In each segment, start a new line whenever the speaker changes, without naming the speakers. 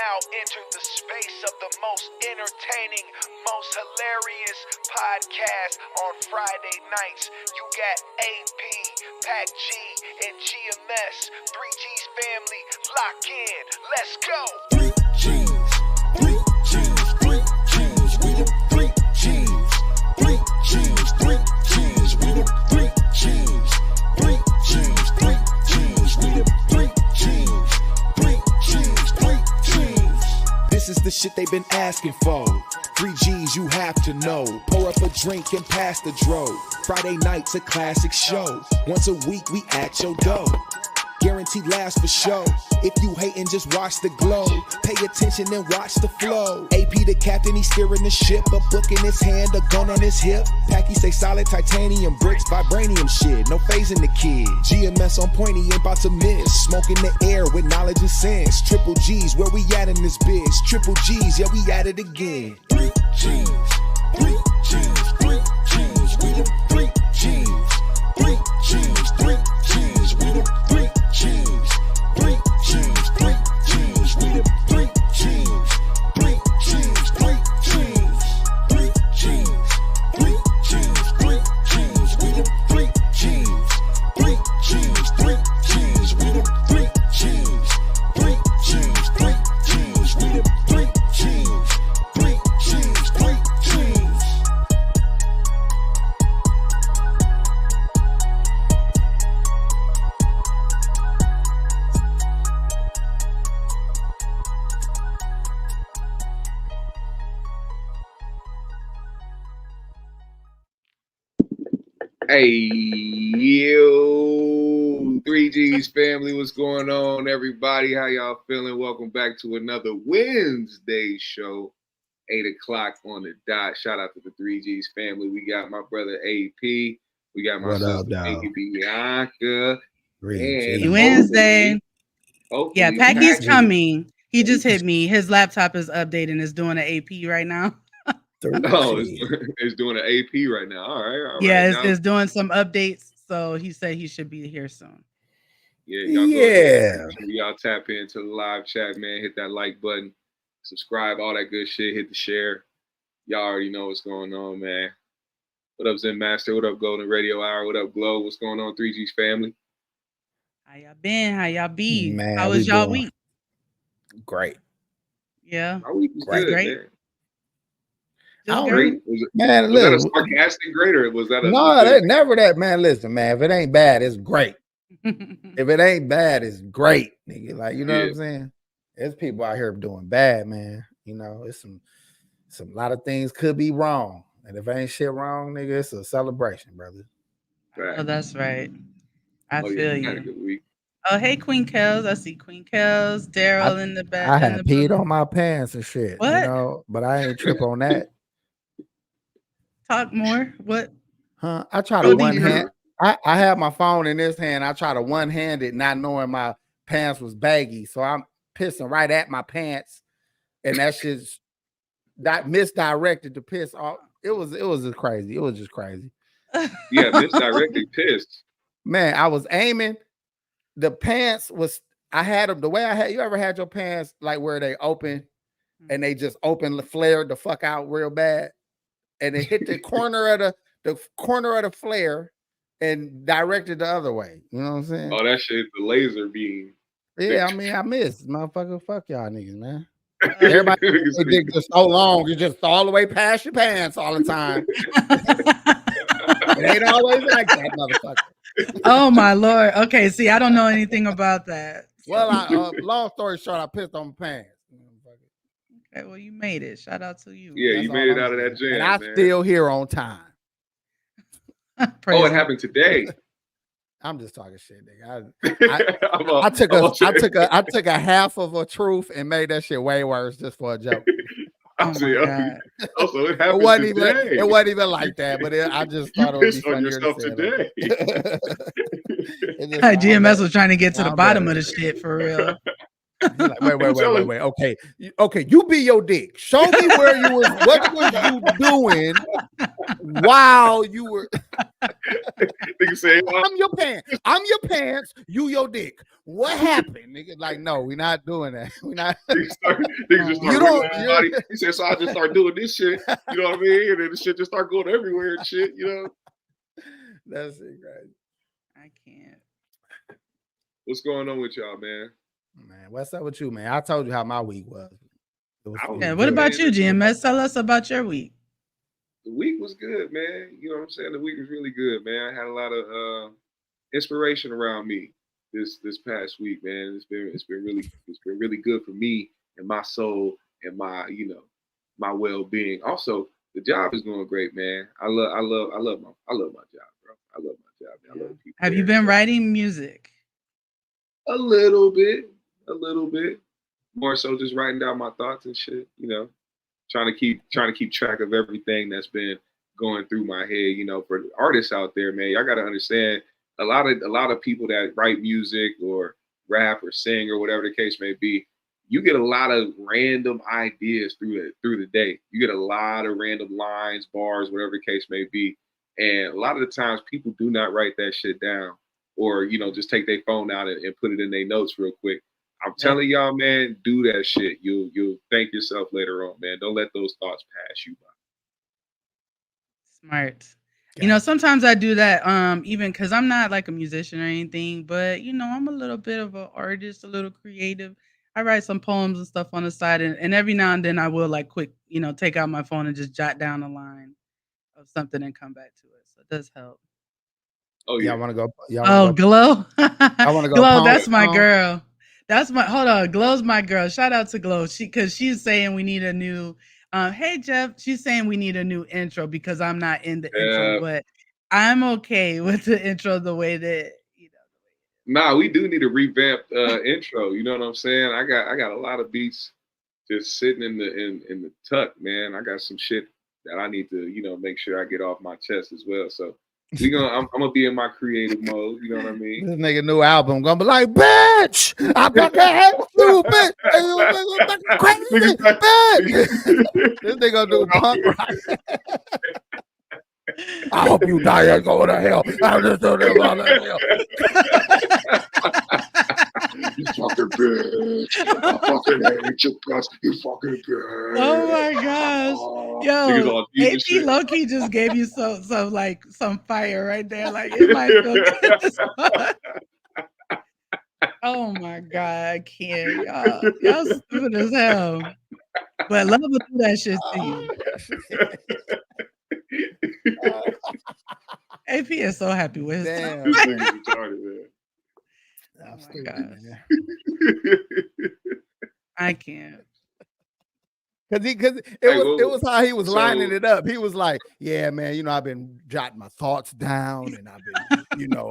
now entered the space of the most entertaining, most hilarious podcast on Friday nights. You got AP, Pac G, and GMS. 3G's family, lock in. Let's go.
3G's, 3G's, 3G's, we the 3G's, 3G's, 3G's, we the 3G's, 3G's, 3G's, we the 3G's, 3G's, 3G's. This is the shit they've been asking for. 3G's, you have to know. Pour up a drink and pass the dro. Friday night's a classic show. Once a week we at your door. Guaranteed last for show. If you hatin', just watch the glow. Pay attention and watch the flow. AP the captain, he's steering the ship. A book in his hand, a gun on his hip. Packy say solid titanium bricks, vibranium shit. No phasing the kid. GMS on point, he ain't about to miss. Smoke in the air with knowledge and sense. Triple G's, where we at in this biz? Triple G's, yeah, we at it again. 3G's, 3G's, 3G's, we the 3G's, 3G's, 3G's, we the 3G's. 3G's, 3G's, we the 3G's, 3G's, 3G's, 3G's, 3G's, 3G's, we the 3G's, 3G's, 3G's, we the 3G's, 3G's, 3G's, we the 3G's, 3G's, 3G's.
Hey, yo, 3G's family, what's going on, everybody? How y'all feeling? Welcome back to another Wednesday show, 8 o'clock on the dot. Shout out to the 3G's family. We got my brother AP. We got my sister Bianca.
Wednesday.
Hopefully
Yeah, Packy's coming. He just hit me. His laptop is updating. It's doing an AP right now.
Oh, it's doing an AP right now. All right.
Yeah, it's doing some updates. So he said he should be here soon.
Yeah, y'all go ahead. Y'all tap into the live chat, man. Hit that like button, subscribe, all that good shit. Hit the share. Y'all already know what's going on, man. What up, Zen Master? What up, Golden Radio Hour? What up, Glow? What's going on, 3G's family?
How y'all been? How y'all be?
Man,
how was y'all week?
Great.
Yeah.
Our week was good,
great.
man.
Great.
Was
that
a sarcastic great, or was that a
no? That never that, man. Listen, man. If it ain't bad, it's great. If it ain't bad, it's great, nigga. Like, you know what I'm saying? There's people out here doing bad, man. You know, it's some lot of things could be wrong, and if ain't shit wrong, nigga, it's a celebration, brother.
Right.
Oh, that's right. I feel you.
Had a good week.
Oh, hey, Queen Kels. I see Queen Kels, Daryl in the back.
I had peed on my pants and shit.
What?
You know, but I ain't trip on that.
Talk more. What?
Huh? I try to one hand. I have my phone in this hand. I try to one hand it, not knowing my pants was baggy. So I'm pissing right at my pants, and that shit's misdirected to piss off. It was just crazy. It was just crazy.
Yeah, misdirected piss.
Man, I was aiming. The pants was. I had them the way I had. You ever had your pants like where they open, and they just flared the fuck out real bad? And it hit the corner of the flare and directed the other way. You know what I'm saying?
Oh, that shit, the laser beam.
Yeah, I mean, I missed. Motherfucker, fuck y'all niggas, man. Everybody dick just so long, you just all the way past your pants all the time. It ain't always like that, motherfucker.
Oh my Lord. Okay, see, I don't know anything about that.
Well, long story short, I pissed on my pants.
Okay, well, you made it. Shout out to you.
Yeah, you made it out of that jam.
And I'm still here on time.
Oh, it happened today.
I'm just talking shit, nigga. I took a half of a truth and made that shit way worse just for a joke.
Also, it happened today.
It wasn't even like that, but I just thought it would be funnier
yourself
to
today.
GMS was trying to get to the bottom of the shit for real.
He's like, wait. Okay, you be your dick. Show me where you was. What was you doing while you were?
Nigga say,
I'm your pants. I'm your pants. You your dick. What happened? Nigga, like, no, we're not doing that. We're not.
Niggas just start
You don't-
wriggling his body. He said, so I just start doing this shit. You know what I mean? And then the shit just start going everywhere and shit. You know.
That's it, right?
I can't.
What's going on with y'all, man?
Man, what's up with you, man? I told you how my week was.
Yeah, what about you, GMS? Tell us about your week.
The week was good, man. You know what I'm saying? The week was really good, man. I had a lot of inspiration around me this past week, man. It's been really good for me and my soul and my my well-being. Also, the job is going great, man. I love my job, bro. I love my job, man. I love the people.
Have you been writing music?
A little bit. More so just writing down my thoughts and shit, you know. Trying to keep track of everything that's been going through my head, you know. For the artists out there, man, y'all gotta understand a lot of people that write music or rap or sing or whatever the case may be, you get a lot of random ideas through the day. You get a lot of random lines, bars, whatever the case may be. And a lot of the times people do not write that shit down or, you know, just take their phone out and put it in their notes real quick. I'm telling y'all, man, do that shit. You'll thank yourself later on, man. Don't let those thoughts pass you by.
Smart. You know, sometimes I do that, even because I'm not like a musician or anything, but you know, I'm a little bit of an artist, a little creative. I write some poems and stuff on the side, and every now and then I will like quick, you know, take out my phone and just jot down a line of something and come back to it. So it does help.
Oh yeah,
I want to go.
Glow.
I want to go.
Glow, that's my girl. Hold on. Glow's my girl. Shout out to Glow. Because she's saying we need a new. Hey Jeff, she's saying we need a new intro because I'm not in the intro, but I'm okay with the intro the way that you know.
Nah, we do need a revamped intro. You know what I'm saying? I got a lot of beats just sitting in the tuck, man. I got some shit that I need to, you know, make sure I get off my chest as well. So I'm gonna be in my creative mode. You know what I mean?
This nigga new album gonna be like, bitch, I'm gonna hate you, bitch. Crazy, bitch. This nigga gonna do punk rock. I hope you die and go to hell. I just don't know about hell.
You fucking bitch. I fucking hate you, plus you fucking bitch.
Oh my gosh. Yo, AP Loki just gave you some fire right there. Like it might feel good. Oh my God, I can't. Y'all stupid as hell. But love will do that shit to you. AP is so happy with his
Damn.
This nigga's retarded, man.
Oh my gosh. I can't.
Because it was how he was lining it up. He was like, yeah, man, you know, I've been jotting my thoughts down and I've been, you know,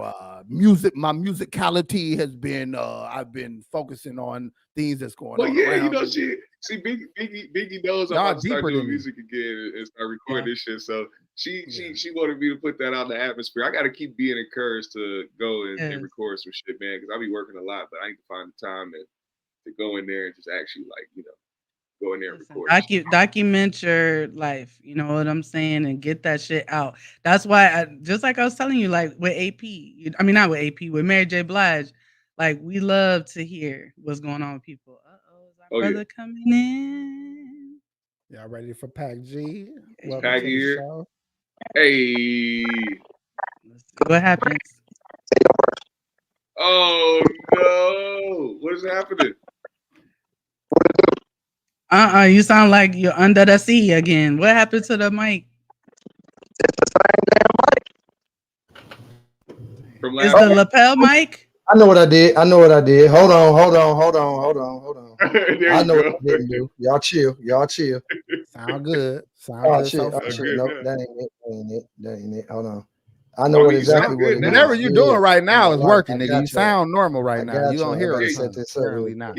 my musicality has been, I've been focusing on things that's going on.
Yeah, you know, Biggie knows I'm about to start doing music again and start recording this shit. So she wanted me to put that out in the atmosphere. I got to keep being encouraged to go and record some shit, man, because I be working a lot, but I need to find the time to go in there and just actually, like, you know, go in there and record.
Document your life, you know what I'm saying, and get that shit out. That's why, just like I was telling you, like with AP, I mean not with AP, with Mary J. Blige, like we love to hear what's going on with people. Is our brother coming in?
Y'all ready for Pac G?
Pac here. Hey,
let's see what happens.
Oh no! What is happening?
You sound like you're under the sea again. What happened to the mic? Is the lapel mic?
I know what I did. Hold on. I know what I didn't do. Y'all chill.
Sound good.
Shit. Nope, that ain't it. Hold on. I know what exactly what it is.
Whatever you're doing right now is working, nigga. You sound normal right now. You don't hear us. Apparently not.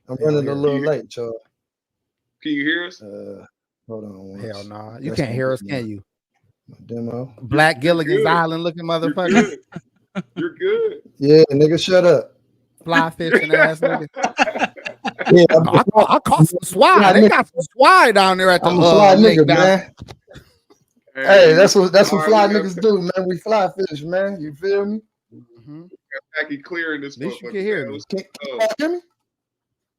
I'm running a little late, y'all.
Can you hear us?
Hold on.
Hell no. Nah. You can't hear us, can you?
Demo.
Black Gilligan's Island looking motherfucker.
You're good.
Yeah, nigga, shut up.
Fly fishing ass nigga.
Yeah,
I caught some swine. They got some swine down there at the
I'm a fly nigga,
down.
man. Hey, that's what fly
we
niggas do, man. We fly fish, man. You feel me?
Mm-hmm.
Backy clearing this.
At least you can hear me.
Can y'all hear me?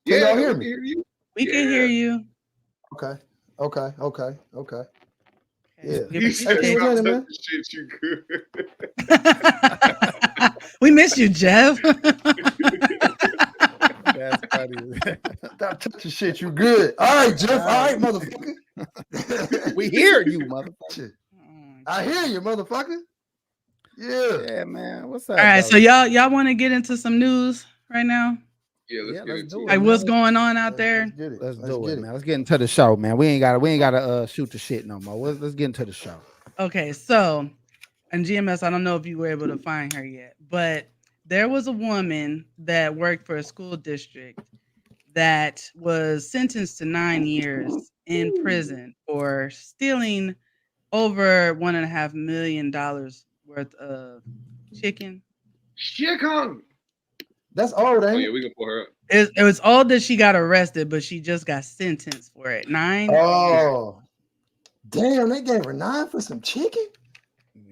Yeah,
y'all hear
we
me?
can hear you.
We can hear you.
Okay. Yeah.
He said,
Hey,
"Stop
man.
touching shit, you good."
We miss you, Jeff.
That's funny.
Stop touching shit. You good? All right, Jeff. All right, motherfucker.
We hear you, motherfucker.
I hear you, motherfucker.
Yeah, man. What's up?
All right,
brother?
so y'all want to get into some news right now?
Yeah, let's get into
Like,
it.
what's going on out there?
Let's do it, man. Let's get into the show, man. We ain't gotta shoot the shit no more. Let's get into the show.
Okay, so and GMS, I don't know if you were able to find her yet, but there was a woman that worked for a school district that was sentenced to 9 years in prison for stealing over $1.5 million worth of chicken.
Chicken.
That's old, ain't
Oh
it?
yeah, we can pull her up.
It was all that she got arrested, but she just got sentenced for it. 9 years.
Oh, damn! They gave her 9 for some chicken.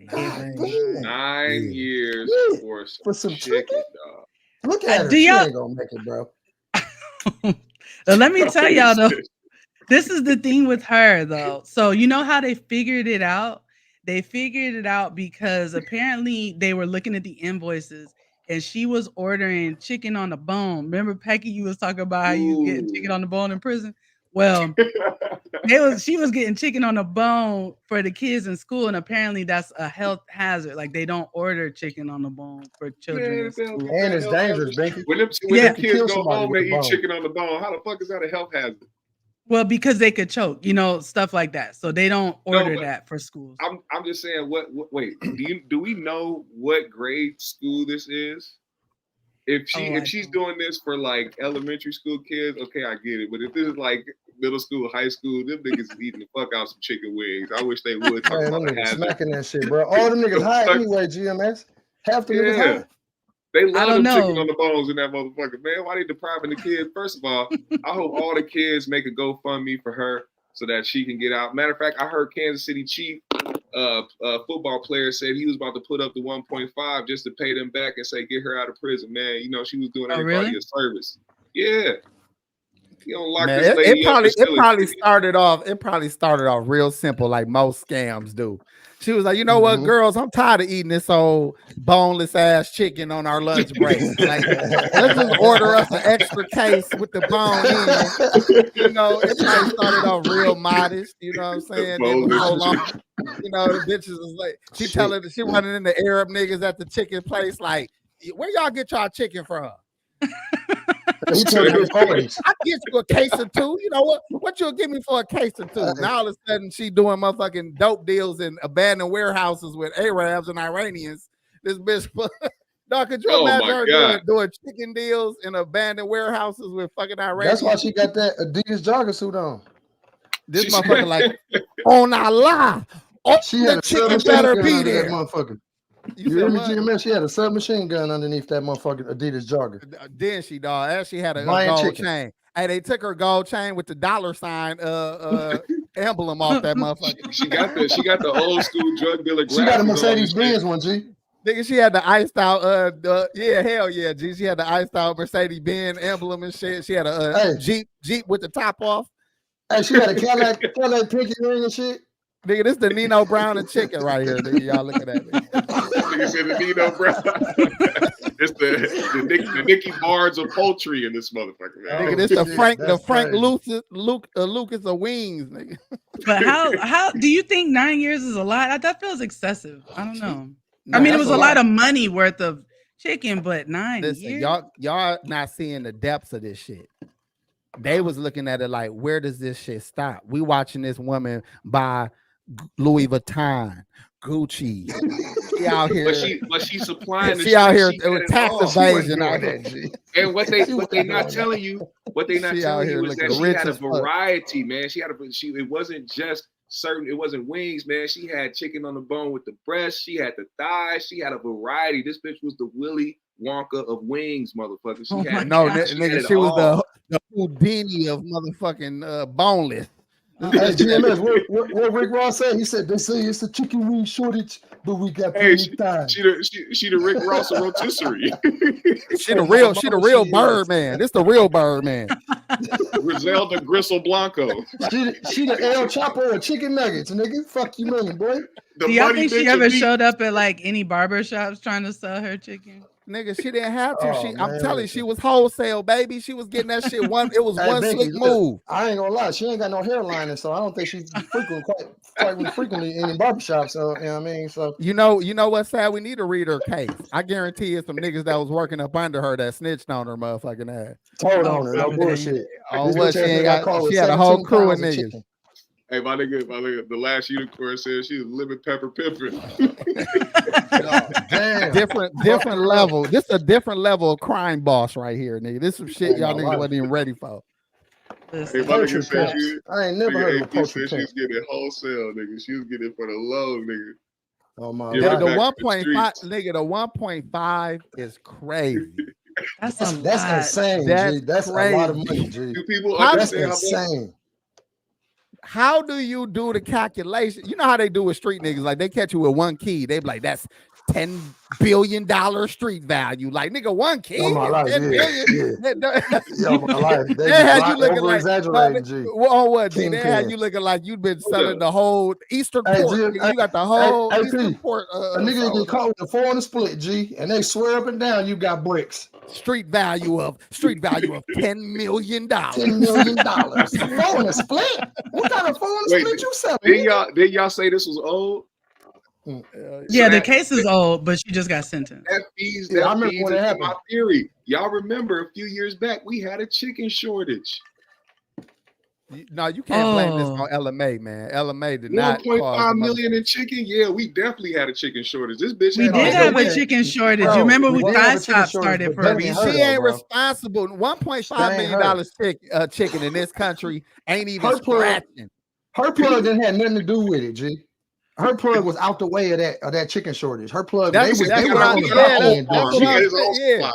God damn.
9 years for
some
chicken,
chicken?
dog.
Look at her.
Do
She
y'all-
ain't gonna make it, bro.
Now, let me tell y'all though, this is the thing with her though. So you know how they figured it out? They figured it out because apparently they were looking at the invoices and she was ordering chicken on the bone. Remember, Pecky, you was talking about how you getting chicken on the bone in prison? Well, she was getting chicken on the bone for the kids in school, and apparently that's a health hazard. Like they don't order chicken on the bone for children in school.
And it's dangerous, Binky.
When them kids go home and eat chicken on the bone, how the fuck is that a health hazard?
Well, because they could choke, stuff like that. So they don't order that for schools.
I'm just saying. Wait, do we know what grade school this is? If she's doing this for like elementary school kids, okay, I get it. But if this is like middle school, high school, them niggas is eating the fuck out some chicken wings. I wish they would. Talk
Man,
about
them
the
niggas
hazard.
smacking that shit, bro. All them niggas high anyway, GMS. Half the niggas high.
They love them
know.
chicken on the bones in that motherfucker, man. Why they depriving the kids? First of all, I hope all the kids make a GoFundMe for her so that she can get out. Matter of fact, I heard Kansas City Chief, football player, said he was about to put up the 1.5 just to pay them back and say, get her out of prison, man. She was doing everybody a service. Yeah. You don't lock this lady up. It
probably started off real simple, like most scams do. She was like, you know what, girls, I'm tired of eating this old boneless ass chicken on our lunch break. Like, let's just order us an extra case with the bone in. It probably started off real modest. You know what I'm saying? Then so long, the bitches was like, she running in the Arab niggas at the chicken place, like, where y'all get y'all chicken from?
He told her parties.
I get you a case or two. You know what? What you'll give me for a case or two? Now all of a sudden she doing motherfucking dope deals in abandoned warehouses with Arabs and Iranians. This bitch, dog, could you imagine her doing chicken deals in abandoned warehouses with fucking Iranians?
That's why she got that Adidas jogger suit on.
This motherfucker like, on Allah,
she had
the chicken better be there.
That motherfucker. You hear me, GMS? She had a submachine gun underneath that motherfucking Adidas jogger.
Then she, dog, and she had a gold chain. Hey, they took her gold chain with the $ emblem off that motherfucker.
She got the old school drug dealer.
She got a Mercedes-Benz one, G.
Nigga, she had the iced out, hell yeah, G. She had the iced out Mercedes-Benz emblem and shit. She had a Jeep with the top off.
Hey, she had a Cadillac pinky ring and shit.
Nigga, this the Nino Brown and chicken right here, nigga. Y'all looking at me.
Nigga said the Nino Brown. It's the Nicky Barnes of poultry in this motherfucker, man.
Nigga, this the Frank Lucas of wings, nigga.
But how do you think 9 years is a lot? That feels excessive. I don't know. I mean, it was a lot of money worth of chicken, but 9 years.
Y'all not seeing the depths of this shit. They was looking at it like, where does this shit stop? We watching this woman buy Louis Vuitton, Gucci. She out here,
but she's supplying.
She out here with tax evasion.
And what they not telling you was that she had a variety, man. It wasn't just certain. It wasn't wings, man. She had chicken on the bone with the breast. She had the thighs. She had a variety. This bitch was the Willy Wonka of wings, motherfucker.
Oh my
No,
God.
nigga, she was the Houdini of motherfucking boneless.
Hey, GMS, what Rick Ross said? He said they say it's a chicken wing shortage, but we got plenty of time.
She the Rick Ross of rotisserie.
She the real bird man. This the real bird man.
Griselda Gristle Blanco.
She the El Chapo of chicken nuggets, nigga. Fuck you, man, boy.
Do y'all think she ever showed up at like any barber shops trying to sell her chicken?
Nigga, she didn't have to.
Oh,
I'm telling you, she was wholesale, baby. She was getting that shit one. It was one slick move.
I ain't gonna lie, she ain't got no hairline, so I don't think she's quite frequently in barbershops. So you know what I mean. So
you know what's sad? We need to read her case. I guarantee it's some niggas that was working up under her that snitched on her motherfucking ass.
Told on her, no bullshit.
Oh, what she ain't got? She had a whole crew of niggas.
Hey, my nigga, the last unicorn said she was lemon pepper pimping.
Damn.
Different level. This is a different level of crime boss right here, nigga. This is some shit y'all niggas wasn't even ready for.
Hey, my nigga said
I ain't never heard of a poacher
she was getting it wholesale, nigga. She was getting it for the low, nigga.
Oh my
God.
The
1.5, nigga, the 1.5 is crazy.
That's insane, G. That's
crazy.
a lot of money, G.
Do people
That's
understand
insane.
How do you do the calculation? You know how they do with street niggas? Like they catch you with one key. They be like, that's $10 billion street value. Like, nigga, one key.
Oh my life, my life.
They had you looking like
G.
On what? G? They had you looking like you'd been selling the whole Eastern Port. G, you got the whole Eastern Port.
A nigga get caught with a 4 on the split, G, and they swear up and down you got bricks.
Street value of $10 million.
$10 million. 4 on the split? What kind of 4 on the split you selling?
Did y'all say this was old?
Yeah, the case is old, but she just got sentenced.
That feeds
I remember when it happened.
My theory. Y'all remember a few years back we had a chicken shortage.
No, you can't blame this on LMA, man. LMA did not
1.5 million in chicken. Yeah, we definitely had a chicken shortage. This bitch
we did have a chicken shortage. You remember when Thigh Stop started for a reason?
She ain't responsible. $1.5 million chicken in this country ain't even scratching.
Her plug didn't have nothing to do with it, G. Her plug was out the way of that chicken shortage. Her plug, they were on the back end.
He got his own supply.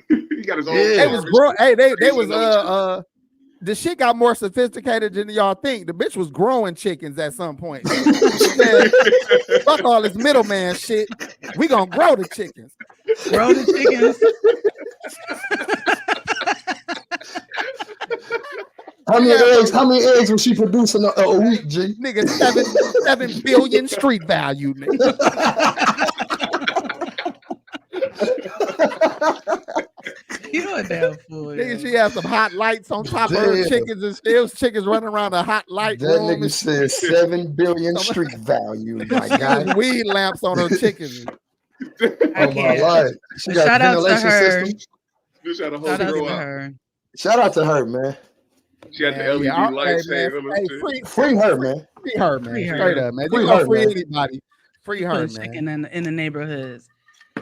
He got his own.
It was growing. Hey, they was the shit got more sophisticated than y'all think. The bitch was growing chickens at some point. Said, fuck all this middleman shit. We gonna grow the chickens.
Grow the chickens.
How many eggs was she producing a week, G?
Nigga, 7 billion street value, nigga.
You a damn fool.
Nigga, she had some hot lights on top of her chickens and still chickens running around a hot light room.
That nigga said 7 billion street value. My God.
Weed lamps on her chickens.
Oh my life. She got
shout out to her.
Shout out to her, man.
She had the LED lights.
Free her, man.
Free her, man. Straight up, man. You don't free anybody. Free her, man.
Chicken in the neighborhoods.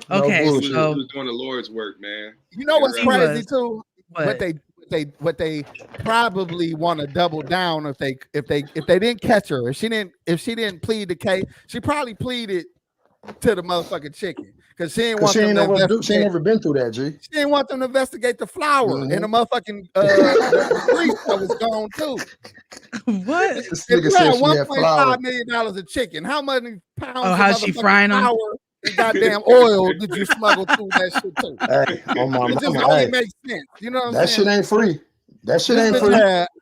No
okay,
bullshit.
so
She was doing the Lord's work, man.
You know what's crazy too? What they probably want to double down if they didn't catch her. If she didn't plead the case, she probably pleaded to the motherfucking chicken because she ain't want them to investigate.
She ain't never been through that, G.
She didn't want them to investigate the flour and the motherfucking the grease that was gone too.
What?
This nigga said she had flour.
$1.5 million a chicken. How many pounds?
Oh, how's she frying them?
And goddamn oil did you smuggle through that shit too?
Hey, oh my
it just only makes sense. You know what I'm saying?
That shit ain't free. That shit ain't free.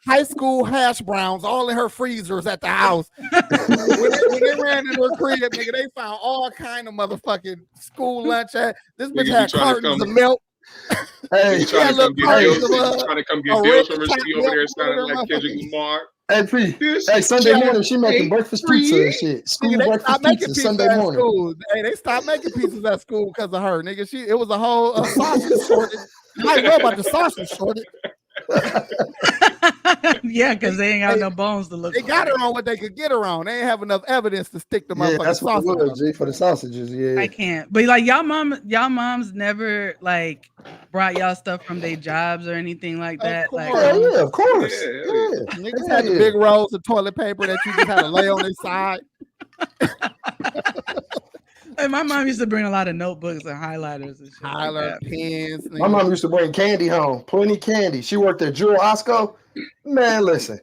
High school hash browns all in her freezers at the house. when they ran into her crib, nigga, they found all kind of motherfucking school lunch. This bitch had cartons of milk.
Hey,
trying to come get deals from her. She over there sounding like Kendrick Lamar.
Hey, P. Hey, Sunday morning she making breakfast pizza and shit. School breakfast pizza Sunday morning.
School. Hey, they stopped making pizzas at school because of her, nigga. It was a whole sausage shortage. I know about the sausage shortage.
Yeah, because they ain't got no bones to look.
They got her on what they could get her on. They ain't have enough evidence to stick the motherfucking
that's what
sausage.
it was, G, for the sausages. Yeah,
I can't. But like y'all moms never like brought y'all stuff from their jobs or anything like that. Like,
yeah, of course.
Yeah. Niggas had the big rolls of toilet paper that you just had to lay on the side.
My mom used to bring a lot of notebooks and highlighters and shit.
Tyler,
Like that.
pens.
My mom used to bring candy home, plenty candy. She worked at Jewel Osco. Man, listen,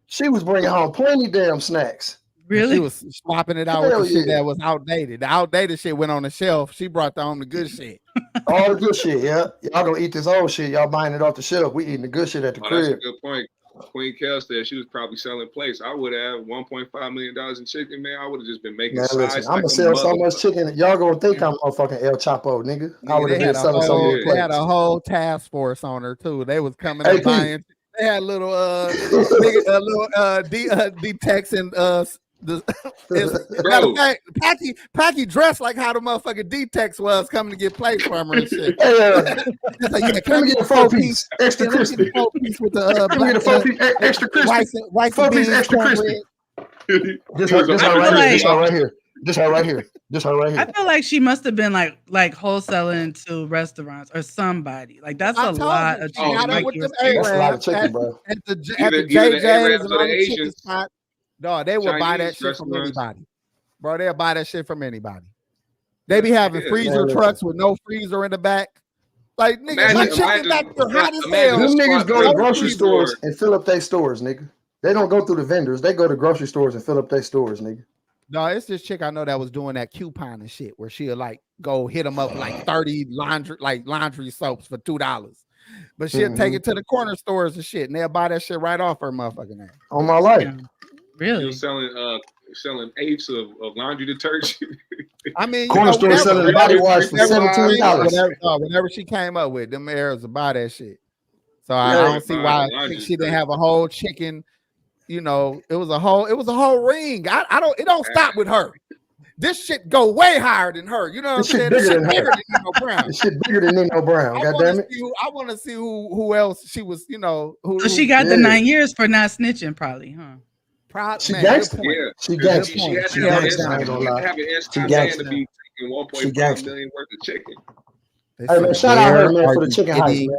she was bringing home plenty damn snacks.
Really?
She was swapping it out
Hell
with the shit
yeah.
that was outdated. The outdated shit went on the shelf. She brought home the good shit.
All the good shit, yeah. Y'all gonna eat this old shit. Y'all buying it off the shelf. We eating the good shit at the
That's a
crib.
good point. Queen Kel said she was probably selling plates. I would have $1.5 million in chicken, man. I would have just been making
Man,
sides.
listen, I'm gonna sell so much chicken. Y'all gonna think I'm motherfucking El Chapo, nigga. I would have been selling so many
They had
plates.
a whole task force on her too. They was coming
Hey,
and buying. They had little D-Tex and matter of fact, Packy dressed like how the motherfucking D-Tex was coming to get plates from her and shit.
Hey,
Like, yeah,
let me get a 4-piece extra crispy.
4-piece with the
Let me get a 4-piece extra crispy.
rice
4-piece extra crispy. This her right here. This her right here.
I feel like she must have been like wholesaling to restaurants or somebody. Like that's a lot of chicken.
That's a lot of chicken, bro.
At the
Either
JJ's
Arabs
and
or
all
the
the chicken
Asians.
spots. No, they will buy that
Chinese
shit from
restaurants.
anybody. Bro, they'll buy that shit from anybody. They be having freezer trucks with no freezer in the back. Like, nigga, my chicken back there hot as hell.
Them niggas go to grocery stores and fill up their stores, nigga. They don't go through the vendors. They go to grocery stores and fill up their stores, nigga.
No, it's this chick I know that was doing that coupon and shit where she'll like go hit them up like 30 laundry soaps for $2. But she'll take it to the corner stores and shit, and they'll buy that shit right off her motherfucking name.
On my life.
Yeah. Really?
You're selling eighths of laundry detergent.
I mean,
corner store selling body wash for $17.
Whenever she came up with them arrows to buy that shit. So I don't see why she didn't have a whole chicken. You know, it was a whole ring. It don't stop with her. This shit go way higher than her. You know what I'm saying? This shit bigger than Nino Brown.
This shit bigger than Nino Brown. God damn it.
I want to see who else she was. You know,
So she got the 9 years for not snitching, probably, huh?
She gangsta.
Yeah,
she gangsta.
She had
She
to have
gangsta. I ain't gonna lie.
to be taking 1.5 million worth of chicken.
Hey man, shout out her man for the chicken heist, man.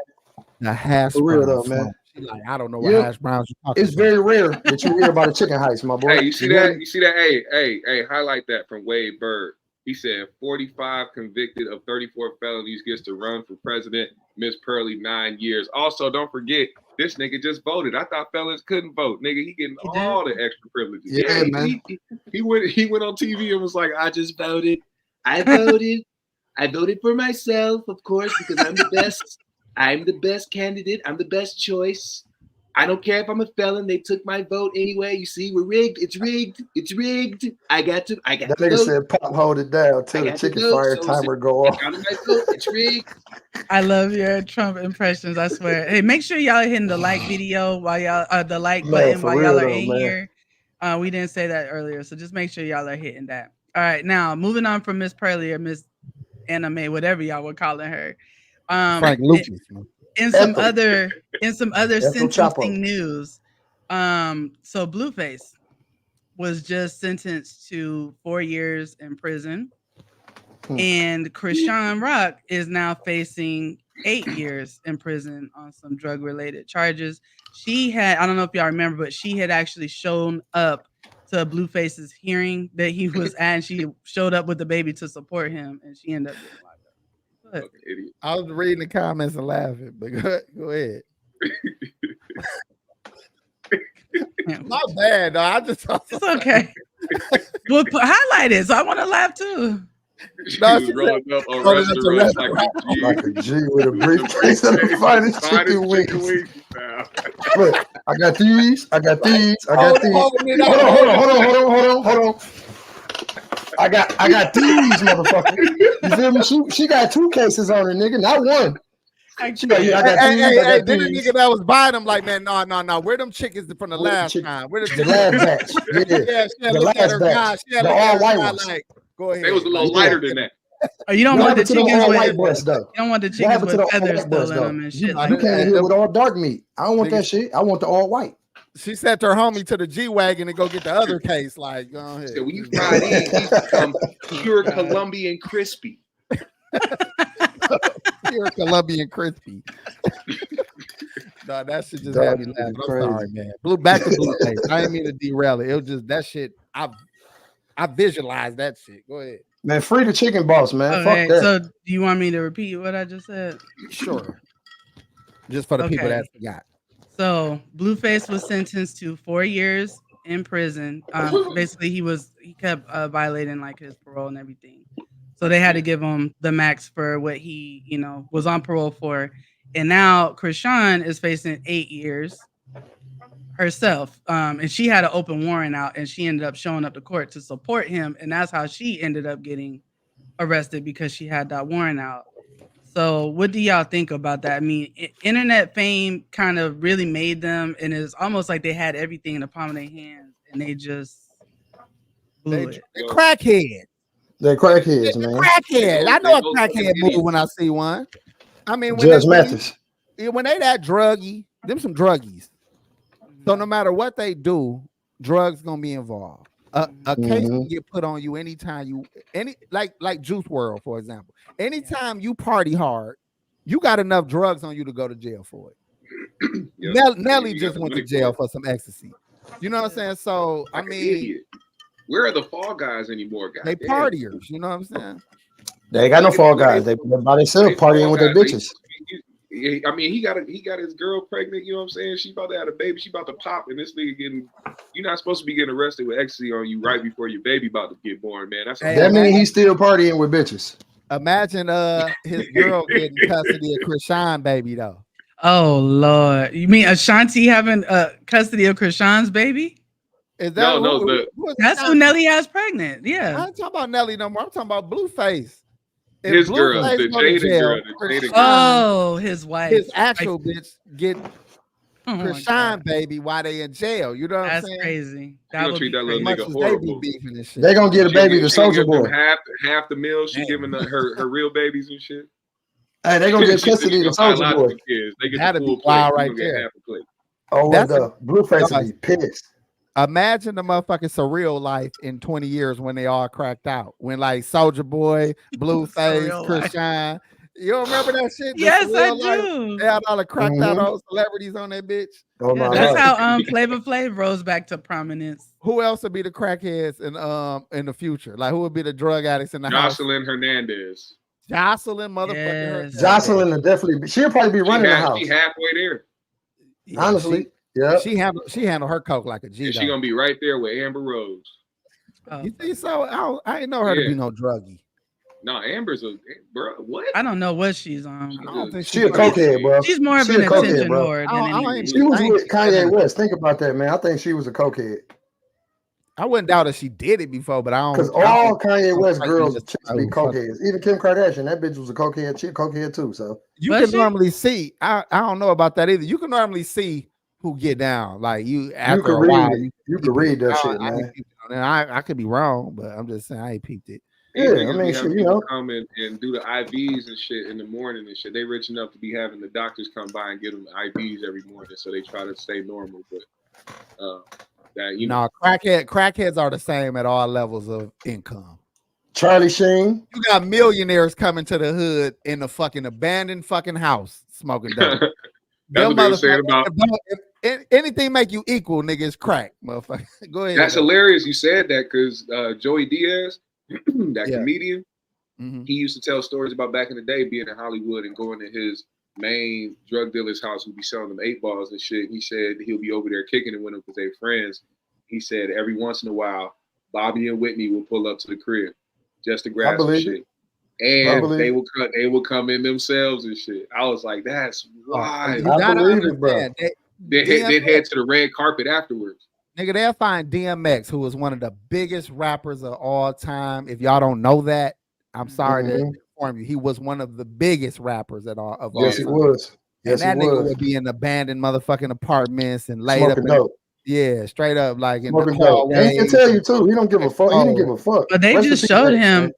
The hash
for real though, man.
She like, I don't know what hash browns you're talking
It's very rare that you hear about a chicken heist, my boy.
Hey, you see that? You see that? Hey, highlight that from Wade Bird. He said 45 convicted of 34 felonies gets to run for president. Miss Pearly 9 years. Also, don't forget, this nigga just voted. I thought felons couldn't vote. Nigga, he getting all the extra privileges.
Yeah, man.
He went on TV and was like, I just voted.
I voted. I voted for myself, of course, because I'm the best. I'm the best candidate. I'm the best choice. I don't care if I'm a felon. They took my vote anyway. You see, we're rigged. It's rigged. It's rigged. I got to. That
nigga said, "Pop, hold it down till the chicken fire timer go off."
It's rigged.
I love your Trump impressions. I swear. Hey, make sure y'all hitting the like video while y'all the like button while y'all are in here. We didn't say that earlier, so just make sure y'all are hitting that. All right, now moving on from Miss Pearly or Miss Anime, whatever y'all were calling her.
Frank Lucas.
In some other sentencing news, so Blueface was just sentenced to 4 years in prison, and Chrisean Rock is now facing 8 years in prison on some drug-related charges. I don't know if y'all remember, but she had actually shown up to Blueface's hearing that he was at, and she showed up with the baby to support him, and she ended up getting locked up.
I was reading the comments and laughing, but go ahead. My bad, though. I just
it's okay. Well, highlight it, so I want to laugh too.
No, she was rolling up a restaurant
like a G with a briefcase and the finest chicken wings. Look, I got these. Hold on. I got these, motherfucker. You feel me? She got 2 cases on her, nigga, not one. She got, I got
hey, then the nigga that was buying them like, man, no. Where them chickens from the last time? Where
the last batch? Yeah, the last batch. The all white ones.
Like, go ahead.
They was a little lighter than that.
Oh, you don't want the chickens with
white breast, though.
You don't want the chickens with feathers still in them and shit.
You can't hit with all dark meat. I don't want that shit. I want the all white.
She sent her homie to the G-Wagon to go get the other case. Like, go ahead.
So when you fry these become pure Colombian crispy.
Pure Colombian crispy. No, that shit just had me laughing. I'm sorry, man. Back to Blueface. I didn't mean to derail it. It was just that shit. I visualized that shit. Go ahead.
Man, free the chicken boss, man.
Okay,
Fuck that.
so do you want me to repeat what I just said?
Sure. Just for the people
Okay.
that forgot.
So Blueface was sentenced to 4 years in prison. Basically, he kept violating like his parole and everything. So they had to give him the max for what he, was on parole for. And now Chrisean is facing 8 years herself. And she had an open warrant out, and she ended up showing up to court to support him. And that's how she ended up getting arrested, because she had that warrant out. So what do y'all think about that? I mean, internet fame kind of really made them, and it's almost like they had everything in the palm of their hands, and they just blew it.
They're crackhead.
They're crackheads, man.
Crackhead. I know a crackhead move when I see one. I mean, when
Judge Mathis.
When they that druggy, them some druggies. So no matter what they do, drugs gonna be involved. A case can get put on you anytime like Juice World, for example. Anytime you party hard, you got enough drugs on you to go to jail for it. Nelly just went to jail for some ecstasy. You know what I'm saying? So I mean,
where are the fall guys anymore, guys?
They partiers. You know what I'm saying?
They ain't got no fall guys. They by themselves partying with their bitches.
I mean, he got his girl pregnant. You know what I'm saying? She about to have a baby. She about to pop, and this nigga getting. You're not supposed to be getting arrested with ecstasy on you right before your baby about to get born, man.
That means he's still partying with bitches.
Imagine his girl getting custody of Chrisean baby though.
Oh Lord, you mean Ashanti having custody of Chrisean's baby?
Is that
that's who Nelly has pregnant? Yeah,
I ain't talking about Nelly no more. I'm talking about Blueface.
His girl, the Jada girl.
Oh, his wife.
His actual bitch get Chrisean baby while they in jail. You know what I'm saying?
That's crazy.
That would treat that little nigga horrible.
They gonna get a baby to Soulja Boy.
Half the meal she giving her real babies and shit.
Hey, they gonna get custody of Soulja Boy.
They get
That'd
the full
be wild
plate.
right there.
Oh, the Blueface would be pissed.
Imagine the motherfucking surreal life in 20 years when they all cracked out. When like Soulja Boy, Blueface, Chrisean. You don't remember that shit?
Yes, I do.
They had all the cracked out old celebrities on that bitch.
Oh my
That's how Flavor Flav rose back to prominence.
Who else would be the crackheads in the future? Like who would be the drug addicts in the house?
Jocelyn Hernandez.
Jocelyn motherfucker.
Yes. Jocelyn will definitely she'll probably be running the house.
She halfway there.
Honestly. Yeah,
she handled her coke like a G.
And she gonna be right there with Amber Rose.
You think so? I didn't know her to be no druggie.
No, Amber's a bro. What?
I don't know what she's on.
I don't think
she a cokehead, bro.
She's more of an attention whore than anything.
She was with Kanye West. Think about that, man. I think she was a cokehead.
I wouldn't doubt that she did it before, but I don't.
Because all Kanye West girls be cokeheads. Even Kim Kardashian, that bitch was a cokehead. She a cokehead too. So
you can normally see. I don't know about that either. You can normally see who get down. Like you after a while,
you can read that shit, man.
I could be wrong, but I'm just saying I ain't peeped it.
Yeah, I mean, shit, you know,
come and do the IVs and shit in the morning and shit. They rich enough to be having the doctors come by and get them IVs every morning, so they try to stay normal. But that
crackheads are the same at all levels of income.
Charlie Sheen,
you got millionaires coming to the hood in a fucking abandoned fucking house smoking dope.
That's what they were saying about.
If anything make you equal, nigga, is crack, motherfucker. Go ahead.
That's hilarious. You said that because Joey Diaz, that comedian, he used to tell stories about back in the day being in Hollywood and going to his main drug dealer's house who'd be selling them 8 balls and shit. He said he'll be over there kicking it with them because they're friends. He said every once in a while, Bobby and Whitney will pull up to the crib just to grab some shit. And they will come in themselves and shit. I was like, that's wild.
I believe it, bro.
They'd head to the red carpet afterwards.
Nigga, they'll find DMX, who was one of the biggest rappers of all time. If y'all don't know that, I'm sorry to inform you. He was one of the biggest rappers of all time.
Yes, he was.
Yes, and that nigga would be in abandoned motherfucking apartments and laid up. Yeah, straight up like in the hallway.
He can tell you too. He don't give a fuck. He didn't give a fuck.
But they just showed him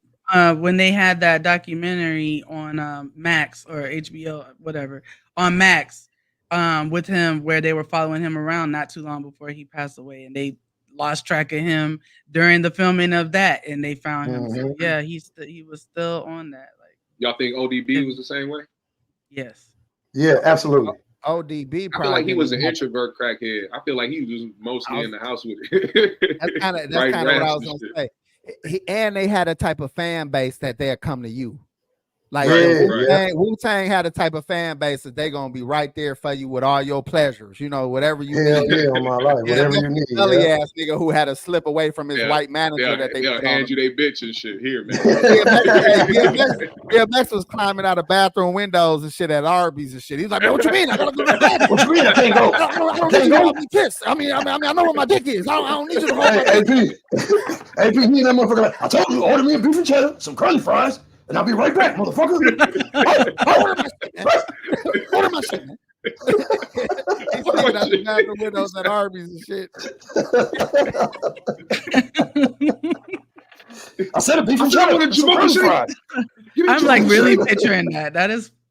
when they had that documentary on Max or HBO, whatever, on Max. With him, where they were following him around not too long before he passed away, and they lost track of him during the filming of that, and they found him. So, yeah, he was still on that. Like,
y'all think ODB was the same way?
Yes.
Yeah, absolutely.
ODB.
I feel like he was an introvert crackhead. I feel like he was mostly in the house with it.
That's kind of what I was gonna say. and they had a type of fan base that they'll come to you. Like
Right.
Wu-Tang had a type of fan base that they're gonna be right there for you with all your pleasures, whatever you
Hell
need.
yeah, on my life, whatever you need.
Silly ass nigga who had to slip away from his white manager that
they'll hand you they bitch and shit. Here, man.
DMX was climbing out of bathroom windows and shit at Arby's and shit. He's like, man, what you mean? I gotta go to the bathroom.
What you mean I can't go?
I don't need you to hold me kiss. I mean, I know what my dick is. I don't need you to hold my dick.
AP, me and that motherfucker like, I told you, order me a beef and cheddar, some curly fries, and I'll be right back, motherfucker.
Order my shit, man. He's taking out the bathroom windows at Arby's and shit.
I said a beef and cheddar with some curly fries.
I'm like really picturing that.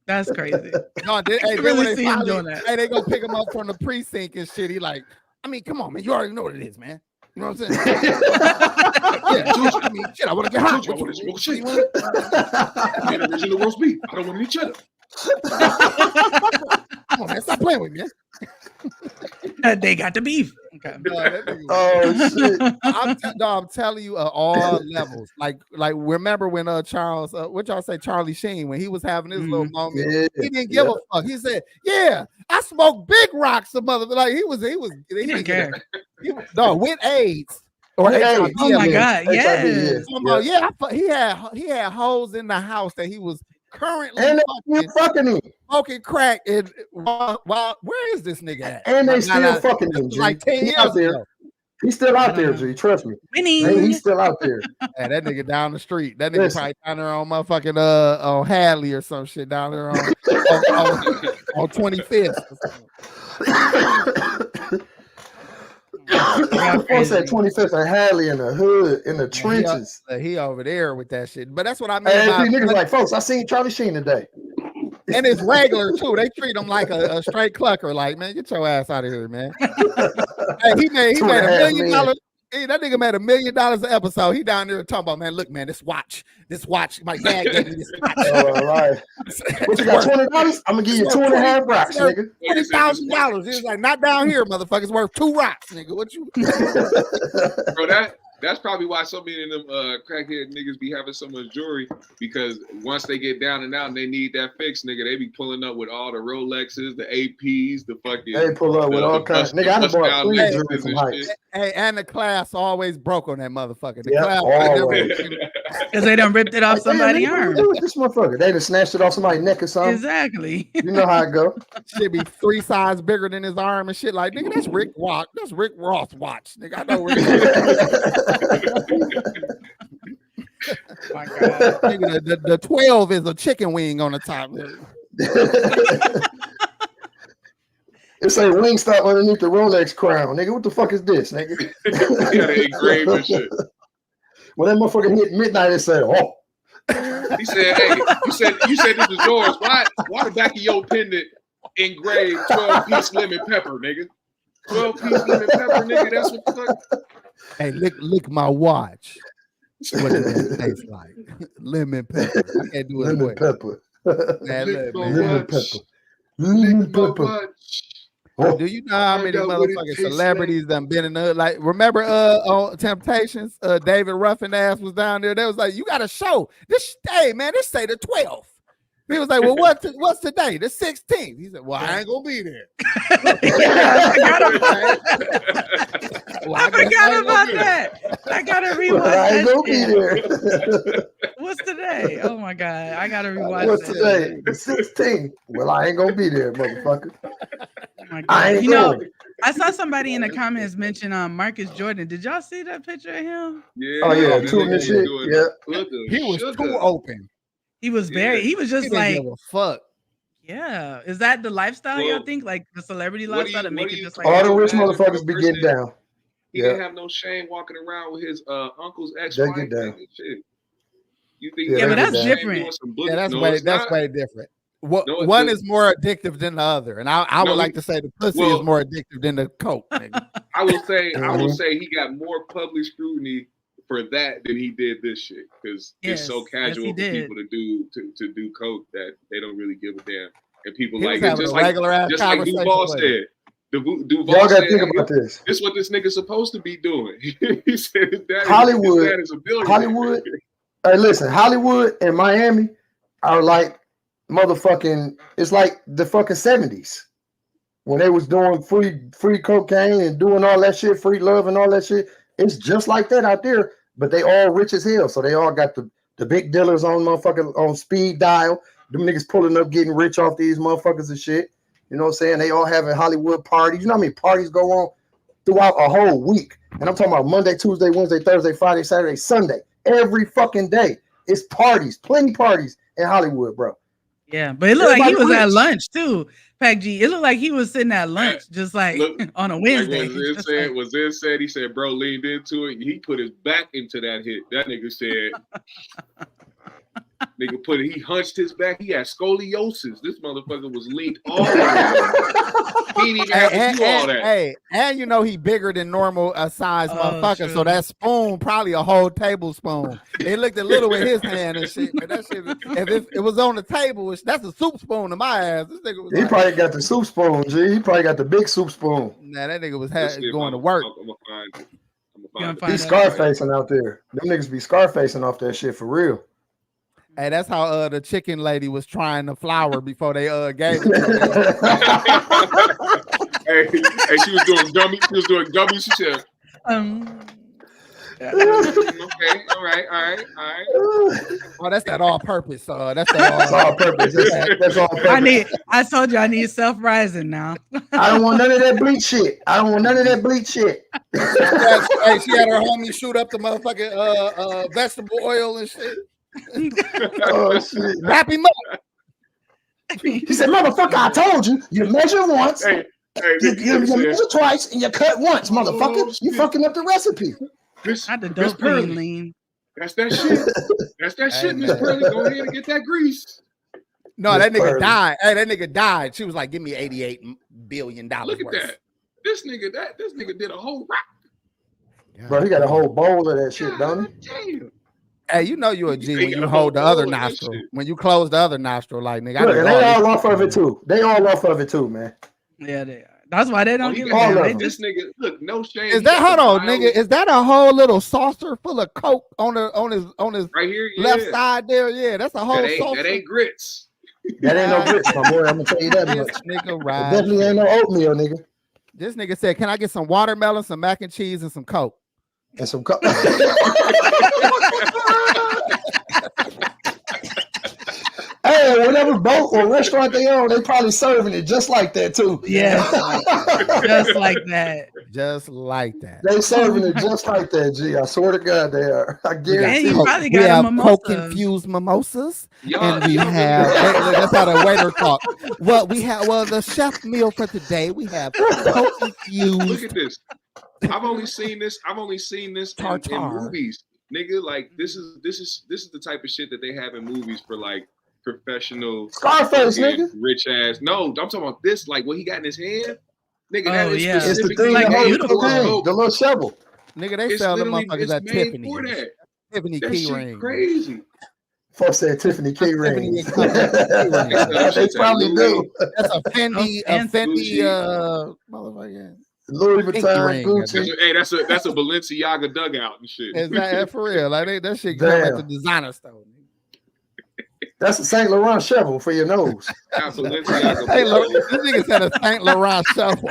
That's crazy.
No,
I really see him doing that.
Hey, they gonna pick him up from the precinct and shit. He like, I mean, come on, man. You already know what it is, man. You know what I'm saying? I mean, shit, I want to get hot.
I want to smoke shit. Get original roast beef. I don't want any cheddar.
Come on, man. Stop playing with me, man.
They got the beef. Okay.
Oh shit!
I'm telling you, all levels. Like remember when Charles, what y'all say, Charlie Sheen, when he was having his little moment, he didn't give a fuck. He said, "Yeah, I smoked big rocks, the mother." Like he didn't care. With AIDS. Or HIV.
Oh my God! Yes.
He had hoes in the house that he was currently
fucking
smoking crack. And where is this nigga at?
And they still fucking him.
Like 10 years ago.
He's still out there, G. Trust me. He's still out there.
Hey, that nigga down the street. That nigga probably down there on motherfucking on Hadley or some shit down there on 25th.
What's that 25th and Hadley in the hood, in the trenches?
He over there with that shit. But that's what I mean.
Hey, niggas like, folks, I seen Charlie Sheen today.
And it's regular too. They treat him like a straight clucker. Like, man, get your ass out of here, man. Hey, he made $1 million. Hey, that nigga made $1 million an episode. He down there talking about, man, look, man, this watch. My dad gave me this watch.
All right. What you got, $20? I'm gonna give you 2.5 rocks, nigga.
$20,000. He's like, not down here, motherfuckers. Worth 2 rocks, nigga. What you?
Bro, that's probably why so many of them crackhead niggas be having so much jewelry, because once they get down and out and they need that fix, nigga, they be pulling up with all the Rolexes, the APs, the fucking.
They pull up with all kinds. Nigga, I done bought 3 jewelry from Heights.
Hey, and the class always broke on that motherfucker. The class
always.
Because they done ripped it off somebody's arm.
Who was this motherfucker? They done snatched it off somebody's neck or something.
Exactly.
You know how it go.
Should be 3 sizes bigger than his arm and shit. Like, nigga, that's Rick Ross. That's Rick Ross watch. Nigga, I know Rick. My God. Nigga, the 12 is a chicken wing on the top.
It's a wing stop underneath the Rolex crown. Nigga, what the fuck is this, nigga?
You gotta engrave and shit.
When that motherfucker hit midnight, it said, oh.
He said, hey, you said this is yours. Why the back of your pendant engraved 12-piece lemon pepper, nigga? 12-piece lemon pepper, nigga. That's what the fuck.
Hey, lick my watch. What does that taste like? Lemon pepper. I can't do it.
Lemon pepper.
Lemon pepper.
Do you know how many motherfucking celebrities done been in the, like, remember on Temptations, David Ruffin ass was down there. They was like, you got a show. This day, man, this say the 12th. He was like, well, what's today? The 16th. He said, well, I ain't gonna be there.
I forgot about that. I gotta rewatch
I ain't
that
gonna be there.
What's today? Oh my God. I gotta rewatch
What's
that.
today? The 16th. Well, I ain't gonna be there, motherfucker.
Oh my God.
I ain't
You know,
going.
I saw somebody in the comments mention Marcus Jordan. Did y'all see that picture of him?
Yeah.
Oh, yeah,
that
tooting and
nigga
shit.
doing
Yeah.
He was
sugar.
too open.
He was he was
He
just
didn't
like,
give a fuck.
yeah. Is that the lifestyle y'all think? Like the celebrity
what do
lifestyle
you-
to
what
make
do
it
you
just
think?
like
All the rich
Imagine
motherfuckers
a
be
person-
getting down.
He
Yeah.
didn't have no shame walking around with his uncle's ex-wife.
They get down.
and shit. You think
Yeah,
he
but
had
that's
no shame
different.
doing some
Yeah, that's
no,
way
it's not.
different. What
No, it's
one
not.
is more addictive than the other, and I
No,
would like to say the pussy
well-
is more addictive than the coke. Nigga.
I will say he got more public scrutiny for that than he did this shit, because it's so
Yes,
casual
he
for
did.
people to do coke that they don't really give a damn, and people
He
like
was
it
having
just
a
like
regular ass
just like
conversation
Duval
with
said. Duval
Y'all gotta
said,
think about this.
This is what this nigga's supposed to be doing. He said his dad
Hollywood,
is a billionaire.
Hollywood. Hey, listen, Hollywood and Miami are like motherfucking. It's like the fucking 70s when they was doing free cocaine and doing all that shit, free love and all that shit. It's just like that out there, but they all rich as hell. So they all got the big dealers on motherfucking on speed dial. Them niggas pulling up, getting rich off these motherfuckers and shit. You know what I'm saying? They all having Hollywood parties. You know how many parties go on throughout a whole week? And I'm talking about Monday, Tuesday, Wednesday, Thursday, Friday, Saturday, Sunday. Every fucking day. It's parties, plenty parties in Hollywood, bro.
Yeah, but it looked like he was at lunch too, Pac G. It looked like he was sitting at lunch, just like on a Wednesday.
Like Wazir said, he said, bro leaned into it. He put his back into that hit. That nigga said, he hunched his back. He had scoliosis. This motherfucker was leaned all the way. He didn't even have to do all that.
Hey, and you know he bigger than normal size motherfucker. True. So that spoon probably a whole tablespoon. It looked a little with his hand and shit. But that shit, if it was on the table, that's a soup spoon to my ass. This nigga was.
He probably got the soup spoon, G. He probably got the big soup spoon.
Nah, that nigga was going to work.
He's Scarfacing out there. Them niggas be Scarfacing off that shit for real.
Hey, that's how the chicken lady was trying the flour before they gave it to
her. hey, she was doing gummy. She was doing gummy. She said, okay, all right.
Oh, that's that all purpose. That's
all purpose. That's all purpose.
I told you I need self-rising now.
I don't want none of that bleach shit. Hey,
she had her homie shoot up the motherfucking vegetable oil and shit.
Oh shit!
Wrap him up.
He said, "Motherfucker, I told you. You measure once, you measure twice, and you cut once, motherfucker. You fucking up the recipe."
Not the dope lean.
That's that shit. That's that shit, Miss Pearly. Go ahead and get that grease.
No, that nigga died. Hey, that nigga died. She was like, "Give me $88 billion."
Look at that. This nigga did a whole rock.
Bro, he got a whole bowl of that shit, don't he?
Damn.
Hey, you know you a G when you hold the other nostril. When you close the other nostril, like nigga.
Look, they all off of it too. They all off of it too, man.
Yeah, they are. That's why they don't give it
all
down.
This nigga, look, no shame.
Is that hold on, nigga? Is that a whole little saucer full of coke on his
right here,
left side there? Yeah, that's a whole saucer.
That ain't grits.
That ain't no grits, my boy. I'm gonna tell you that much.
Nigga,
right? Definitely ain't no oatmeal, nigga.
This nigga said, "Can I get some watermelon, some mac and cheese, and some coke?"
And some coke. Hey, whatever boat or restaurant they own, they probably serving it just like that too.
Yeah, just like that.
Just like that.
They serving it just like that, G. I swear to God, they are. I guarantee.
You probably got
we have coke-infused mimosas, and we have. That's how the waiter talk. Well, we have. Well, the chef meal for today, we have coke-infused.
Look at this. I've only seen this in movies, nigga. Like this is the type of shit that they have in movies for like professional
Scarface, nigga.
Rich ass. No, I'm talking about this, like what he got in his hand. Nigga, that is
it's the thing like the little shovel.
Nigga, they sell the motherfuckers at Tiffany. Tiffany key ring.
Crazy.
Folks said Tiffany key ring. They probably do.
That's a Fendi, motherfucker.
Louis Vuitton, Gucci.
Hey, that's a Balenciaga dugout and shit.
Is that for real? Like that shit come at the designer store.
That's a Saint Laurent shovel for your nose.
Hey, look, this nigga said a Saint Laurent shovel.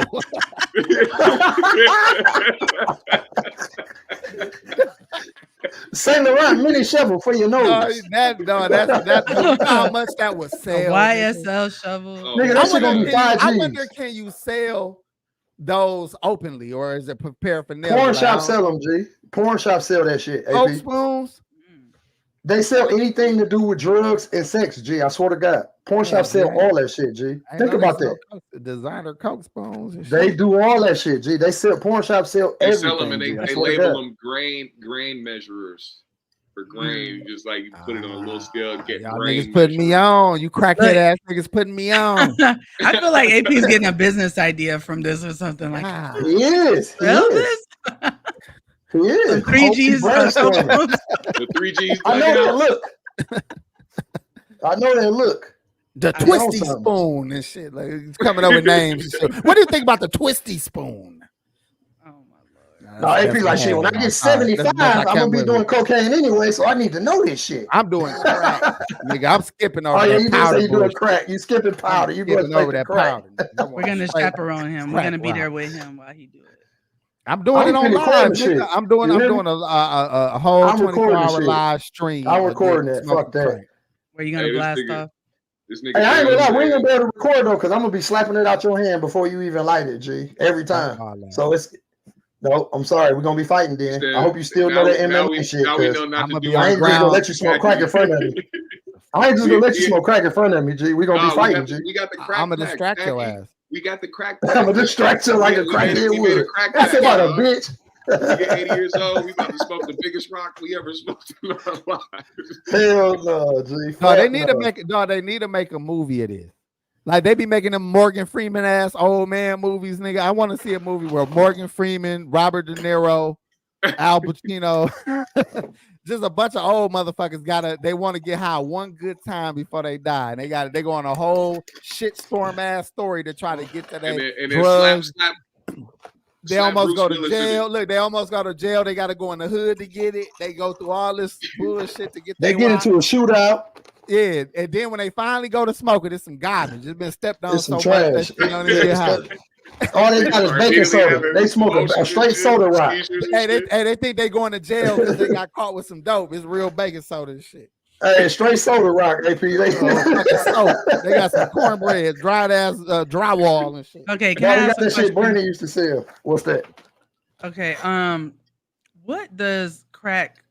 Saint Laurent mini shovel for your nose.
That's how much that would sell.
A YSL shovel.
Nigga, that shit gonna be 5 G's.
I wonder, can you sell those openly, or is it prepared for nail?
Porn shops sell them, G. Porn shops sell that shit.
Coke spoons.
They sell anything to do with drugs and sex, G. I swear to God. Porn shops sell all that shit, G. Think about that.
Designer Coke spoons. And
they do all that shit, G. They sell porn shops sell everything. They sell them
and they label them grain measurers for grain. Just like you put it on a little scale, get
y'all
grain.
Niggas putting me on. You crackhead ass niggas putting me on.
I feel like AP's getting a business idea from this or something like that.
He is. He is.
3G's.
The 3G's.
I know that look.
The
I know
twisty
something.
spoon and shit. Like it's coming up with names and shit. What do you think about the twisty spoon?
Oh my lord.
No, AP like shit. When I get 75, I'm gonna be doing cocaine anyway, so I need to know this shit.
I'm doing crack, nigga. I'm skipping over
Oh yeah,
that
you did
powder
say you doing
bullshit.
crack. You skipping powder. You going
Skipping
straight
over
to
that
crack.
powder. nigga.
We're gonna
Straight
chaperone him. We're
crack
gonna be there
rock.
with him while he do it.
I'm doing it on
I'm
live,
recording
nigga.
shit.
I'm doing
You hear
a whole
I'm recording
24-hour
shit.
live stream.
I'm
of
recording
niggas
that.
smoking
Fuck that.
crack.
Where you gonna
Hey,
blast off?
This nigga
Hey, I ain't gonna lie, we ain't
said,
gonna be able to record though, because I'm gonna be slapping it out your hand before you even light it, G. Every time. So it's no, I'm sorry, we're gonna be fighting then. I hope you still know that MMA shit.
Now we know
Because
not to do
I ain't just gonna let you smoke crack in
exactly.
front of me. I ain't just gonna let you smoke crack in front of me, G. We're gonna be fighting, G.
We got the crack.
I'm gonna distract your ass.
We got the crack.
I'm gonna distract you like a crackhead would. That's about a bitch.
We get 80 years old. We about to smoke the biggest rock we ever smoked in our lives.
Hell no, G.
No, they need to make no. They need to make a movie of this. Like they be making them Morgan Freeman ass old man movies, nigga. I want to see a movie where Morgan Freeman, Robert De Niro, Al Pacino, just a bunch of old motherfuckers they want to get high one good time before they die. And they go on a whole shitstorm ass story to try to get to that drugs. They almost go to jail. Look, they almost go to jail. They got to go in the hood to get it. They go through all this bullshit to get.
They get into a shootout.
Yeah, and then when they finally go to smoke it, it's some garbage. It's been stepped on
it's some
so
trash.
much that you don't even get high.
All they got is baking soda. They smoke a straight soda rock.
Hey, they think they going to jail because they got caught with some dope. It's real baking soda and shit.
Hey, straight soda rock, AP. They
got some cornbread, dried ass drywall and shit.
Okay, can I ask
that shit Bernie used to sell? What's that? Okay,
what does crack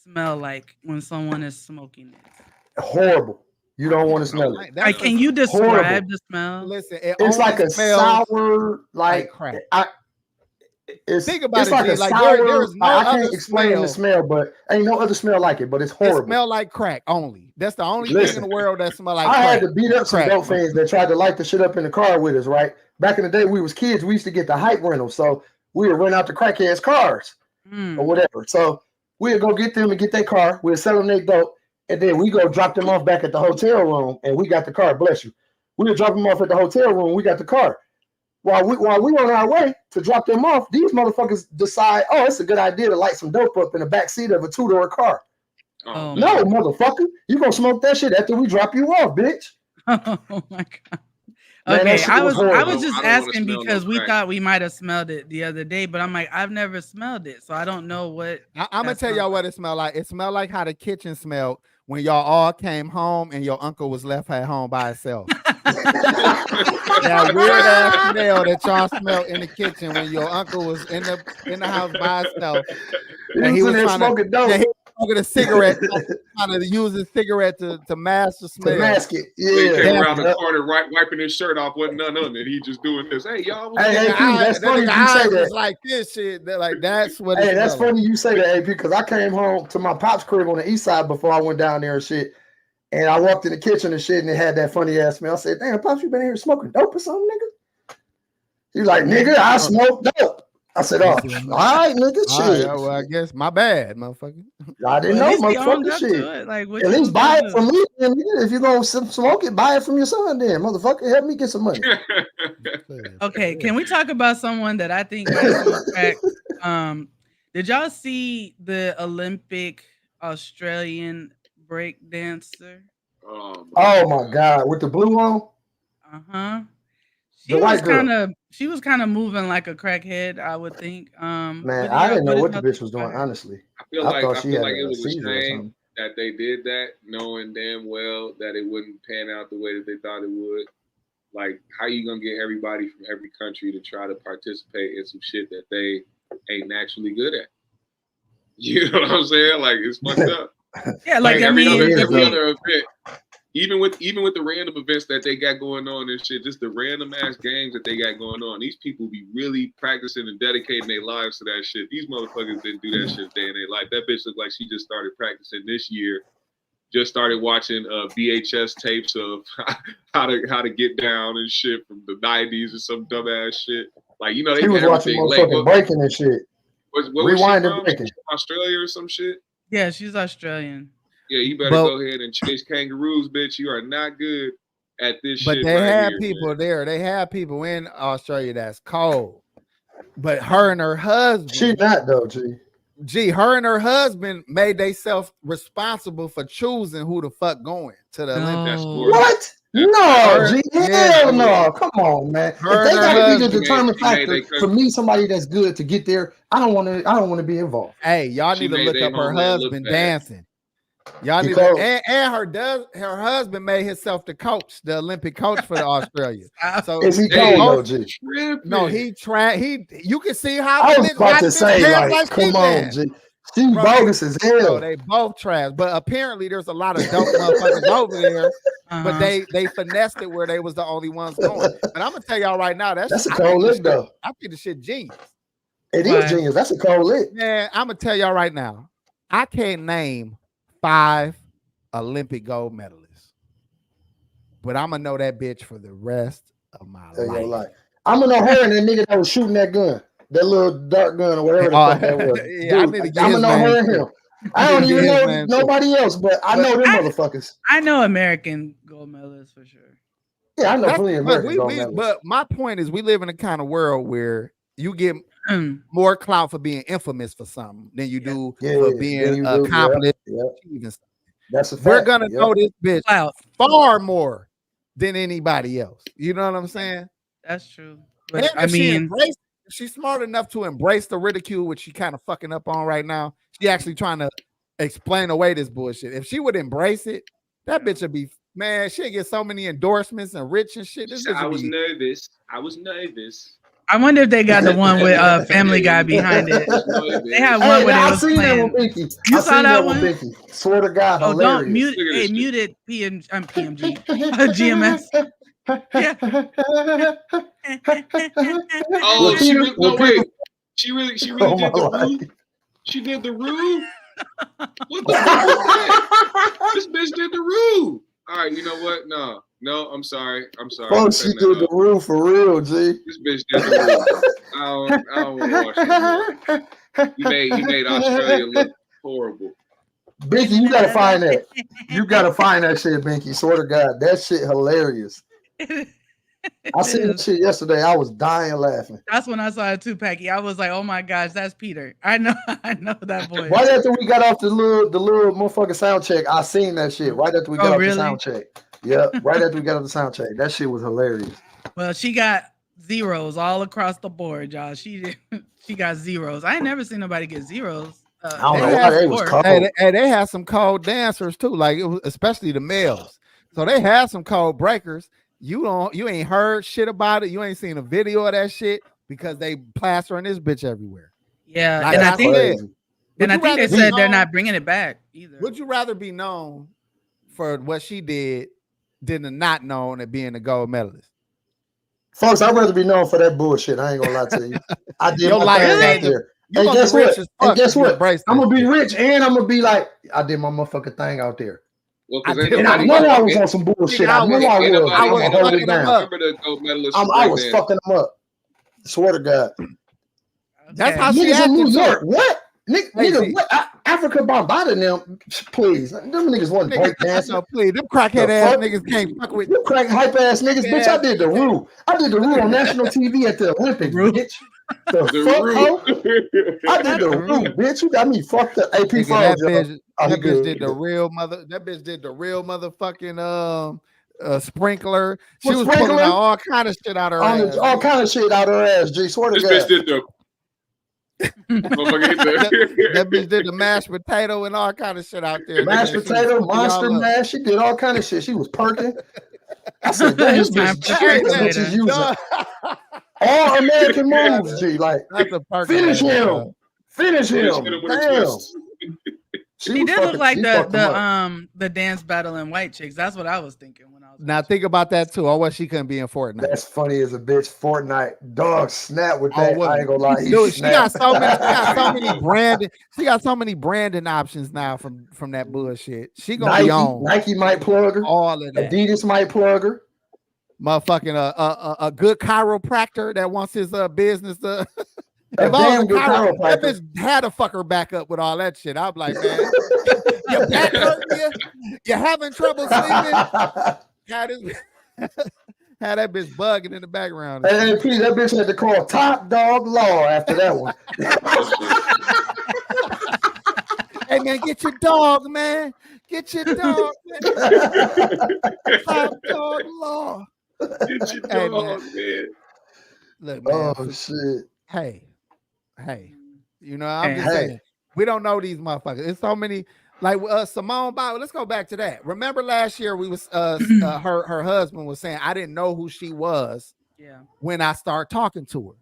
smell like when someone is smoking it?
Horrible. You don't want to smell it.
Like, can you describe the smell?
Listen,
it's like a sour, like
crack.
Think about it, like a sour. There's no I can't explain the smell, but ain't no other smell like it. But it's horrible.
It smell like crack only. That's the only thing in the world that smell like.
I
crack.
had to beat up some dope fans that tried to light the shit up in the car with us. Right back in the day, we was kids. We used to get the hype rental, so we would rent out the crackheads' cars or whatever. So we'd go get them and get their car. We'd sell them their dope, and then we go drop them off back at the hotel room, and we got the car. Bless you. We would drop them off at the hotel room. We got the car. While we on our way to drop them off, these motherfuckers decide, oh, it's a good idea to light some dope up in the back seat of a two-door car.
Oh,
no, motherfucker, you gonna smoke that shit after we drop you off, bitch.
Oh my god.
Man,
okay, I was just asking because we
crack.
thought we might have smelled it the other day, but I'm like, I've never smelled it, so I don't know what.
I'm gonna tell y'all what it smelled like. It smelled like how the kitchen smelled when y'all all came home and your uncle was left at home by himself. That weird ass smell that y'all smelled in the kitchen when your uncle was in the house by himself. And he was
smoking dope.
He was smoking a cigarette, trying to use his cigarette to mask the smell.
To mask it.
Yeah. He came around the
Yeah.
corner wiping his shirt off, wasn't none of it. He just doing this. Hey, y'all.
Hey, AP, that's funny you say that.
Like this shit. Like that's what.
Hey, that's funny you say that, AP, because I came home to my pop's crib on the east side before I went down there and shit. And I walked in the kitchen and shit, and it had that funny ass smell. I said, "Damn, Pops, you been here smoking dope or something, nigga?" He's like, "Nigga, I smoke dope." I said, "Oh, all right, nigga, shit."
Right, well, I guess my bad, motherfucker.
I didn't know, motherfucker, shit.
Like,
at least buy it from me, then, nigga. If you're gonna smoke it, buy it from your son, then, motherfucker. Help me get some money.
Okay, can we talk about someone that I think might smoke crack? Did y'all see the Olympic Australian break dancer?
Oh my god, with the blue on?
Uh-huh. She was kind of moving like a crackhead, I would think.
Man, I didn't know what the bitch was doing, honestly.
I feel like it was a shame that they did that, knowing damn well that it wouldn't pan out the way that they thought it would. Like, how you gonna get everybody from every country to try to participate in some shit that they ain't naturally good at? You know what I'm saying? Like, it's fucked up.
Yeah, like
every other event, even with the random events that they got going on and shit, just the random ass games that they got going on. These people be really practicing and dedicating their lives to that shit. These motherfuckers didn't do that shit day in their life. That bitch looked like she just started practicing this year. Just started watching VHS tapes of how to get down and shit from the 90s or some dumbass shit. Like, you know, they
was watching motherfucking breaking and shit.
Rewind and breaking. Australia or some shit.
Yeah, she's Australian.
Yeah, you better go ahead and chase kangaroos, bitch. You are not good. at this
But
shit.
they
right
had
here,
people
man.
there. They had people in Australia that's cold. But her and her husband,
She not though, G.
her and her husband made themselves responsible for choosing who the fuck going to the Olympics.
That's
No.
cool.
What? No,
Her-
G.
yeah,
Hell
G.
no. Come on, man.
Her
If they
and her
gotta be the
husband
determined
she made
factor
they
for me, somebody that's good to get there, I don't want to be involved.
Hey, y'all
She
need to
made
look
they
up her
homeland look
husband
bad.
dancing. Y'all need
Because-
to, and her husband made himself the coach, the Olympic coach for Australia. So
Is he
Hey,
cold though, G?
Tripping.
no, he you can see how
I
the
was
bitch
about
got
to
this
say,
dance
like,
she
come on,
dance.
G. She
Bro,
bogus as
No,
hell.
they both trash, but apparently there's a lot of dope motherfuckers over there. But
Uh-huh.
they finessed it where they was the only ones going. But I'm gonna tell y'all right now,
That's a
I
cold
think the
lick
shit-
though.
I think the shit genius.
It
Why?
is genius. That's a cold lick.
Man, I'm gonna tell y'all right now, I can't name 5 Olympic gold medalists, but I'm gonna know that bitch for the rest of my
Tell your
life.
life. I'm gonna know her and that nigga that was shooting that gun, that little dark gun or whatever the fuck that was.
Yeah, I need to get
I'm
his
gonna know
name
her and
too.
him. I don't
need to
even
get his
know
name too.
nobody else, but I know them
I-
motherfuckers.
I know American gold medalists for sure.
Yeah, I know
That's-
plenty of
but
American gold medalists.
but my point is, we live in a kind of world where you get
Mm.
more clout for being infamous for something than you do
Yeah,
for
then
being
you do,
accomplished.
yeah.
achieving something.
That's a fact.
We're gonna
yeah.
know this bitch
Clout.
far more than anybody else. You know what I'm saying?
That's true.
And
But
if
I mean,
if she's smart enough to embrace the ridicule, which she kind of fucking up on right now. She actually trying to explain away this bullshit. If she would embrace it, that bitch would be, man, she'd get so many endorsements and rich and shit. This bitch
I
would
was
be,
nervous. I was nervous.
I wonder if they got the one with Family Guy behind it. They have one
Hey,
where they
I
was
seen that one,
playing.
Binky.
You
I
saw
seen
that
one,
one?
Binky. Swear to God,
Oh,
hilarious.
don't mute.
Look at
Hey,
this
mute it. PMG. GMS. Yeah.
Oh,
When
she
Peter-
really, no
when
wait.
Peter-
She really
Oh,
did the
my
roo. She did the roo. What the fuck was that? This bitch did the roo. All right, you know what? No, I'm sorry.
Oh, she did the roof for real, G.
This bitch did the roo. I don't want to watch that more. You made Australia look horrible.
Binky, you gotta find that. You gotta find that shit, Binky. Swear to God, that shit hilarious. I seen that shit yesterday. I was dying laughing.
That's when I saw it too, Packy. I was like, "Oh my gosh, that's Peter." I know that voice.
Right after we got off the little motherfucking sound check, I seen that shit. Right after we got off
really?
the sound check. Yeah, right after we got off the sound check. That shit was hilarious.
Well, she got zeros all across the board, y'all. She got zeros. I ain't never seen nobody get zeros.
I don't know
They
why
had
they was
before.
cold.
they had some cold dancers too, like it was, especially the males. So they had some cold breakers. You ain't heard shit about it. You ain't seen a video of that shit because they plastering this bitch everywhere.
Yeah,
Like
and I
I
think
said,
Crazy.
and I
Would you
think they
rather be
said they're
known-
not bringing it back either.
Would you rather be known for what she did than to not known at being a gold medalist?
Folks, I'd rather be known for that bullshit. I ain't gonna lie to you. I did
Your
my
life
thing out
changed.
there.
You
And
gonna
guess
be rich
what?
as
And
fuck
guess
if you
what?
embrace
I'm
that
gonna be
shit.
rich and I'm gonna be like, I did my motherfucking thing out there.
Well,
I
because
did.
And I know I was on some bullshit. I knew I was.
I
I'm
was
gonna hold
fucking
it
them
down.
up.
Remember the gold medalist
I was fucking them up. Swear to God.
That's
Okay.
how she
Niggas in New
acted.
York. What?
Hey,
Nigga,
see.
what? Africa Bambaataa them, please. Them niggas wasn't breakdancing.
No, please, them crackhead
The
ass
fuck?
niggas can't fuck with.
You crack hype ass niggas, bitch. I did the Roo. I did the Roo on national TV at the Olympics,
Roo.
bitch. The
The
fuck,
roo.
ho? I did the Roo, bitch. You got me fucked up. AP
Nigga,
Foles,
that
y'all.
bitch,
Oh, he
that bitch
good.
did the real mother. That bitch did the real motherfucking sprinkler. She
What
was pulling
sprinkler?
out all kind of shit out her ass.
All kind of shit out her ass, G. Swear to
This
God.
bitch did the. Motherfucker hit the-
That bitch did the mashed potato and all kind of shit out there.
Mashed
nigga. She
potato,
was fucking
monster
y'all up.
mash. She did all kind of shit. She was perking. I said, damn, this
It's time
bitch,
for
Hey,
this
man,
bitch is using
dog,
all American moves, G. Like,
that's a perk.
finish him. Finish
Hit
him.
him with a
Damn.
twist.
She did look like
she fucked him up.
the dance battle in White Chicks. That's what I was thinking when I was.
Now think about that too. Oh, what she couldn't be in Fortnite.
That's funny as a bitch. Fortnite dog snap with
Oh,
that.
what?
I ain't gonna lie. He
Dude, she got
snapped.
so many. She got so many branding. She got so many branding options now from that bullshit. She gonna be on
Nike might plug her.
all of that.
Adidas might plug her.
Motherfucking a good chiropractor that wants his business to.
A
If I was
damn
a
good
that
chiropractor.
bitch had to fuck her back up with all that shit. I'm like, man, your back hurting you? You having trouble sleeping? God, this- Had that bitch bugging in the background.
Hey, P, that bitch had to call Top Dog Law after that one.
Hey man, get your dog, man. Get your dog, man. Top Dog Law.
Get your
Hey,
dog, man.
Look, man.
Oh shit.
Hey, you know, I'm just
Hey.
saying, we don't know these motherfuckers. It's so many, like Simone Biles. Let's go back to that. Remember last year we was her husband was saying I didn't know who she was when I started talking to her.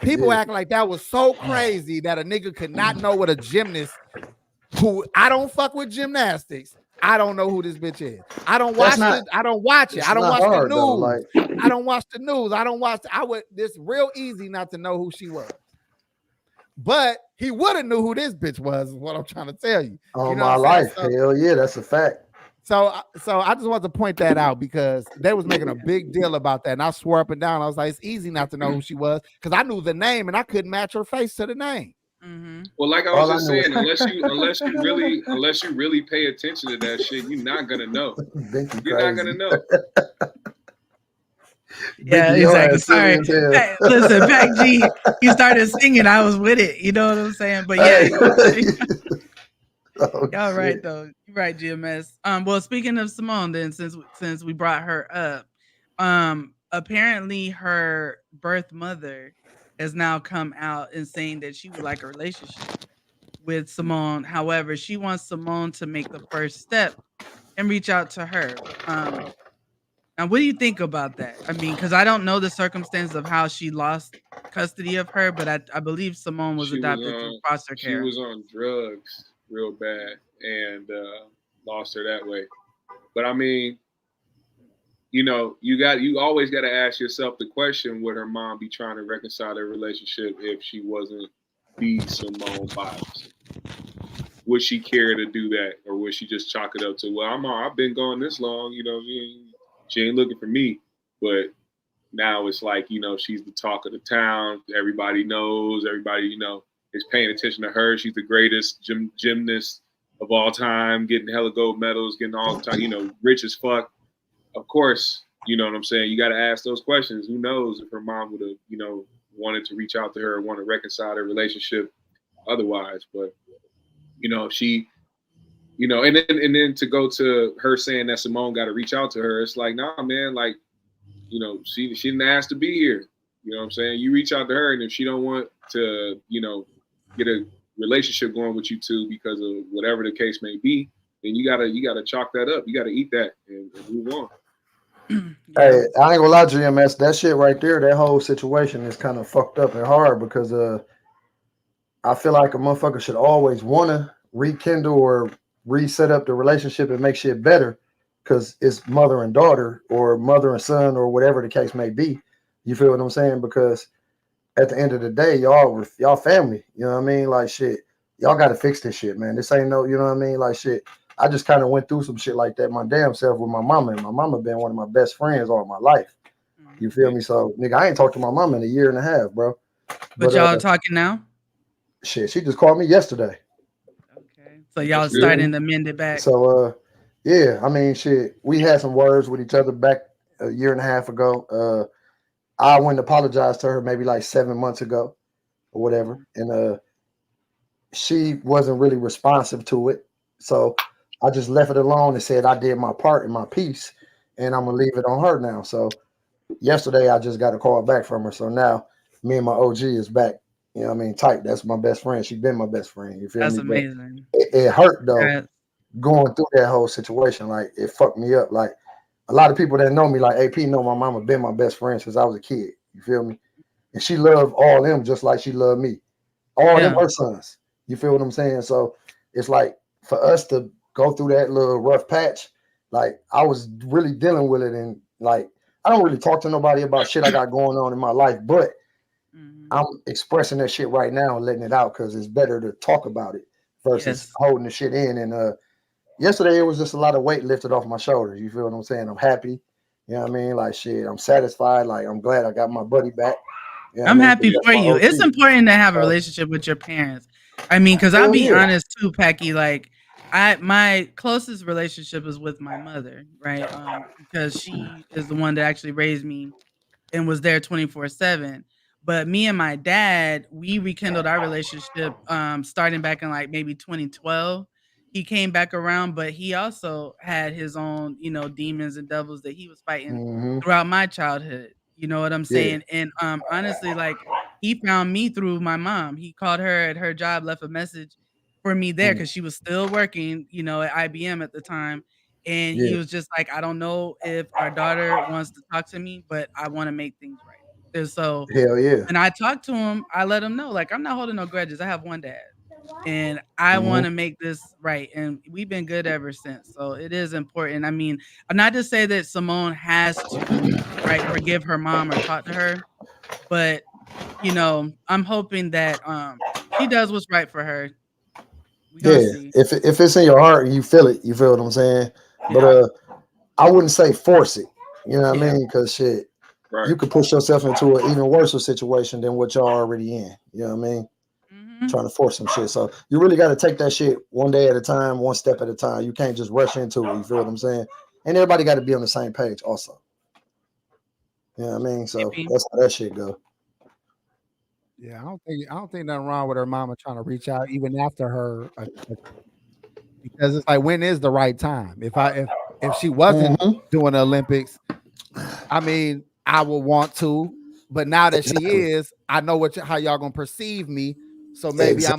People act like that was so crazy that a nigga could not know what a gymnast who I don't fuck with gymnastics. I don't know who this bitch is. I don't watch it. I don't watch it. I don't watch the news. I don't watch the news. I don't watch. It's real easy not to know who she was. But he would have knew who this bitch was, is what I'm trying to tell you.
All my life. So, hell yeah, that's a fact.
So I just want to point that out because they was making a big deal about that. And I swore up and down. I was like, it's easy not to know who she was because I knew the name and I couldn't match her face to the name.
Well, like I was just saying, unless you really pay attention to that shit, you're not gonna know. You're not gonna know.
Yeah, exactly. Sorry. Hey, listen, Pac G, he started singing. I was with it. You know what I'm saying? But yeah, y'all right though. You're right, GMS. Well, speaking of Simone, then since we brought her up, apparently her birth mother has now come out and saying that she would like a relationship with Simone. However, she wants Simone to make the first step and reach out to her. Now, what do you think about that? I mean, because I don't know the circumstance of how she lost custody of her, but I believe Simone was adopted through foster care.
She was on drugs real bad and lost her that way. But I mean, you know, you always got to ask yourself the question: would her mom be trying to reconcile their relationship if she wasn't the Simone Biles? Would she care to do that, or would she just chalk it up to, well, I've been gone this long, you know, she ain't looking for me, but now it's like, you know, she's the talk of the town. Everybody knows. Everybody, you know, is paying attention to her. She's the greatest gymnast of all time, getting hella gold medals, getting all the time, you know, rich as fuck. Of course, you know what I'm saying? You got to ask those questions. Who knows if her mom would have, you know, wanted to reach out to her, want to reconcile their relationship otherwise. But, you know, she, you know, and then to go to her saying that Simone got to reach out to her, it's like, nah, man, like, you know, she didn't ask to be here. You know what I'm saying? You reach out to her, and if she don't want to, you know, get a relationship going with you two because of whatever the case may be, then you gotta chalk that up. You gotta eat that and move on.
Hey, I ain't gonna lie to you, MS. That shit right there, that whole situation is kind of fucked up and hard because I feel like a motherfucker should always want to rekindle or reset up the relationship and make shit better because it's mother and daughter or mother and son or whatever the case may be. You feel what I'm saying? Because at the end of the day, y'all family. You know what I mean? Like shit, y'all got to fix this shit, man. This ain't no, you know what I mean? Like shit. I just kind of went through some shit like that my damn self with my mama, and my mama been one of my best friends all my life. You feel me? So, nigga, I ain't talked to my mama in a year and a half, bro.
But y'all talking now?
Shit, she just called me yesterday.
Okay. So y'all starting to mend it back.
So, yeah, I mean, shit, we had some words with each other back a year and a half ago. I went and apologized to her maybe like 7 months ago or whatever, and she wasn't really responsive to it. So I just left it alone and said I did my part in my piece, and I'm gonna leave it on her now. So yesterday I just got a call back from her. So now me and my OG is back. You know what I mean? Tight. That's my best friend. She's been my best friend. You feel me?
That's amazing.
It hurt though, going through that whole situation. Like it fucked me up. Like a lot of people that know me, like AP, know my mama been my best friend since I was a kid. You feel me? And she loved all them just like she loved me. All them her sons. You feel what I'm saying? So it's like for us to go through that little rough patch, like I was really dealing with it, and like I don't really talk to nobody about shit I got going on in my life, but I'm expressing that shit right now and letting it out because it's better to talk about it versus holding the shit in. And yesterday it was just a lot of weight lifted off my shoulders. You feel what I'm saying? I'm happy. You know what I mean? Like shit, I'm satisfied. Like I'm glad I got my buddy back. You know
I'm happy for you. It's important to have a relationship with your parents. I mean, because I'll be honest too, Packy. Like my closest relationship is with my mother, right? Because she is the one that actually raised me and was there 24/7. But me and my dad, we rekindled our relationship starting back in like maybe 2012. He came back around, but he also had his own, demons and devils that he was fighting
Mm-hmm.
throughout my childhood. You know what I'm
Yeah.
saying? And honestly, like he found me through my mom. He called her at her job, left a message for me there because she was still working, at IBM at the time. And he
Yeah.
was just like, I don't know if our daughter wants to talk to me, but I want to make things right. And so
Hell yeah.
when I talked to him, I let him know, like, I'm not holding no grudges. I have one dad. And I
Mm-hmm.
want to make this right. And we've been good ever since. So it is important. I mean, I'm not to say that Simone has to, right, forgive her mom or talk to her, but I'm hoping that she does what's right for her. We gonna
Yeah.
see.
If it's in your heart and you feel it, you feel what I'm saying?
Yeah.
But I wouldn't say force it. You know what
Yeah.
I mean? Because shit,
Right.
you could push yourself into an even worse situation than what you're already in. You know what I mean?
Mhm.
Trying to force some shit. So you really got to take that shit one day at a time, one step at a time. You can't just rush into it. You feel what I'm saying? And everybody got to be on the same page also. You know what I mean? So
Maybe.
that's how that shit go.
Yeah, I don't think nothing wrong with her mama trying to reach out even after her, because it's like, when is the right time? If she wasn't doing the Olympics, I mean, I would want to, but now that she is, I know how y'all gonna perceive me. So maybe I'm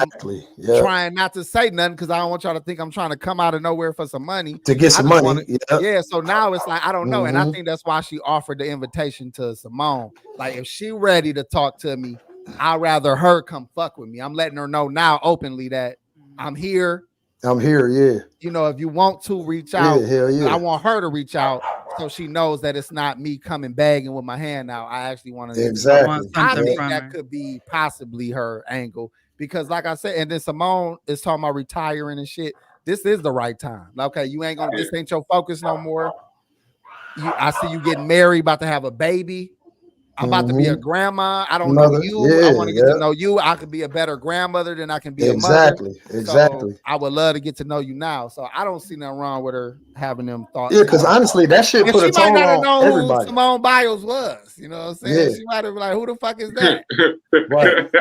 trying not to say nothing because I don't want y'all to think I'm trying to come out of nowhere for some money.
To get some money.
Yeah. So now it's like, I don't know. And I think that's why she offered the invitation to Simone. Like, if she ready to talk to me, I'd rather her come fuck with me. I'm letting her know now openly that I'm here.
I'm here, yeah.
If you want to reach out,
hell yeah.
I want her to reach out so she knows that it's not me coming begging with my hand out. I actually want to.
Exactly.
I think that could be possibly her angle because, like I said, and then Simone is talking about retiring and shit. This is the right time. Okay, you ain't gonna. This ain't your focus no more. I see you getting married, about to have a baby. I'm about to be a grandma. I don't know you. I want to get to know you. I could be a better grandmother than I can be a mother.
Exactly.
So I would love to get to know you now. So I don't see nothing wrong with her having them thoughts.
Yeah, because honestly, that shit put a toll on everybody.
Who Simone Biles was, you know what I'm saying? Yeah. She might have been like, "Who the fuck is that?"
Right.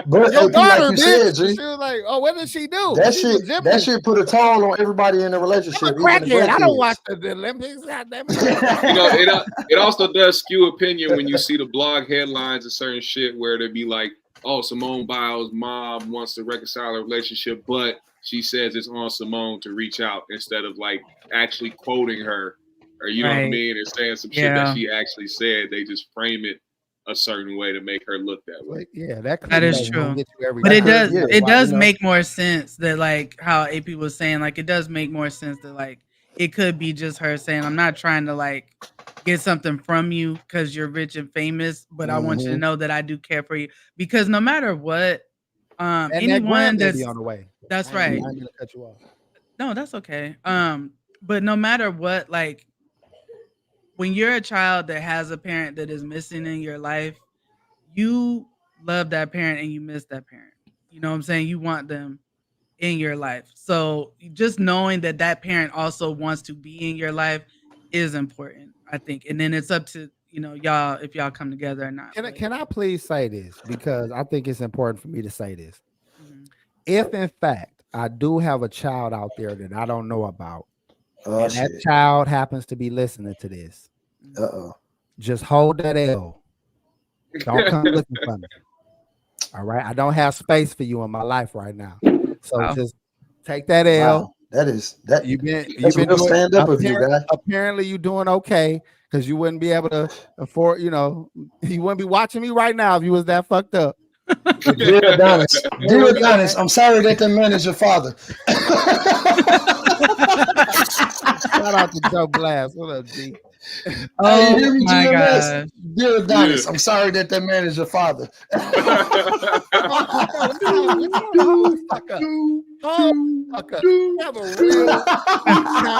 But
your daughter,
like you said, G,
she was like, "Oh, what did she do?"
That shit put a toll on everybody in the relationship.
I don't watch the Olympics.
It also does skew opinion when you see the blog headlines and certain shit where they be like, "Oh, Simone Biles' mom wants to reconcile a relationship, but she says it's on Simone to reach out," instead of like actually quoting her, or you know what I mean, and saying some shit that she actually said. They just frame it a certain way to make her look that way.
Yeah,
that is true. But it does make more sense that, like how AP was saying, like it does make more sense that like it could be just her saying, "I'm not trying to like get something from you because you're rich and famous, but I want you to know that I do care for you." Because no matter what, anyone that's
on the way.
That's right.
I'm gonna cut you off.
No, that's okay. But no matter what, like when you're a child that has a parent that is missing in your life, you love that parent and you miss that parent. You know what I'm saying? You want them in your life. So just knowing that that parent also wants to be in your life is important, I think. And then it's up to, y'all, if y'all come together or not.
Can I please say this? Because I think it's important for me to say this. Mm-hmm. If in fact I do have a child out there that I don't know about, and that child happens to be listening to this, just hold that L. Don't come looking for me. All right. I don't have space for you in my life right now. So just take that L.
Wow. That
you've been
doing, stand up of you, guy.
Apparently you're doing okay because you wouldn't be able to afford, you wouldn't be watching me right now if you was that fucked up.
Dear Adonis, I'm sorry that man is your father.
Shout out to Joe Blacc. What up, G?
Oh my God.
Dear Adonis, I'm sorry that man is your father.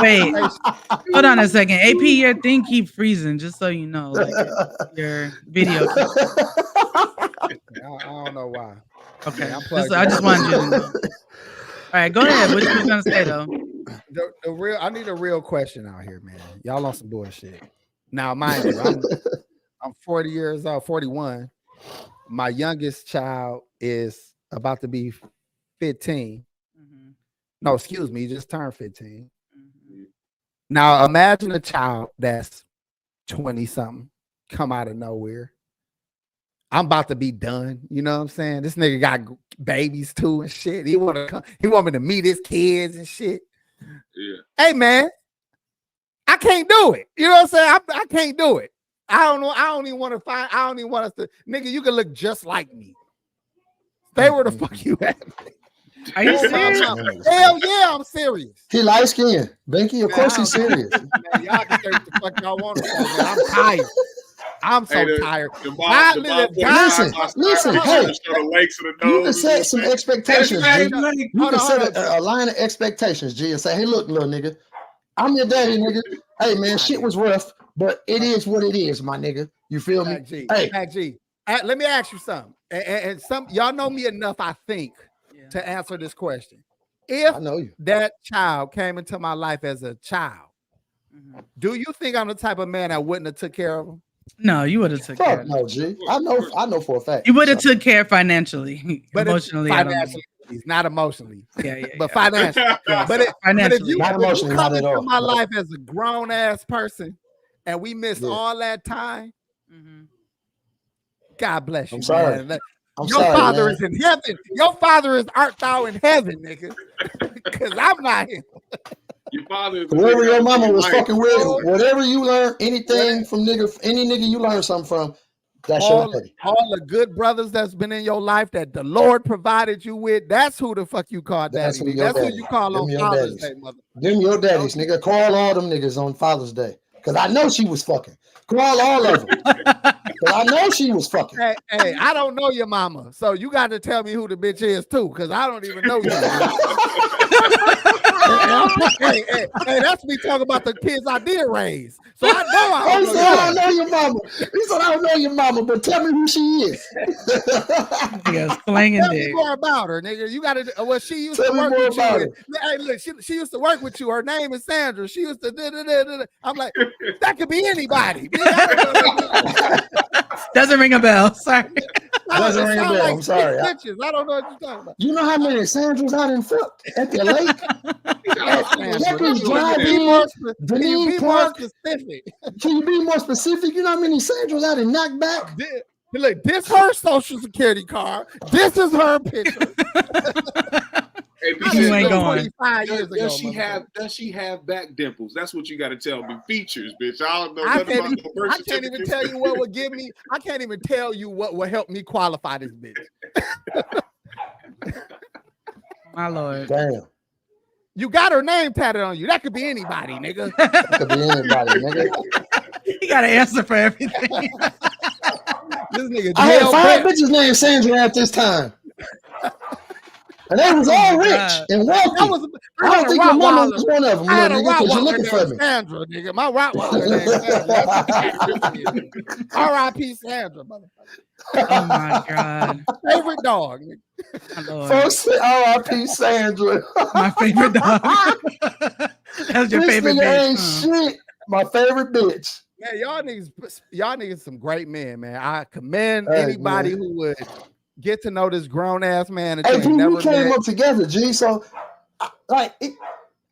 Wait, hold on a second. AP, your thing keep freezing, just so you know. Like your video.
I don't know why.
Okay, I just wanted you to know. right, go ahead. What you was gonna say though?
The real, I need a real question out here, man. Y'all on some bullshit. Now, mind you, I'm 40 years old, 41. My youngest child is about to be 15.
Mm-hmm.
No, excuse me, he just turned 15.
Mm-hmm.
Now, imagine a child that's 20 something come out of nowhere. I'm about to be done. You know what I'm saying? This nigga got babies too and shit. He want to come. He want me to meet his kids and shit.
Yeah.
Hey man, I can't do it. You know what I'm saying? I can't do it. I don't know. I don't even want to find. I don't even want us to. Nigga, you can look just like me. Stay where the fuck you at.
Are you
Oh, my
serious?
mama. Hell yeah, I'm serious.
He light skinned. Binky, of course he's serious.
Man, y'all can say what the fuck y'all want to say, man. I'm tired. I'm so tired.
Listen, hey, you can set some expectations, G. You can set a line of expectations, G, and say, hey, look, little nigga, I'm your daddy, nigga. Hey, man, shit was rough, but it is what it is, my nigga. You feel me?
Hey, G, let me ask you something. And some y'all know me enough, I think, to answer this question. If
I know you.
That child came into my life as a child, do you think I'm the type of man that wouldn't have took care of him?
No, you would have took care of him.
No, G. I know for a fact.
You would have took care financially.
But
emotionally,
financially, not emotionally.
But
financially. But if you
not emotionally,
come
not at all.
into my life as a grown ass person and we missed all that time, God bless you.
I'm sorry.
Man.
Your
father is in heaven. Your father is art thou in heaven, nigga. Because I'm not him.
Your father is
whoever your mama was fucking with, whatever you learn, anything from nigga, any nigga you learn something from, that's your daddy.
All the good brothers that's been in your life that the Lord provided you with, that's who the fuck you call daddy. That's who you call on Father's Day, mother.
Them your daddies, nigga. Call all them niggas on Father's Day. Because I know she was fucking. Call all of them. Because I know she was fucking.
Hey, I don't know your mama. So you got to tell me who the bitch is too. Because I don't even know you. hey, that's me talking about the kids I did raise. So I know I
don't know your mama. He said I don't know your mama, but tell me who she is.
Tell me more about her, nigga. You gotta she used to work with you. Hey, look, she used to work with you. Her name is Sandra. She used to I'm like, that could be anybody.
Doesn't ring a bell. Sorry.
Doesn't ring a bell. I'm sorry.
I don't know what you're talking about.
You know how many Sandras I done fucked at the lake?
Can you be more specific?
Can you be more specific? You know how many Sandras I done knocked back?
Look, this her social security card. This is her picture.
You ain't going.
Does she have back dimples? That's what you got to tell me. Features, bitch. I don't know.
I can't even tell you what would give me. I can't even tell you what will help me qualify this bitch.
My Lord.
Damn.
You got her name tatted on you. That could be anybody, nigga.
That could be anybody, nigga.
You got to answer for everything.
This nigga.
I had 5 bitches named Sandra at this time. And they was all rich and wealthy. I don't think your mama was one of them, little nigga, because you're looking for me.
Sandra, nigga. My Rottweiler name Sandra. R.I.P. Sandra, motherfucker.
Oh my God.
Favorite dog.
Folks say R.I.P. Sandra.
My favorite dog. That's your favorite bitch.
Ain't shit. My favorite bitch.
Man, y'all niggas some great men, man. I commend anybody who would get to know this grown ass man.
Hey, G, we came up together, G. So, I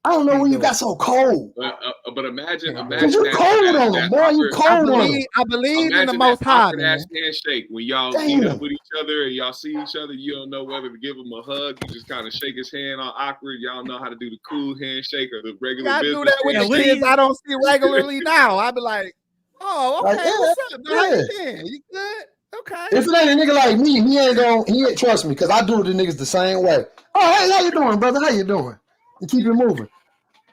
don't know when you got so cold.
But imagine
you're cold on them, boy. You cold on them.
I believe in the Most High.
Handshake when y'all meet up with each other and y'all see each other, you don't know whether to give him a hug. You just kind of shake his hand all awkward. Y'all know how to do the cool handshake or the regular.
I do that with the kids I don't see regularly now. I be like, oh, okay, what's up? How you been? You good? Okay.
If it ain't a nigga like me, he ain't trust me because I do the niggas the same way. Oh, hey, how you doing, brother? How you doing? And keep it moving.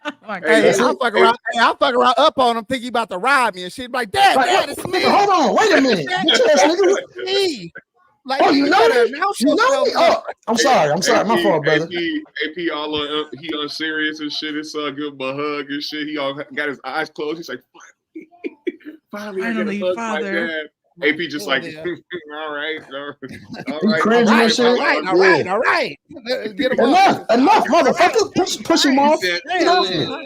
Hey, I'll fuck around up on him, think he about to rob me and shit. Like, Dad, it's me.
Hold on, wait a minute.
Nigga, me. Like,
you know me? You know me? Oh, I'm sorry. My fault, brother.
AP all on, he unserious and shit. His son give him a hug and shit. He all got his eyes closed. He's like, finally, I get a hug,
father.
my dad. AP just like,
Yeah.
all right, all
He
right.
cringing and shit.
All right. Get him
Enough,
off.
enough, motherfucker. Push him off.
He said,
Get off me.
all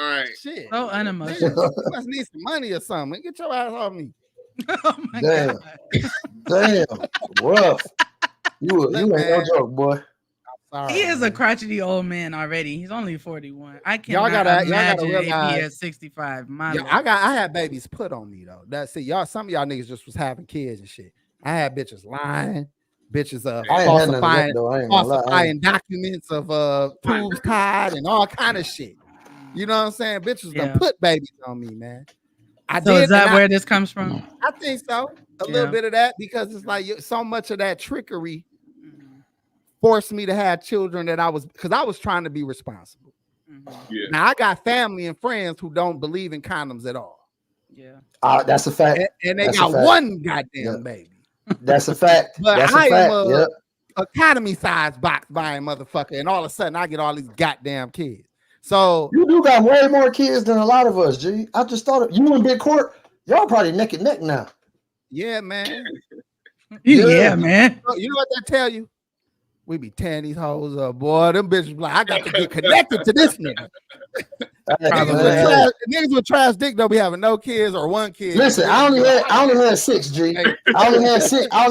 right.
Shit.
So
You
unemotional.
must need some money or something. Get your ass off me.
Oh my
Damn.
god.
Damn, rough. You ain't no
man.
joke, boy.
Sorry,
He is a
man.
crotchety old man already. He's only 41. I
Y'all
cannot
gotta
imagine AP
realize-
at 65. My
Yeah,
lord.
I had babies put on me though. That's it. Y'all, some of y'all niggas just was having kids and shit. I had bitches lying, bitches
I ain't had none of that
falsifying,
though. I ain't gonna lie. I ain't-
falsifying documents of tubes tied and all kind of shit. You know what I'm saying? Bitches
Yeah.
done put babies on me, man. I
So
did.
is that
and
where this comes from?
I think so. A
Yeah.
little bit of that because it's like so much of that trickery forced me to have children that I was trying to be responsible.
Yeah.
Now I got family and friends who don't believe in condoms at all.
Yeah.
That's a fact.
And they
That's a
got
fact.
one goddamn
Yeah.
baby.
That's a fact.
But
That's
I
a fact.
am
Yep.
Academy size box buying motherfucker, and all of a sudden I get all these goddamn kids. So
You do got way more kids than a lot of us, G. I just thought you and Big Court, y'all probably neck and neck now.
yeah, man.
Yeah, man.
You know what they tell you? We be tearing these hoes up, boy. Them bitches be like, I got to get connected to this nigga. Niggas with trash dick don't be having no kids or one kid.
Listen, I only had 6, G. I only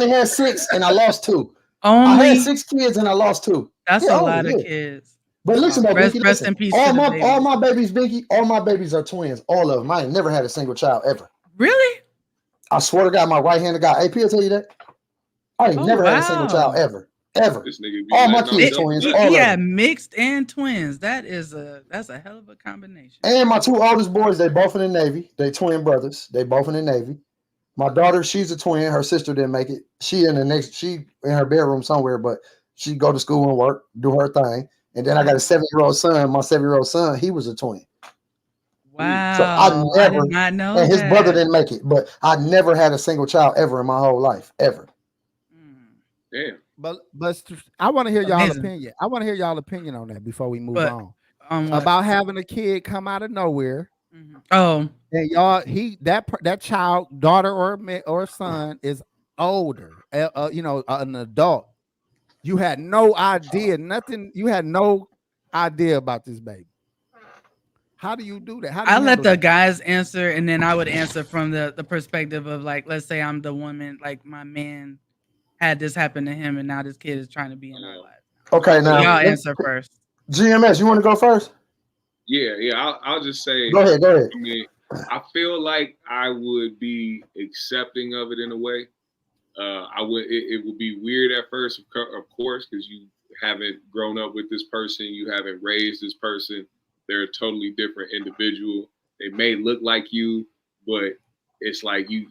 had 6 and I lost 2. I
Only
had 6 kids and I lost 2.
that's
Yeah,
a lot of
yeah.
kids.
But listen, though,
Rest
Binky,
rest
listen.
in peace
all
to the
my
babies.
babies, Binky, all my babies are twins. All of them. I ain't never had a single child ever.
Really?
I swear to God, my right-handed guy, AP will tell you that. I ain't
Oh,
never had a single
wow.
child ever. Ever.
This nigga be
All my
letting
kids
off
twins.
double
All
dutch.
of
Yeah,
them.
mixed and twins. That's a hell of a combination.
And my 2 oldest boys, they both in the Navy. They twin brothers. They both in the Navy. My daughter, she's a twin. Her sister didn't make it. She in her bedroom somewhere, but she go to school and work, do her thing. And then I got a 7-year-old son. My 7-year-old son, he was a twin.
Wow.
So I
did not know
and his
that.
brother didn't make it, but I never had a single child ever in my whole life, ever.
Damn.
But I want to hear y'all
Amazing.
opinion. I want to hear y'all opinion on that before we move
But-
on.
What?
About having a kid come out of nowhere.
Oh,
And y'all, that child, daughter or son is older, an adult. You had no idea, nothing. You had no idea about this baby. How do you do that? How do you
I let
handle
the
that?
guys answer, and then I would answer from the perspective of, like, let's say I'm the woman, like my man had this happen to him, and now this kid is trying to be in our life.
Okay, now
Y'all answer first.
GMS, you want to go first?
Yeah. I'll just say.
Go ahead.
I mean, I feel like I would be accepting of it in a way. It would be weird at first, of course, because you haven't grown up with this person, you haven't raised this person. They're a totally different individual. They may look like you, but it's like you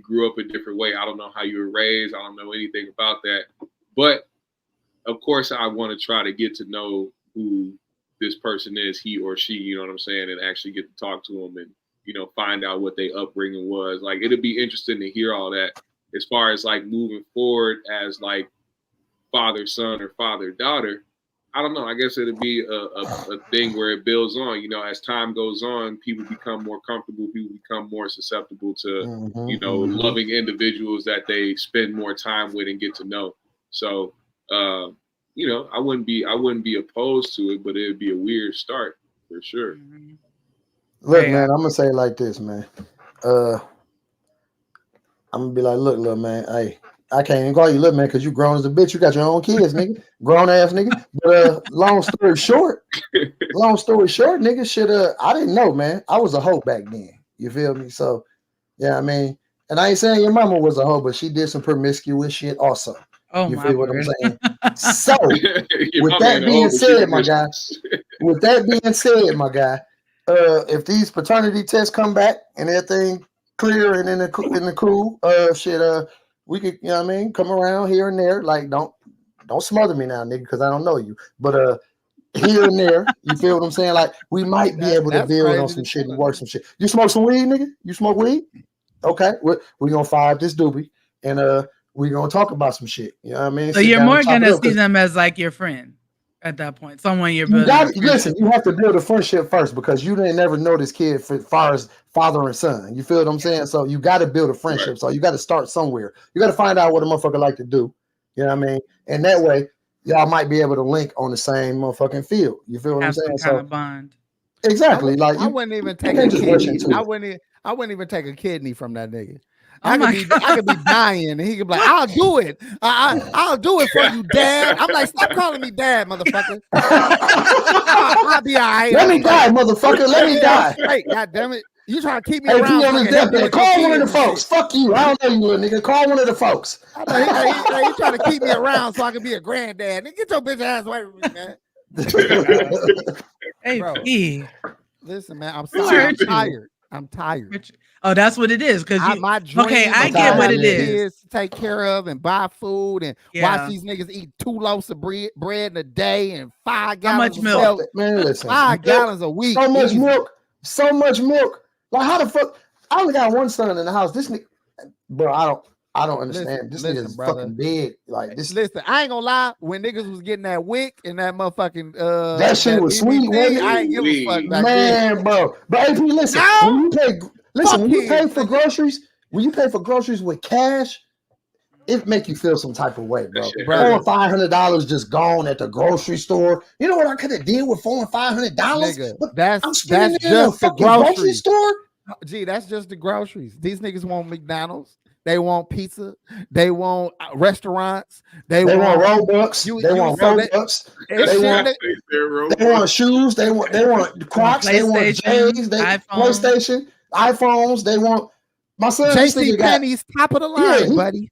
grew up a different way. I don't know how you were raised. I don't know anything about that. But of course, I want to try to get to know who this person is, he or she, you know what I'm saying, and actually get to talk to them and, find out what their upbringing was. Like, it'll be interesting to hear all that as far as like moving forward as like father, son, or father, daughter. I don't know. I guess it'll be a thing where it builds on, as time goes on, people become more comfortable, people become more susceptible to, loving individuals that they spend more time with and get to know. So, I wouldn't be opposed to it, but it would be a weird start for sure.
Look, man, I'm gonna say it like this, man. I'm gonna be like, look, little man, hey, I can't even call you little man because you grown as a bitch. You got your own kids, nigga, grown ass nigga. But long story short, nigga, shit. I didn't know, man. I was a hoe back then. You feel me? So, yeah, I mean, and I ain't saying your mama was a hoe, but she did some promiscuous shit also.
Oh,
you
my
feel what I'm
word.
saying? So, with that being said, my guy, if these paternity tests come back and everything clear and in the cool, we could, come around here and there. Like, don't smother me now, nigga, because I don't know you. But here and there, you feel what I'm saying? Like, we might be able to build on some shit and work some shit. You smoke some weed, nigga? You smoke weed? Okay, we're gonna fire up this doobie and we're gonna talk about some shit. You know what I mean?
So you're more gonna see them as like your friend. At that point, someone you're
You
building.
got listen. You have to build a friendship first because you didn't never know this kid as far as father and son. You feel what I'm saying? So you got to build a friendship.
Right.
So you got to start somewhere. You got to find out what a motherfucker like to do. You know what I mean? And that way, y'all might be able to link on the same motherfucking field. You feel what I'm
Have
saying?
some kind
So
of bond.
exactly,
I wouldn't even take a
can't just rush
kidney.
into
I
it.
wouldn't even take a kidney from that nigga.
Oh
I
my
could be dying, and he could be like, "I'll do it. I'll do it for you, Dad." I'm like, "Stop calling me Dad, motherfucker." I'll be all right.
Let me die, motherfucker. Let me die.
Straight, God damn it! You trying to keep me
Hey,
around?
P on
so I
his
can help you
deathbed.
with your
Call one of the
kids and
folks.
shit.
Fuck you. I don't know you, little nigga. Call one of the folks.
I know he trying to keep me around so I can be a granddad. Nigga, get your bitch ass away from me, man.
Hey,
Bro.
P.
Listen, man, I'm
Who
sorry. I'm
hurt you?
tired. I'm tired.
Oh, that's what it is. Because
My dream
okay, I
is
get
to
what
have
it
these
is.
kids to take care of and buy food and watch these niggas eat 2 loaves of bread in a day and 5 gallons
much
of
milk?
milk.
Man, listen.
5 gallons a week.
So much
easy.
milk. So much milk. Like how the fuck? I only got one son in the house. This nigga, bro, I don't understand. This nigga is
brother.
fucking big. Like this.
Listen, I ain't gonna lie. When niggas was getting that wick and that motherfucking
That shit was sweet,
BBT,
wasn't it?
I ain't give a fuck back
Man,
then.
bro. But AP, listen,
No!
when you pay,
Fuck
when you pay
kids,
for
nigga.
groceries, when you pay for groceries with cash, it make you feel some type of way, bro.
Brother.
$400-$500 just gone at the grocery store. You know what I could have did with $400-$500?
Nigga,
But
that's
I'm spending it in a
just the
fucking grocery
groceries.
store.
Gee, that's just the groceries. These niggas want McDonald's. They want pizza. They want restaurants. They want
Robux. They want Robux. They want shoes. They want Crocs. They want J's. They PlayStation, iPhones. They want my son.
JC Penney's top of the line, buddy.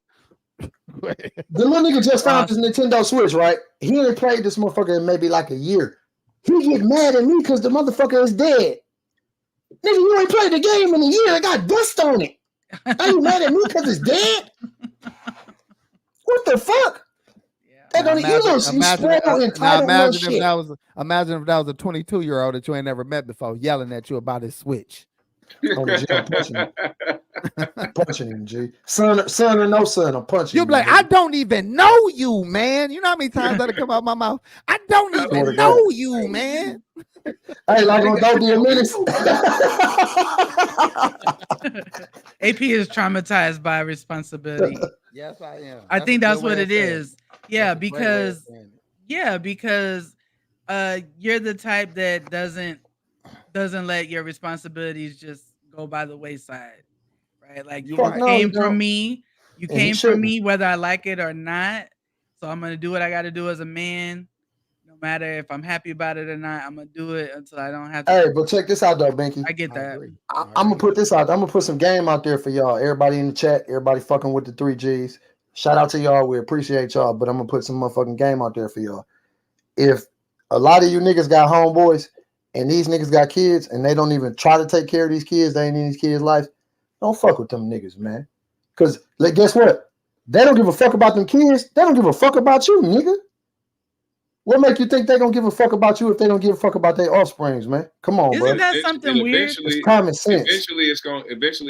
The little nigga just found his Nintendo Switch, right? He ain't played this motherfucker in maybe like a year. He get mad at me because the motherfucker is dead. Nigga, you ain't played the game in a year. I got dust on it. Are you mad at me because it's dead? What the fuck?
Imagine if that was a 22-year-old that you ain't never met before yelling at you about his Switch.
I'm punching him, G. Son or no son, I'm punching
You'll be like, I don't even know you, man. You know how many times that'll come out my mouth? I don't even know you, man.
Hey, like on Don't Be a Menace.
AP is traumatized by responsibility.
Yes, I am.
I think that's what it is. Yeah, because you're the type that doesn't let your responsibilities just go by the wayside, right? Like you came from me, whether I like it or not. So I'm gonna do what I got to do as a man, no matter if I'm happy about it or not. I'm gonna do it until I don't have to.
Hey, but check this out though, Binky.
I get that.
I'm gonna put this out. I'm gonna put some game out there for y'all. Everybody in the chat, everybody fucking with the 3G's. Shout out to y'all. We appreciate y'all, but I'm gonna put some motherfucking game out there for y'all. If a lot of you niggas got homeboys and these niggas got kids and they don't even try to take care of these kids, they ain't in these kids' life, don't fuck with them niggas, man. Because like, guess what? They don't give a fuck about them kids. They don't give a fuck about you, nigga. What make you think they gonna give a fuck about you if they don't give a fuck about their offsprings, man? Come on, bro.
Isn't that something weird?
It's
common sense.
Eventually,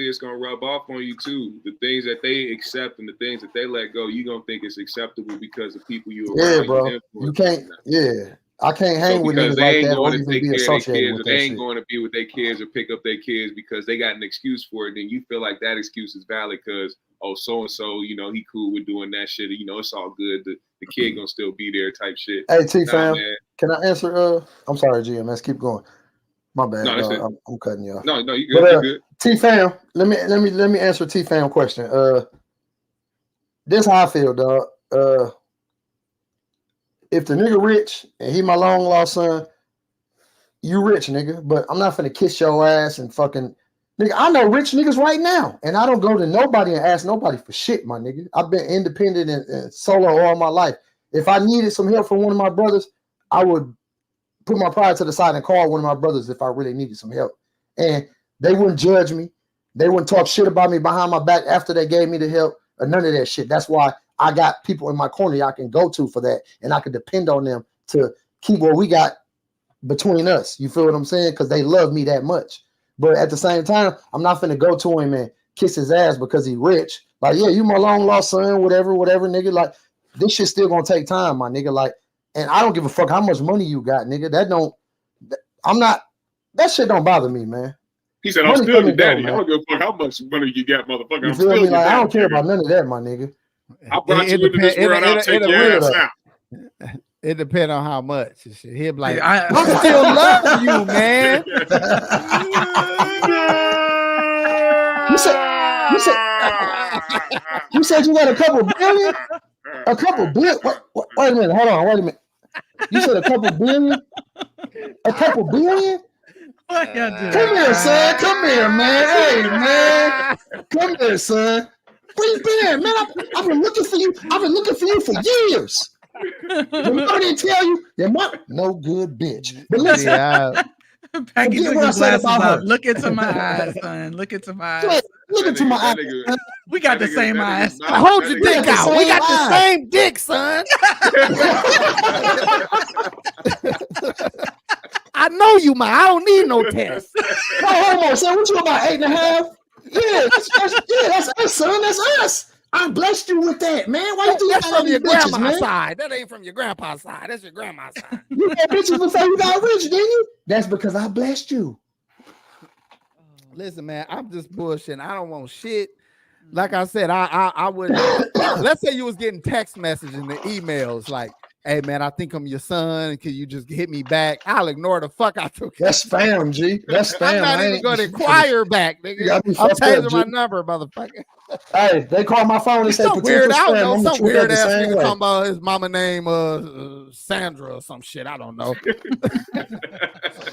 it's gonna rub off on you too. The things that they accept and the things that they let go, you gonna think it's acceptable because of people you around.
Yeah, bro. You can't. Yeah, I can't hang with niggas like that or even be associated with that shit.
They ain't going to be with their kids or pick up their kids because they got an excuse for it. Then you feel like that excuse is valid because so and so, you know, he cool with doing that shit. You know, it's all good. The kid gonna still be there, type shit.
Hey, T-Fam, can I answer? I'm sorry, GMS. Keep going. My bad. No, I'm cutting you off.
No, you good. You good.
T-Fam, let me answer T-Fam question. This how I feel, dog. If the nigga rich and he my long lost son, you rich, nigga. But I'm not finna kiss your ass and fucking. Nigga, I know rich niggas right now, and I don't go to nobody and ask nobody for shit, my nigga. I've been independent and solo all my life. If I needed some help from one of my brothers, I would put my pride to the side and call one of my brothers if I really needed some help. And they wouldn't judge me. They wouldn't talk shit about me behind my back after they gave me the help or none of that shit. That's why I got people in my corner I can go to for that, and I can depend on them to keep what we got between us. You feel what I'm saying? Because they love me that much. But at the same time, I'm not finna go to him and kiss his ass because he rich. Like, yeah, you my long lost son, whatever, nigga. Like, this shit still gonna take time, my nigga. Like, And I don't give a fuck how much money you got, nigga. That shit don't bother me, man.
He said, I'm
Money
still
come
your
and go,
daddy. I
man.
don't give a fuck how much money you got, motherfucker.
You
I'm
feel
still
me?
your
Like,
daddy.
I don't care about none of that, my nigga.
I brought you into this world. I'll take your ass out.
It depends on how much. He'll be like,
I
still love you, man.
You said you got a couple billion? A couple billion? Wait a minute. Hold on. Wait a minute. You said a couple billion? A couple billion?
What y'all doing?
Come here, son. Come here, man. Hey, man. Come here, son. Where you been, man? I've been looking for you. I've been looking for you for years. Your mother didn't tell you. Your mother, no good bitch. But listen,
Packing
forget
your
what I said
glasses
about
up.
her.
Look into my eyes, son. Look into my eyes.
Look into my eyes.
We got the same eyes.
Hold your dick
got the
out. We
same
got the
eyes.
same dick, son. I know you, man. I don't need no test.
No homo, son. What you about 8.5? Yeah, that's us, son. That's us. I blessed you with that, man. Why you do that?
That's from your
bitches,
grandma's
man?
side. That ain't from your grandpa's side. That's your grandma's side.
You had bitches before you got rich, didn't you? That's because I blessed you.
Listen, man, I'm just bullshitting. I don't want shit. Like I said, I would. Let's say you was getting text messages and the emails like, "Hey, man, I think I'm your son. Can you just hit me back?" I'll ignore the fuck out of it.
That's spam, G. That's spam.
I'm not even going to inquire back, nigga. I'm changing my number, motherfucker.
Hey, they call my phone and say
Some weird, I don't know, some weird ass nigga
way.
talking about his mama name Sandra or some shit. I don't know.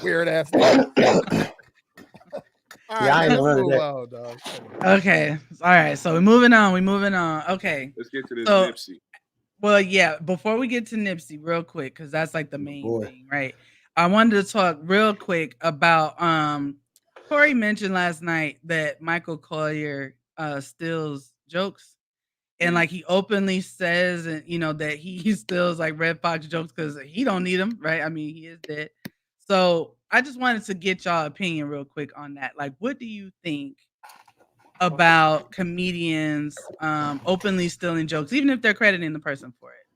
Weird ass nigga.
Yeah, I ain't none of that.
Dog.
Okay. All right. So we're moving on. Okay.
Let's get to this Nipsey.
Well, yeah. Before we get to Nipsey, real quick, because that's like the main thing, right? I wanted to talk real quick about Corey mentioned last night that Michael Collier steals jokes. And like he openly says, and you know, that he steals like Red Fox jokes because he don't need them, right? I mean, he is dead. So I just wanted to get y'all opinion real quick on that. Like, what do you think about comedians openly stealing jokes, even if they're crediting the person for it?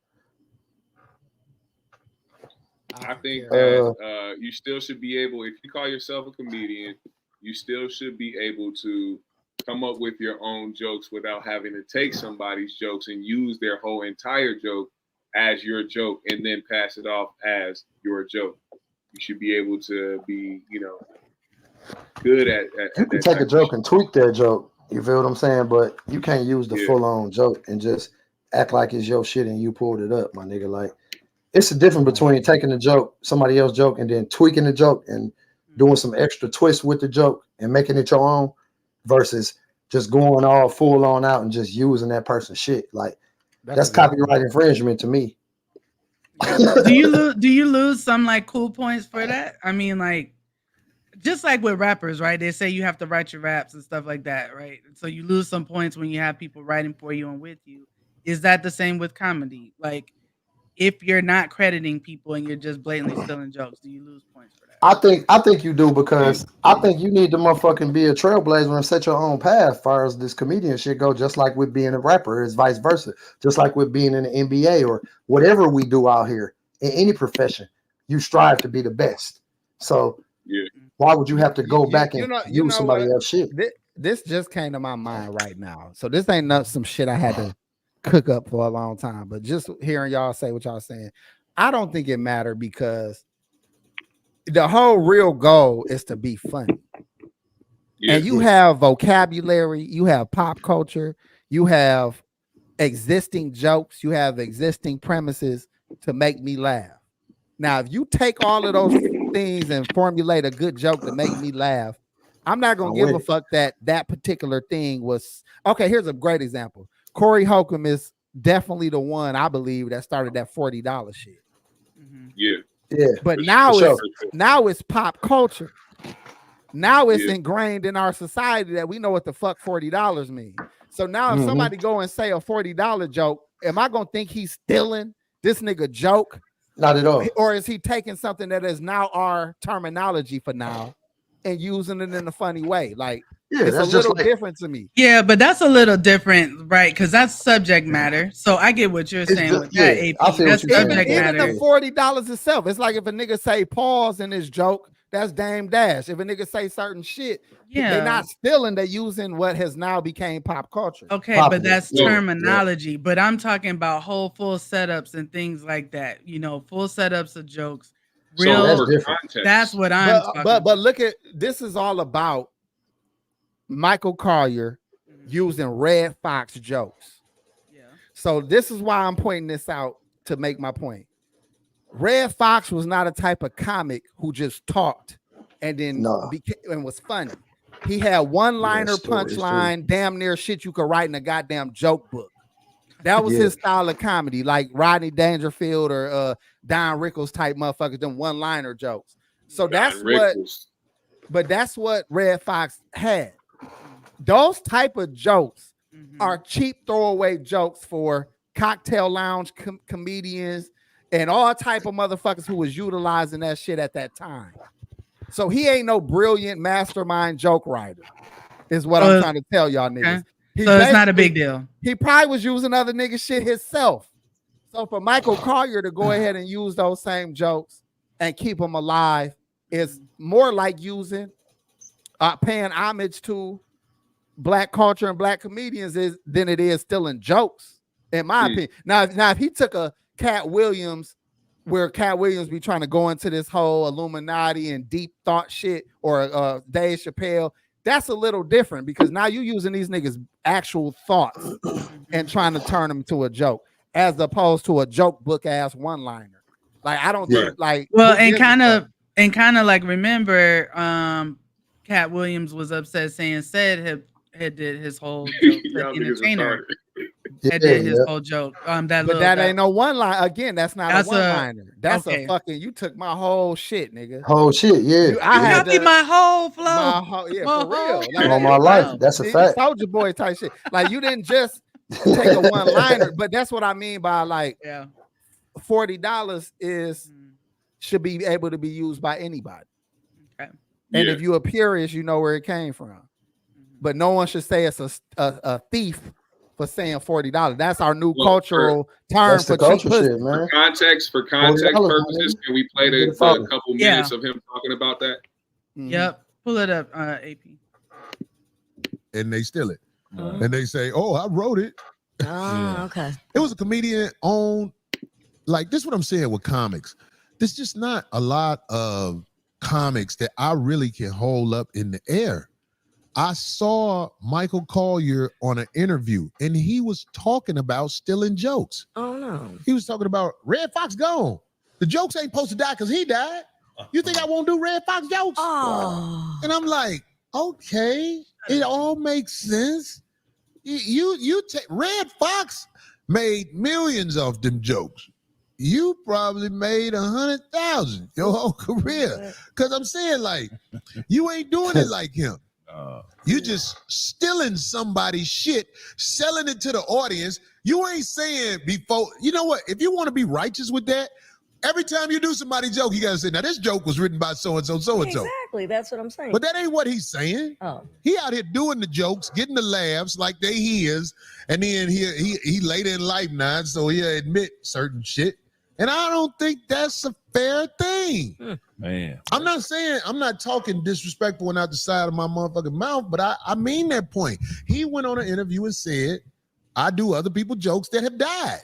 I think that you still should be able, if you call yourself a comedian, you still should be able to come up with your own jokes without having to take somebody's jokes and use their whole entire joke as your joke and then pass it off as your joke. You should be able to be, you know, good at
you can take a joke and tweak that joke. You feel what I'm saying? But you can't use the full-on joke and just act like it's your shit and you pulled it up, my nigga. Like, it's a difference between taking a joke, somebody else's joke, and then tweaking the joke and doing some extra twist with the joke and making it your own versus just going all full on out and just using that person's shit. Like, that's copyright infringement to me.
Do you lose some like cool points for that? I mean, like, just like with rappers, right? They say you have to write your raps and stuff like that, right? So you lose some points when you have people writing for you and with you. Is that the same with comedy? Like, if you're not crediting people and you're just blatantly stealing jokes, do you lose points for that?
I think you do, because I think you need to motherfucking be a trailblazer and set your own path as far as this comedian shit go, just like with being a rapper, it's vice versa. Just like with being in the NBA or whatever we do out here in any profession, you strive to be the best. So why would you have to go back and use somebody else's shit?
This just came to my mind right now. So this ain't not some shit I had to cook up for a long time, but just hearing y'all say what y'all saying, I don't think it mattered, because the whole real goal is to be funny. And you have vocabulary, you have pop culture, you have existing jokes, you have existing premises to make me laugh. Now, if you take all of those things and formulate a good joke to make me laugh, I'm not gonna give a fuck that particular thing was okay. Here's a great example. Corey Holcomb is definitely the one, I believe, that started that $40 shit.
Yeah.
But now it's pop culture. Now it's ingrained in our society that we know what the fuck $40 means. So now if somebody go and say a $40 joke, am I gonna think he's stealing this nigga joke?
Not at all.
Or is he taking something that is now our terminology for now and using it in a funny way? Like,
Yeah,
It's a
that's just
little
like
different to me.
Yeah, but that's a little different, right? Because that's subject matter. So I get what you're saying
the-
with that,
yeah,
AP.
I feel what
That's
you're saying.
subject
Even
matter.
the $40 itself, it's like if a nigga say pause in his joke, that's Dame Dash. If a nigga say certain shit,
Yeah.
they're not stealing, they're using what has now became pop culture.
Okay,
Popular.
but that's
Yeah,
terminology. But I'm talking about whole full setups and things like that. You know, full setups of jokes.
So
Real.
that's
for
different.
context,
That's what I'm talking
But
about.
look at this is all about Michael Collier using Red Fox jokes.
Yeah.
So this is why I'm pointing this out to make my point. Red Fox was not a type of comic who just talked and then
No.
and was funny. He had one-liner
Yeah, story,
punchline, damn near shit you could write in a goddamn joke book. That was his style of comedy, like Rodney Dangerfield or Don Rickles type motherfuckers, them one-liner jokes. So that's what Red Fox had. Those type of jokes are cheap throwaway jokes for cocktail lounge comedians and all type of motherfuckers who was utilizing that shit at that time. So he ain't no brilliant mastermind joke writer, is what I'm trying to tell y'all niggas.
So it's not a big deal.
He probably was using other niggas shit himself. So for Michael Collier to go ahead and use those same jokes and keep them alive is more like using paying homage to black culture and black comedians than it is stealing jokes, in my opinion. Now if he took a Cat Williams, where Cat Williams be trying to go into this whole Illuminati and deep thought shit, or Dave Chappelle, that's a little different because now you're using these niggas' actual thoughts and trying to turn them to a joke, as opposed to a joke book ass one-liner. Like I don't think like
and kind of like remember Cat Williams was upset saying said had did his whole joke entertainer. Did his whole joke. That
ain't no one line. Again, that's not a one-liner. That's a fucking. You took my whole shit, nigga.
Whole shit, yeah.
I had
to, my whole flow.
My whole, yeah, for real.
Like, all my life, that's a fact.
Soldier Boy type shit. Like you didn't just take a one-liner, but that's what I mean by like $40 should be able to be used by anybody.
Okay.
And if you a purist, you know where it came from. But no one should say it's a thief for saying $40. That's our new cultural term for
culture shit, man.
For context purposes, can we play a couple minutes of him talking about that?
Yep. Pull it up, AP.
And they steal it. And they say, oh, I wrote it.
Okay.
It was a comedian on, like, this is what I'm saying with comics. There's just not a lot of comics that I really can hold up in the air. I saw Michael Collier on an interview, and he was talking about stealing jokes.
Oh, no.
He was talking about Red Fox gone. The jokes ain't supposed to die because he died. You think I won't do Red Fox jokes?
Oh.
And I'm like, okay, it all makes sense. You take Red Fox made millions of them jokes. You probably made 100,000 your whole career. Because I'm saying, like, you ain't doing it like him. You just stealing somebody's shit, selling it to the audience. You ain't saying before, you know what? If you want to be righteous with that, every time you do somebody's joke, you gotta say, now this joke was written by so-and-so, so-and-so.
Exactly, that's what I'm saying.
But that ain't what he's saying.
Oh.
He out here doing the jokes, getting the laughs like they his, and then he later in life now, so he'll admit certain shit. And I don't think that's a fair thing.
Man.
I'm not saying, I'm not talking disrespectful and out the side of my motherfucking mouth, but I mean that point. He went on an interview and said, I do other people's jokes that have died.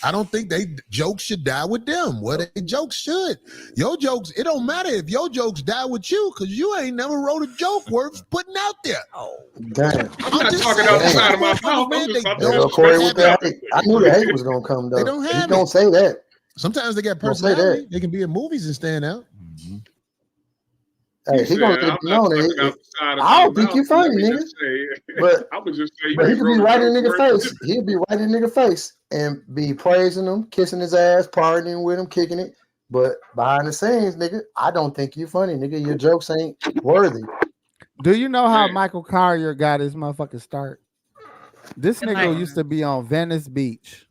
I don't think they jokes should die with them. What they jokes should. Your jokes, it don't matter if your jokes die with you, because you ain't never wrote a joke worth putting out there.
Oh.
Damn.
I'm not talking out the side of my mouth.
Man,
Corey with that hate. I knew the hate was gonna come though.
They don't have
He don't say that.
Sometimes they got
Don't say
personality.
that.
They can be in movies and stand out.
Hey, he gonna get known. I don't think you funny, nigga. But
I would just say,
but he could be right in nigga face. He'll be right in nigga face and be praising him, kissing his ass, partying with him, kicking it. But behind the scenes, nigga, I don't think you funny, nigga. Your jokes ain't worthy.
Do you know how Michael Collier got his motherfucking start? This nigga used to be on Venice Beach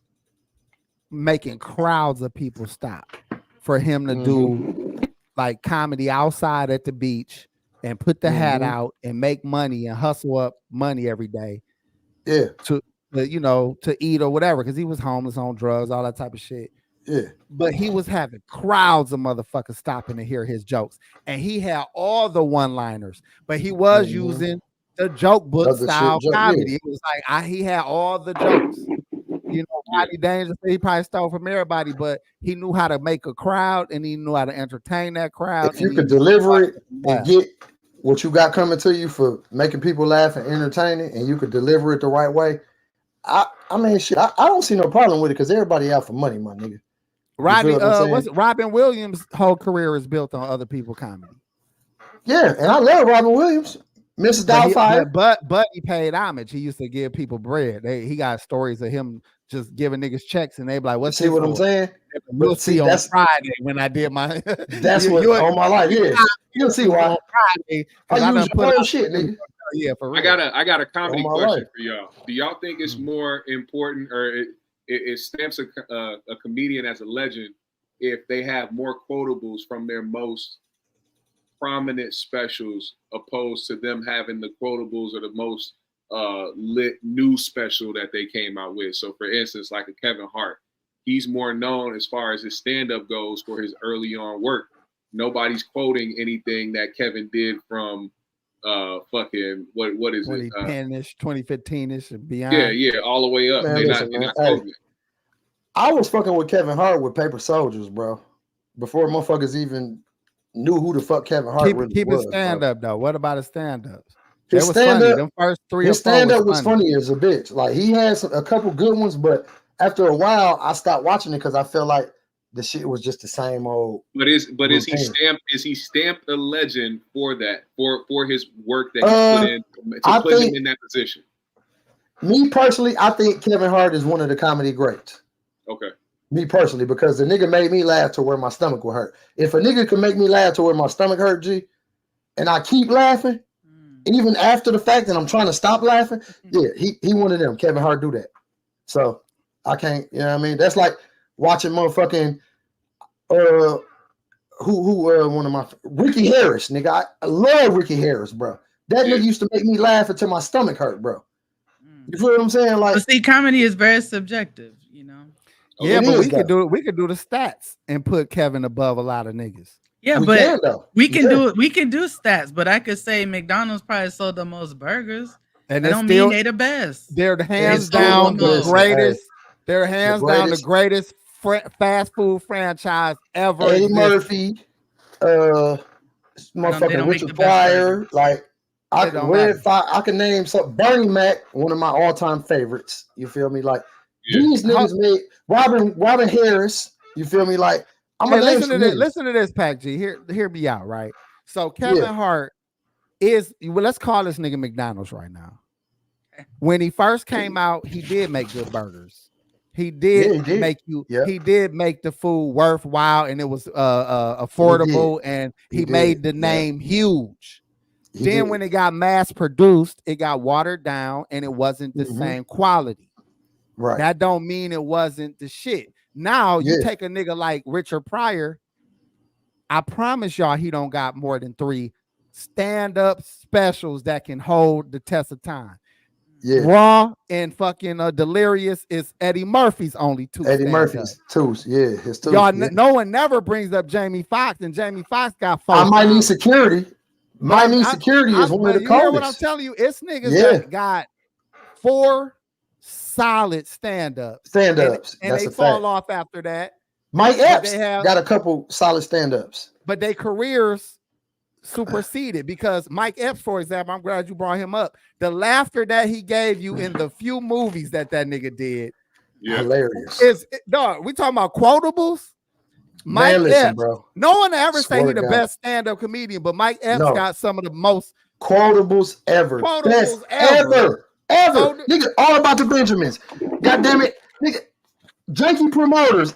making crowds of people stop for him to do like comedy outside at the beach and put the hat
Mhm.
out and make money and hustle up money every day
Yeah,
to to eat or whatever, because he was homeless, on drugs, all that type of shit.
yeah.
But he was having crowds of motherfuckers stopping to hear his jokes, and he had all the one-liners, but he was
Mhm.
using the joke book
Other shit,
style
yeah.
comedy. It was like he had all the jokes. Rodney Dangerous, he probably stole from everybody, but he knew how to make a crowd, and he knew how to entertain that crowd.
If you
and
could
he
deliver it and
laugh.
get what you got coming to you for making people laugh and entertaining, and you could deliver it the right way, I mean, shit, I don't see no problem with it because everybody out for money, my nigga.
Rodney,
what I'm saying?
what's Robin Williams' whole career is built on other people comedy.
Yeah, and I love Robin Williams, Mrs. Doubtfire.
But he paid homage. He used to give people bread. He got stories of him just giving niggas checks, and they be like, "What's
See what I'm saying?
We'll
But
see on Friday when I did my."
That's what on my life. Yeah, you'll see why.
On Friday,
I use your own shit, nigga.
Yeah, for real.
I got a comedy
my
question
life.
for y'all. Do y'all think it's more important, or it stamps a comedian as a legend if they have more quotables from their most prominent specials, opposed to them having the quotables or the most lit new special that they came out with? So, for instance, like a Kevin Hart, he's more known as far as his stand-up goes for his early on work. Nobody's quoting anything that Kevin did from fucking what is it?
2010-ish, 2015-ish, and beyond.
Yeah, all the way up.
Man,
They're
listen,
not
man,
quoting it.
I was fucking with Kevin Hart with Paper Soldiers, bro. Before motherfuckers even knew who the fuck Kevin Hart really
Keep
was.
his stand-up though. What about his stand-ups? It
His
was funny.
stand-up,
Them first 3 or 4
his stand-up was funny as a bitch. Like he had a couple good ones, but after a while, I stopped watching it because I felt like the shit was just the same old.
But is he
routine.
stamped a legend for that, for his work that he put in to put him in that position?
Me personally, I think Kevin Hart is one of the comedy greats.
Okay.
Me personally, because the nigga made me laugh to where my stomach would hurt. If a nigga can make me laugh to where my stomach hurt, G, and I keep laughing, even after the fact that I'm trying to stop laughing, yeah, he one of them. Kevin Hart do that. So I can't, you know what I mean? That's like watching motherfucking one of my Ricky Harris, nigga. I love Ricky Harris, bro. That nigga used to make me laugh until my stomach hurt, bro. You feel what I'm saying? Like,
but see, comedy is very subjective, you know.
Yeah, but we could do it. We could do the stats and put Kevin above a lot of niggas.
Yeah, but we can do it. We can do stats, but I could say McDonald's probably sold the most burgers. And they don't mean they the best.
They're hands down the greatest. They're hands down the greatest fast food franchise ever.
Eddie Murphy, motherfucking Richard Pryor, like I can name some. Bernie Mac, one of my all-time favorites. You feel me? Like these niggas made Robin Harris. You feel me? Like I'm gonna
listen to this. Listen to this, Pac G. Hear me out, right? So Kevin Hart is, well, let's call this nigga McDonald's right now. When he first came out, he did make good burgers. He did make he did make the food worthwhile, and it was affordable, and he made the name huge. Then when it got mass produced, it got watered down, and it wasn't the same quality.
Right.
That don't mean it wasn't the shit. Now you take a nigga like Richard Pryor. I promise y'all, he don't got more than 3 stand-up specials that can hold the test of time.
Yeah.
Raw and fucking Delirious is Eddie Murphy's only 2.
Eddie Murphy's 2, yeah, his 2.
Y'all, no one never brings up Jamie Foxx, and Jamie Foxx got 4.
I might need security. Might need security is one of the
coldest.
You
hear what I'm telling you? It's niggas that got 4 solid stand-ups.
And
they fall off after that.
Mike Epps got a couple solid stand-ups.
But their careers superseded, because Mike Epps, for example, I'm glad you brought him up. The laughter that he gave you in the few movies that nigga did,
hilarious.
Dog, we talking about quotables. Mike Epps,
bro.
No one ever say he the best stand-up comedian, but Mike Epps got some of the most
quotables ever. Best ever. So, nigga, all about the Benjamins. God damn it, nigga. Janky Promoters.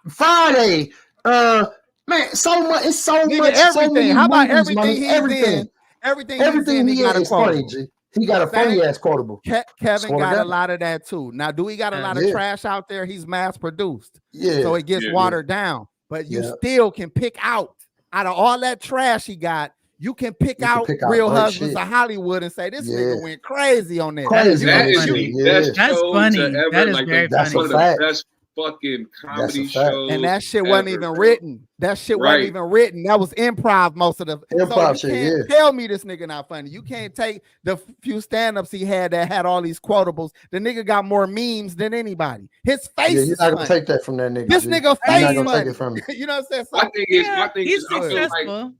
Friday. Man, so much. It's so much.
Everything.
So
How about
movies,
everything? Everything
he is funny. G. He got a funny ass quotable.
Kevin got a lot of that too. Now, do he got a lot of trash out there? He's mass produced.
Yeah.
So it gets watered down. But you still can pick out of all that trash he got, you can pick
You can
out
pick out
Real
great
Husbands
shit.
of Hollywood and say this
Yeah.
nigga went crazy on that.
Crazy
You
on
know,
That
this
is
shit,
the
yeah.
best
That's
show
funny.
to ever.
That is
Like
very
That's
one
a
of
funny.
the
fact.
best fucking comedy
a fact.
shows.
and that shit wasn't
ever,
even
bro.
written. That shit wasn't
Right.
even written. That was improv most of the. So
Improv
you
shit,
can't
yeah.
tell me this nigga not funny. You can't take the few stand-ups he had that had all these quotables. The nigga got more memes than anybody. His face
Yeah,
is
you're not gonna
funny.
take that from that nigga.
This
G.
nigga
You're
face
not gonna
funny.
take it from him.
You know what I'm saying? So,
My thing
Yeah,
is,
he's
I feel like
successful.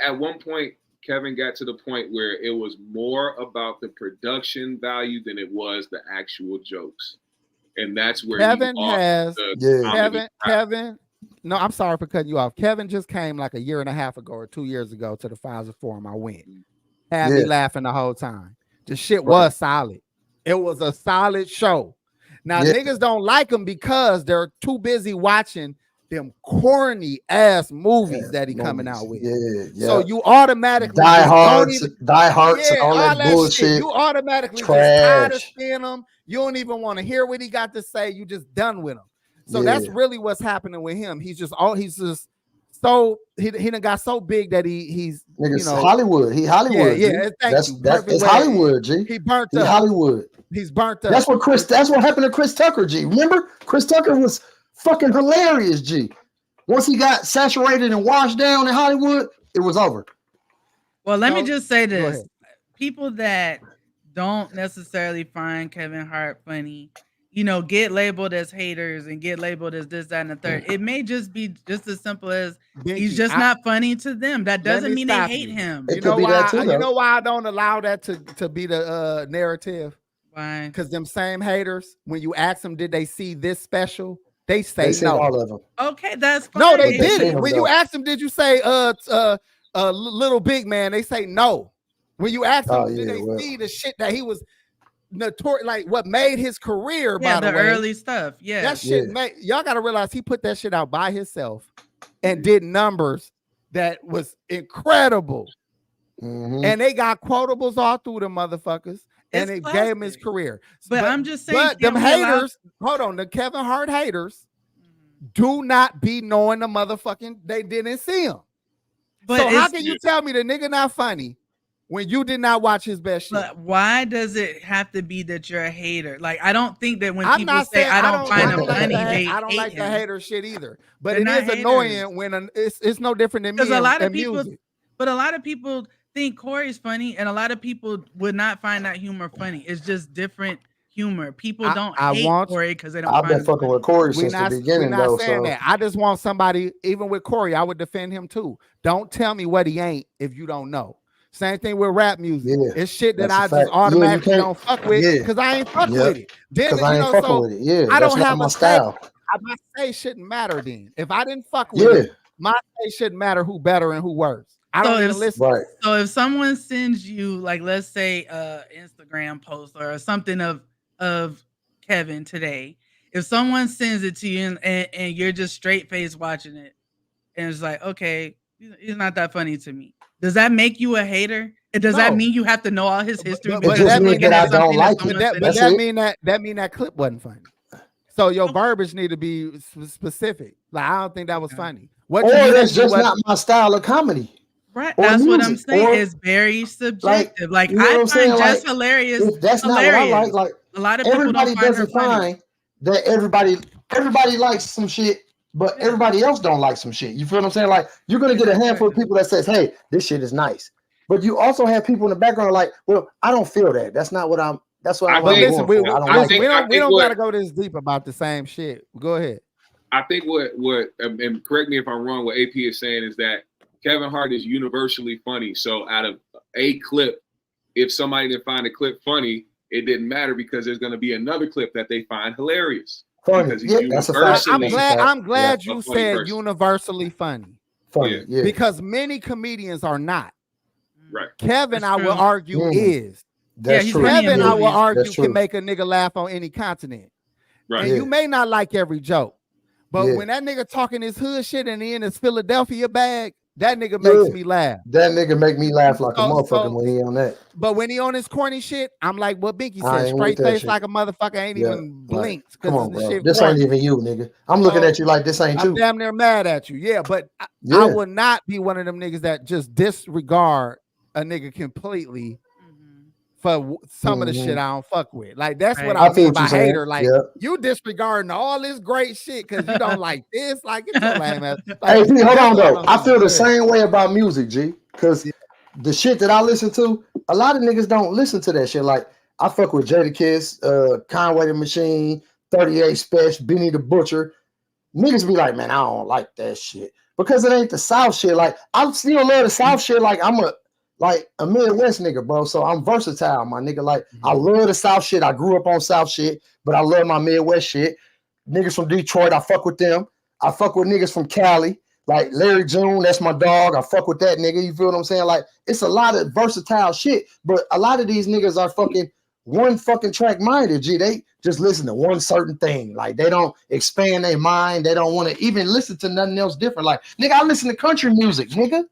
at one point Kevin got to the point where it was more about the production value than it was the actual jokes, and that's where
Kevin
he lost
has
the
Yeah.
comedy.
Kevin. No, I'm sorry for cutting you off. Kevin just came like a year and a half ago or 2 years ago to the Pfizer Forum. I went. Had me
Yeah.
laughing the whole time. The shit
Right.
was solid. It was a solid show. Now
Yeah.
niggas don't like him because they're too busy watching them corny ass movies that he coming out with.
Yeah,
So you automatically
Die
just don't
Hards,
even,
Die Hearts, and
yeah,
all that
shit.
bullshit.
You automatically just tired of
Trash.
seeing him. You don't even want to hear what he got to say. You just done with him. So that's
Yeah.
really what's happening with him. He's just so he done got so big that he's
Niggas,
you know
Hollywood. He Hollywood.
yeah,
G.
thank
That's
you.
that's
Perfect
it's
way.
Hollywood, G.
He burnt
He
up.
Hollywood.
He's burnt up.
That's what happened to Chris Tucker, G. Remember? Chris Tucker was fucking hilarious, G. Once he got saturated and washed down in Hollywood, it was over.
Well, let me
So,
just say
go
this.
ahead.
People that don't necessarily find Kevin Hart funny, get labeled as haters and get labeled as this, that, and the third. It may just be just as simple as he's just not funny to them. That doesn't mean they hate him.
It
You
could
know
be
why?
that too,
You
though.
know why I don't allow that to be the narrative?
Why?
Because them same haters, when you ask them, did they see this special? They say
They seen
no.
all of them.
Okay, that's fine.
No, they
But they seen
didn't.
them,
When you
though.
ask them, did you say little big man? They say no. When you ask them,
Oh,
did
yeah,
they
well.
see the shit that he was notorious, like what made his career?
Yeah,
by the
the
way,
early stuff. Yeah.
that shit
Yeah.
made y'all got to realize he put that shit out by himself and did numbers that was incredible.
Mhm.
And they got quotables all through the motherfuckers, and
It's
it gave him his
classic.
career.
But I'm just saying,
but them
can't we allow-
haters, hold on, the Kevin Hart haters do not be knowing the motherfucking they didn't see him.
But
So how
it's-
can you tell me the nigga not funny when you did not watch his best shit?
But why does it have to be that you're a hater? Like, I don't think that when
I'm
people
not
say
saying
I don't find him
like
funny,
the,
they
I don't
hate
like the
him.
hater shit either. But
They're
it
not
is annoying
haters.
when it's no different than me
Because a lot of
and
people,
music.
but a lot of people think Corey's funny, and a lot of people would not find that humor funny. It's just different humor. People don't hate Corey because they don't
I've
find
been
him
fucking
funny.
with Corey
We're
since
not,
the beginning,
we're not
though.
saying
So
that. I just want somebody, even with Corey, I would defend him too. Don't tell me what he ain't if you don't know. Same thing with rap music.
Yeah,
It's shit that
that's a
I just
fact. Yeah, you
automatically
can't-
don't fuck with
yeah.
because I ain't fuck
Yep.
with it. Then
because I ain't fucking with it. Yeah,
I
that's
don't
not
have
my
a say.
style.
My say shouldn't matter then. If I didn't fuck with
Yeah,
it, my say shouldn't matter who better and who worse. I don't even listen.
right.
So if someone sends you, like, let's say, Instagram post or something of Kevin today, if someone sends it to you and you're just straight face watching it, and it's like, okay, he's not that funny to me. Does that make you a hater? And does that
No.
mean you have to know all his history?
But
because
just
you're
means
looking
that
at
I don't
something
like
someone
it.
But
said?
That's
that
it.
mean that clip wasn't funny. So your verbiage need to be specific. Like I don't think that was funny. What
Or
you said
that's
you
just
was-
not my style of comedy.
Right,
or
that's what I'm
music,
saying.
or,
It's very subjective. Like,
you know what
I
I'm saying?
find just
Like,
hilarious.
If that's not what I like
a lot of people
everybody
don't find her
doesn't
funny.
find that everybody likes some shit, but everybody else don't like some shit. You feel what I'm saying? Like, you're gonna get a handful of people that says, "Hey, this shit is nice," but you also have people in the background like, "Well, I don't feel that. That's not what I'm. That's what I'm
But listen,
going for. I don't like it."
we don't gotta go this deep about the same shit. Go ahead.
I think what and correct me if I'm wrong, what AP is saying is that Kevin Hart is universally funny. So out of a clip, if somebody didn't find a clip funny, it didn't matter because there's going to be another clip that they find hilarious.
Funny.
Because he's
Yeah, that's a fact.
universally
I'm glad
Yeah.
you
a funny
said
person.
universally funny.
Funny, yeah.
Because many comedians are not.
Right.
Kevin,
That's
I will
true.
argue, is.
That's
he's
true.
funny in
Kevin, I will
movies.
argue,
That's true.
can make a nigga laugh on any continent.
Right.
And
Yeah.
you may not like every joke, but
Yeah.
when that nigga talking his hood shit and he in his Philadelphia bag, That nigga makes
Yeah.
me laugh.
That nigga make me laugh like a motherfucker
So-
when he on that.
But when he on his corny shit, I'm like what Binky
I
said,
ain't with
straight
that
face
shit.
like a motherfucker, ain't
Yeah,
even
like,
blinked.
come on,
The
bro.
shit
This
corny.
ain't even you, nigga. I'm looking
So,
at you like this ain't
I'm
you.
damn near mad at you. Yeah, but I
Yeah.
will not be one of them niggas that just disregard a nigga completely for some of the shit I don't fuck with. Like that's what
Right.
I
I feel
mean
what
by
you're saying.
hater. Like
Yeah.
you disregarding all this great shit because you don't like this. Like it's your lame ass.
Hey,
Like,
G, hold
that's
on
all
though.
I'm
I feel the
saying.
same way about music, G. Because the shit that I listen to, a lot of niggas don't listen to that shit. Like I fuck with Jadakiss, Conway the Machine, 38 Special, Benny the Butcher. Niggas be like, man, I don't like that shit because it ain't the South shit. Like I still love the South shit. Like I'm a Midwest nigga, bro. So I'm versatile, my nigga. Like I love the South shit. I grew up on South shit, but I love my Midwest shit. Niggas from Detroit, I fuck with them. I fuck with niggas from Cali, like Larry June. That's my dog. I fuck with that nigga. You feel what I'm saying? Like it's a lot of versatile shit, but a lot of these niggas are fucking one fucking track minded. G, they just listen to one certain thing. Like they don't expand their mind. They don't want to even listen to nothing else different. Like nigga, I listen to country music, nigga.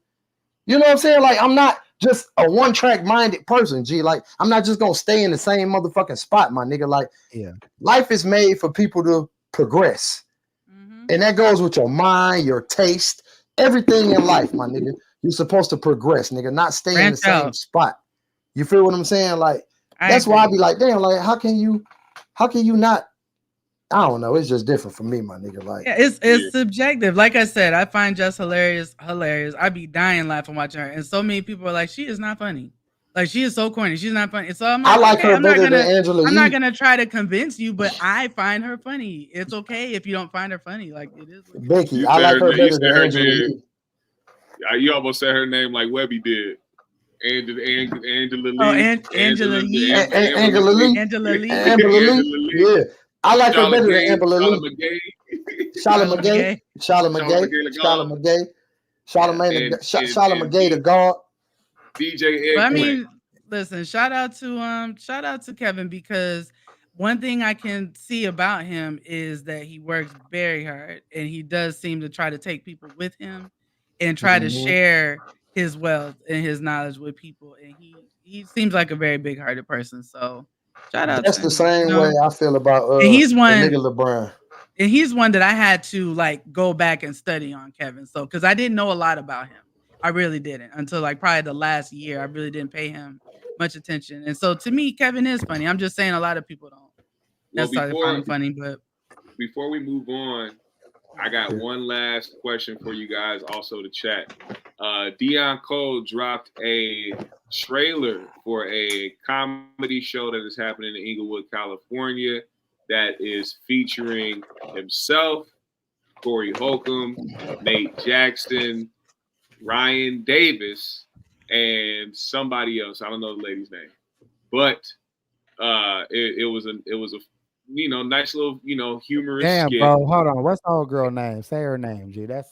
You know what I'm saying? Like I'm not just a one track minded person, G. Like I'm not just gonna stay in the same motherfucking spot, my nigga. Like life is made for people to progress, and that goes with your mind, your taste, everything in life, my nigga. You're supposed to progress, nigga, not stay in the
Branch
same
out.
spot. You feel what I'm saying? Like
I
that's why I
agree.
be like, damn, like how can you not? I don't know. It's just different for me, my nigga. Like
Yeah, it's subjective. Like I said, I find Jess hilarious. I be dying laughing watching her, and so many people are like, she is not funny. Like she is so corny. She's not funny. So I'm
I
like,
like
okay,
her
I'm not
better than
gonna
Angela
I'm not
Yee.
gonna try to convince you, but I find her funny. It's okay if you don't find her funny. Like it is. What it is.
Becky,
You
I
said
like
her
her
name- you
better
said
than
her
Angela
name.
Yee.
You almost said her name like Webby did. Angela Lee.
Oh, Angela Yee.
Angela Lee.
Angela Lee.
Angela Lee. Yeah. I like her better than Angela
Charlotte
Lee.
McGay.
Charlotte McGay. Charlotte
Charlotte
McGay.
McGay.
Charlotte McGay. Charlotte
And
McGay, the God.
DJ
But I
Eggplant.
mean, listen, shout out to Kevin, because one thing I can see about him is that he works very hard and he does seem to try to take people with him and try to share his wealth and his knowledge with people. And he seems like a very big hearted person. So shout out
That's
to
the
him.
same way I feel about
And he's
the
one
nigga LeBron.
and he's one that I had to like go back and study on Kevin. So because I didn't know a lot about him. I really didn't until like probably the last year. I really didn't pay him much attention. And so to me, Kevin is funny. I'm just saying a lot of people don't necessarily find him funny, but
before we move on, I got one last question for you guys also to chat. Deion Cole dropped a trailer for a comedy show that is happening in Inglewood, California, that is featuring himself, Corey Holcomb, Nate Jackson, Ryan Davis, and somebody else. I don't know the lady's name, but it was a nice little humorous
Damn,
skit.
bro. Hold on. What's the old girl name? Say her name, G. That's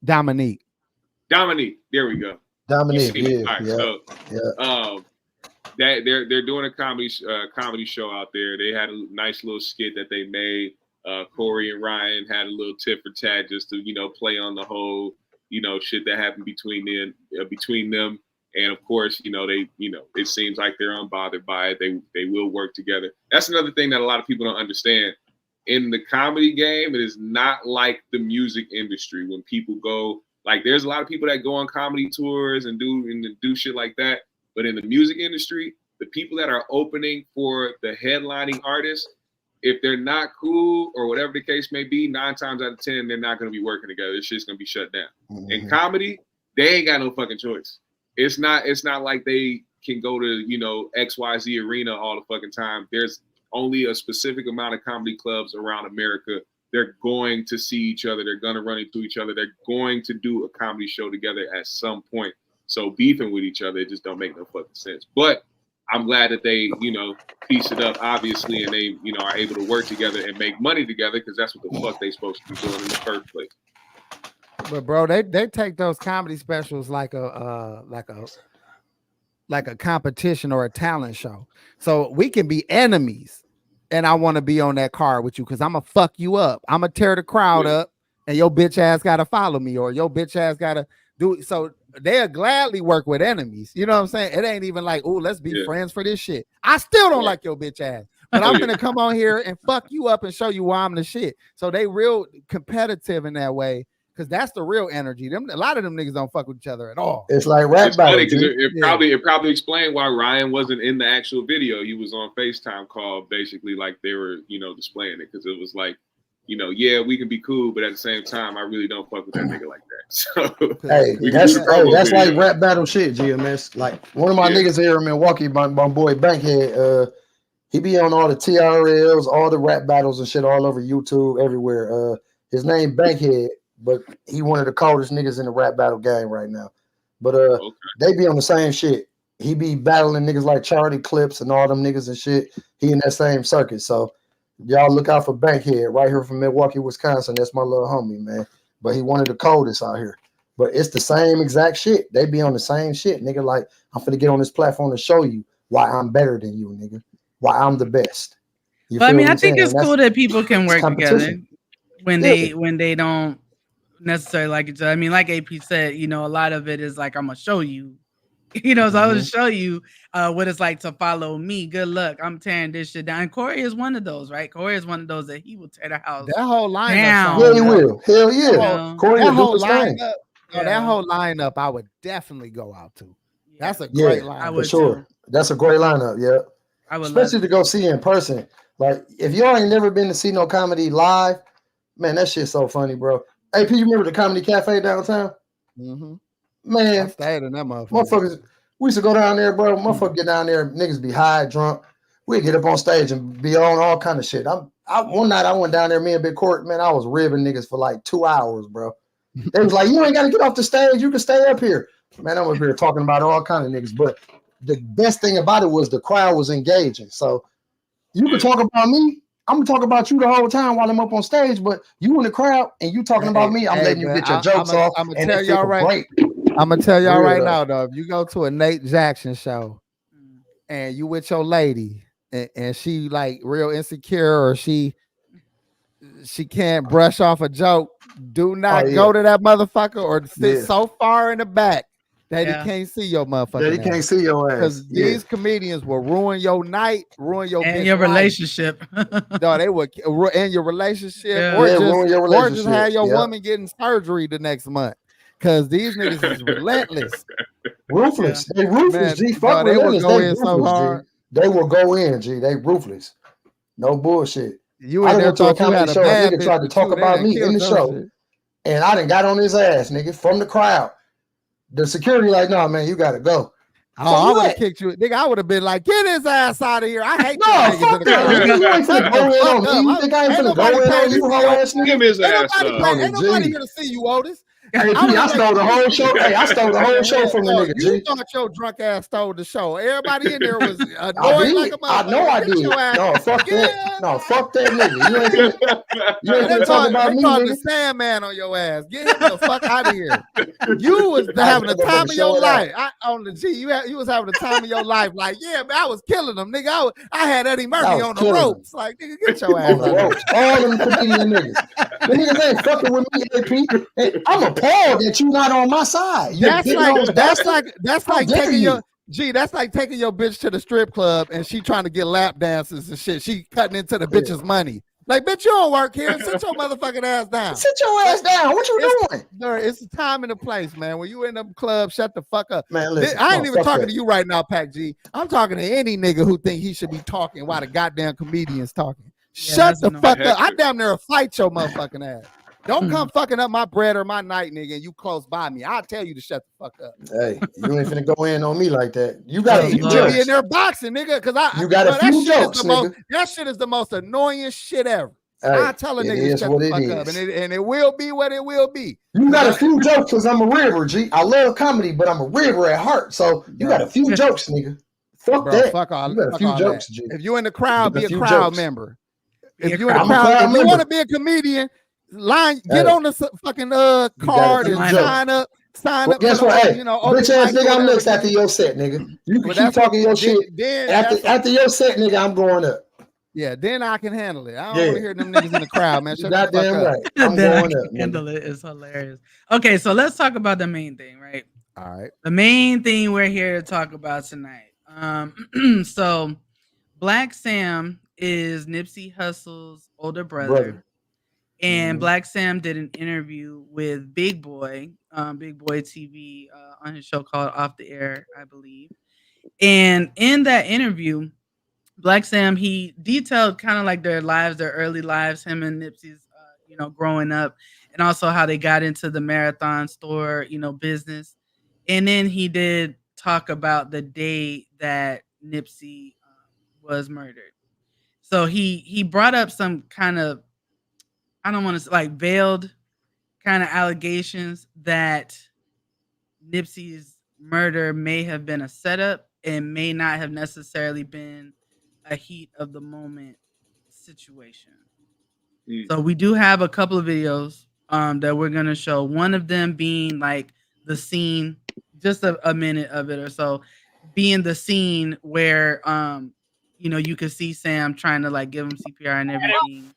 Dominique.
Dominique. There we go.
Dominique. Yeah.
All right, so that they're doing a comedy show out there. They had a nice little skit that they made. Corey and Ryan had a little tit for tat just to play on the whole shit that happened between them. And of course, it seems like they're unbothered by it. They will work together. That's another thing that a lot of people don't understand. In the comedy game, it is not like the music industry. When people go, like, there's a lot of people that go on comedy tours and do shit like that. But in the music industry, the people that are opening for the headlining artists, if they're not cool or whatever the case may be, 9 times out of 10, they're not going to be working together. This shit's going to be shut down. In comedy, they ain't got no fucking choice. It's not like they can go to, XYZ arena all the fucking time. There's only a specific amount of comedy clubs around America. They're going to see each other. They're going to run into each other. They're going to do a comedy show together at some point. So beefing with each other, it just don't make no fucking sense. But I'm glad that they, piece it up, obviously, and they, are able to work together and make money together, because that's what the fuck they supposed to be doing in the first place.
But bro, they take those comedy specials like a competition or a talent show. So we can be enemies, and I want to be on that card with you because I'm gonna fuck you up. I'm gonna tear the crowd up, and your bitch ass gotta follow me, or your bitch ass gotta do it. So they'll gladly work with enemies. You know what I'm saying? It ain't even like, oh, let's be friends for this shit. I still don't like your bitch ass, but I'm gonna come on here and fuck you up and show you why I'm the shit. So they real competitive in that way. Because that's the real energy. A lot of them niggas don't fuck with each other at all.
It's like rap battle.
Because it probably explained why Ryan wasn't in the actual video. He was on FaceTime call, basically like they were, displaying it. Because it was like, yeah, we can be cool, but at the same time, I really don't fuck with that nigga like that. So
hey, that's like rap battle shit, GMS. Like one of my niggas here in Milwaukee, my boy Bankhead, he be on all the TRLs, all the rap battles and shit all over YouTube, everywhere. His name Bankhead. But he one of the coldest niggas in the rap battle game right now. But they be on the same shit. He be battling niggas like Charlie Clips and all them niggas and shit. He in that same circuit. So y'all look out for Bankhead right here from Milwaukee, Wisconsin. That's my little homie, man. But he one of the coldest out here. But it's the same exact shit. They be on the same shit, nigga. Like, I'm finna get on this platform to show you why I'm better than you, nigga. Why I'm the best.
But I mean, I think it's cool that people can work together when they don't necessarily like each other. I mean, like AP said, a lot of it is like, I'm gonna show you, so I'm gonna show you what it's like to follow me. Good luck. I'm tearing this shit down. And Corey is one of those, right? Corey is one of those that he will tear the house.
That whole lineup.
Yeah, he will. Hell yeah. Corey
that whole lineup. That whole lineup, I would definitely go out to. That's a great lineup.
For sure. Too. That's a great lineup. Yeah. I would especially to go see in person. Like, if y'all ain't never been to see no comedy live, man, that shit's so funny, bro. AP, you remember the Comedy Cafe downtown?
Mm-hmm.
Man,
I stayed in that
motherfuckers. We used to go down there, bro. Motherfuckers get down there, niggas be high, drunk. We get up on stage and be on all kind of shit. One night I went down there, me and Big Court, man, I was ribbing niggas for like 2 hours, bro. They was like, you ain't got to get off the stage. You can stay up here. Man, I'm up here talking about all kind of niggas. But the best thing about it was the crowd was engaging. So you can talk about me. I'm gonna talk about you the whole time while I'm up on stage, but you in the crowd and you talking about me. I'm letting you get your jokes off.
I'm gonna tell y'all right now, though. If you go to a Nate Jackson show and you with your lady and she like real insecure or she can't brush off a joke, do not go to that motherfucker or sit so far in the back that he can't see your motherfucker.
That he can't see your ass.
Because these comedians will ruin your night, ruin your
and your relationship.
No, they would end your relationship,
ruin your relationship.
Or just have your woman getting surgery the next month. Because these niggas is relentless.
Ruthless. They ruthless, G. Fuck
they will go in so hard.
They will go in, G. They ruthless. No bullshit.
You in there thought you had a bad
nigga tried to talk about me in the show. And I done got on his ass, nigga, from the crowd. The security like, no, man, you gotta go.
I would have kicked you, nigga. I would have been like, get his ass out of here. I hate
fuck that. You ain't finna go in on me. You think I ain't finna go in on you, hoe ass nigga?
Give his ass up.
Ain't nobody here to see you, Otis.
Hey, I stole the whole show. Hey, I stole the whole show from the nigga.
You thought your drunk ass stole the show. Everybody in there was annoyed like a motherfucker.
I know I did. No, fuck that. No, fuck that nigga. You ain't gonna talk about me, nigga.
The Sandman on your ass. Get him the fuck out of here. You was having the time of your life. On the G, you was having the time of your life. Like, yeah, man, I was killing them, nigga. I had Eddie Murphy on the ropes. Like, nigga, get your ass on the ropes.
All them comedian niggas. The niggas ain't fucking with me, AP. Hey, I'm appalled that you not on my side.
That's like taking your bitch to the strip club and she trying to get lap dances and shit. She cutting into the bitch's money. Like, bitch, you don't work here. Sit your motherfucking ass down.
Sit your ass down. What you doing?
It's a time and a place, man. When you in the club, shut the fuck up.
Man, listen,
I ain't even talking to you right now, Pac G. I'm talking to any nigga who think he should be talking while the goddamn comedian's talking. Shut the fuck up. I damn near fight your motherfucking ass. Don't come fucking up my bread or my night, nigga, and you close by me. I'll tell you to shut the fuck up.
Hey, you ain't finna go in on me like that. You got
you should be in there boxing, nigga, because
you got a few jokes, nigga.
That shit is the most annoying shit ever. Hey, I tell a nigga to shut the fuck up, and it will be what it will be.
You got a few jokes because I'm a river, G. I love comedy, but I'm a river at heart. So you got a few jokes, nigga. Fuck that.
Fuck all,
you got a few jokes, G.
If you in the crowd, be a crowd member. If you in the crowd, if you want to be a comedian, get on the fucking card and sign up.
Guess what? Hey, bitch ass nigga, I'm next after your set, nigga. You can keep talking your shit. After your set, nigga, I'm going up.
Yeah, then I can handle it. I don't want to hear them niggas in the crowd, man.
You
Shut the fuck
goddamn
up.
right. I'm
Then I
going
can
up,
handle
nigga.
it. It's hilarious. Okay, so let's talk about the main thing, right?
All right.
The main thing we're here to talk about tonight. So Blacc Sam is Nipsey Hussle's older brother. And Blacc Sam did an interview with Big Boy TV on his show called Off the Air, I believe. And in that interview, Blacc Sam, he detailed kind of like their lives, their early lives, him and Nipsey's, growing up, and also how they got into the marathon store, business. And then he did talk about the day that Nipsey was murdered. So he brought up some kind of, I don't want to like veiled kind of allegations that Nipsey's murder may have been a setup and may not have necessarily been a heat of the moment situation. So we do have a couple of videos that we're gonna show. One of them being like the scene, just a minute of it or so, being the scene where you could see Sam trying to like give him CPR and everything.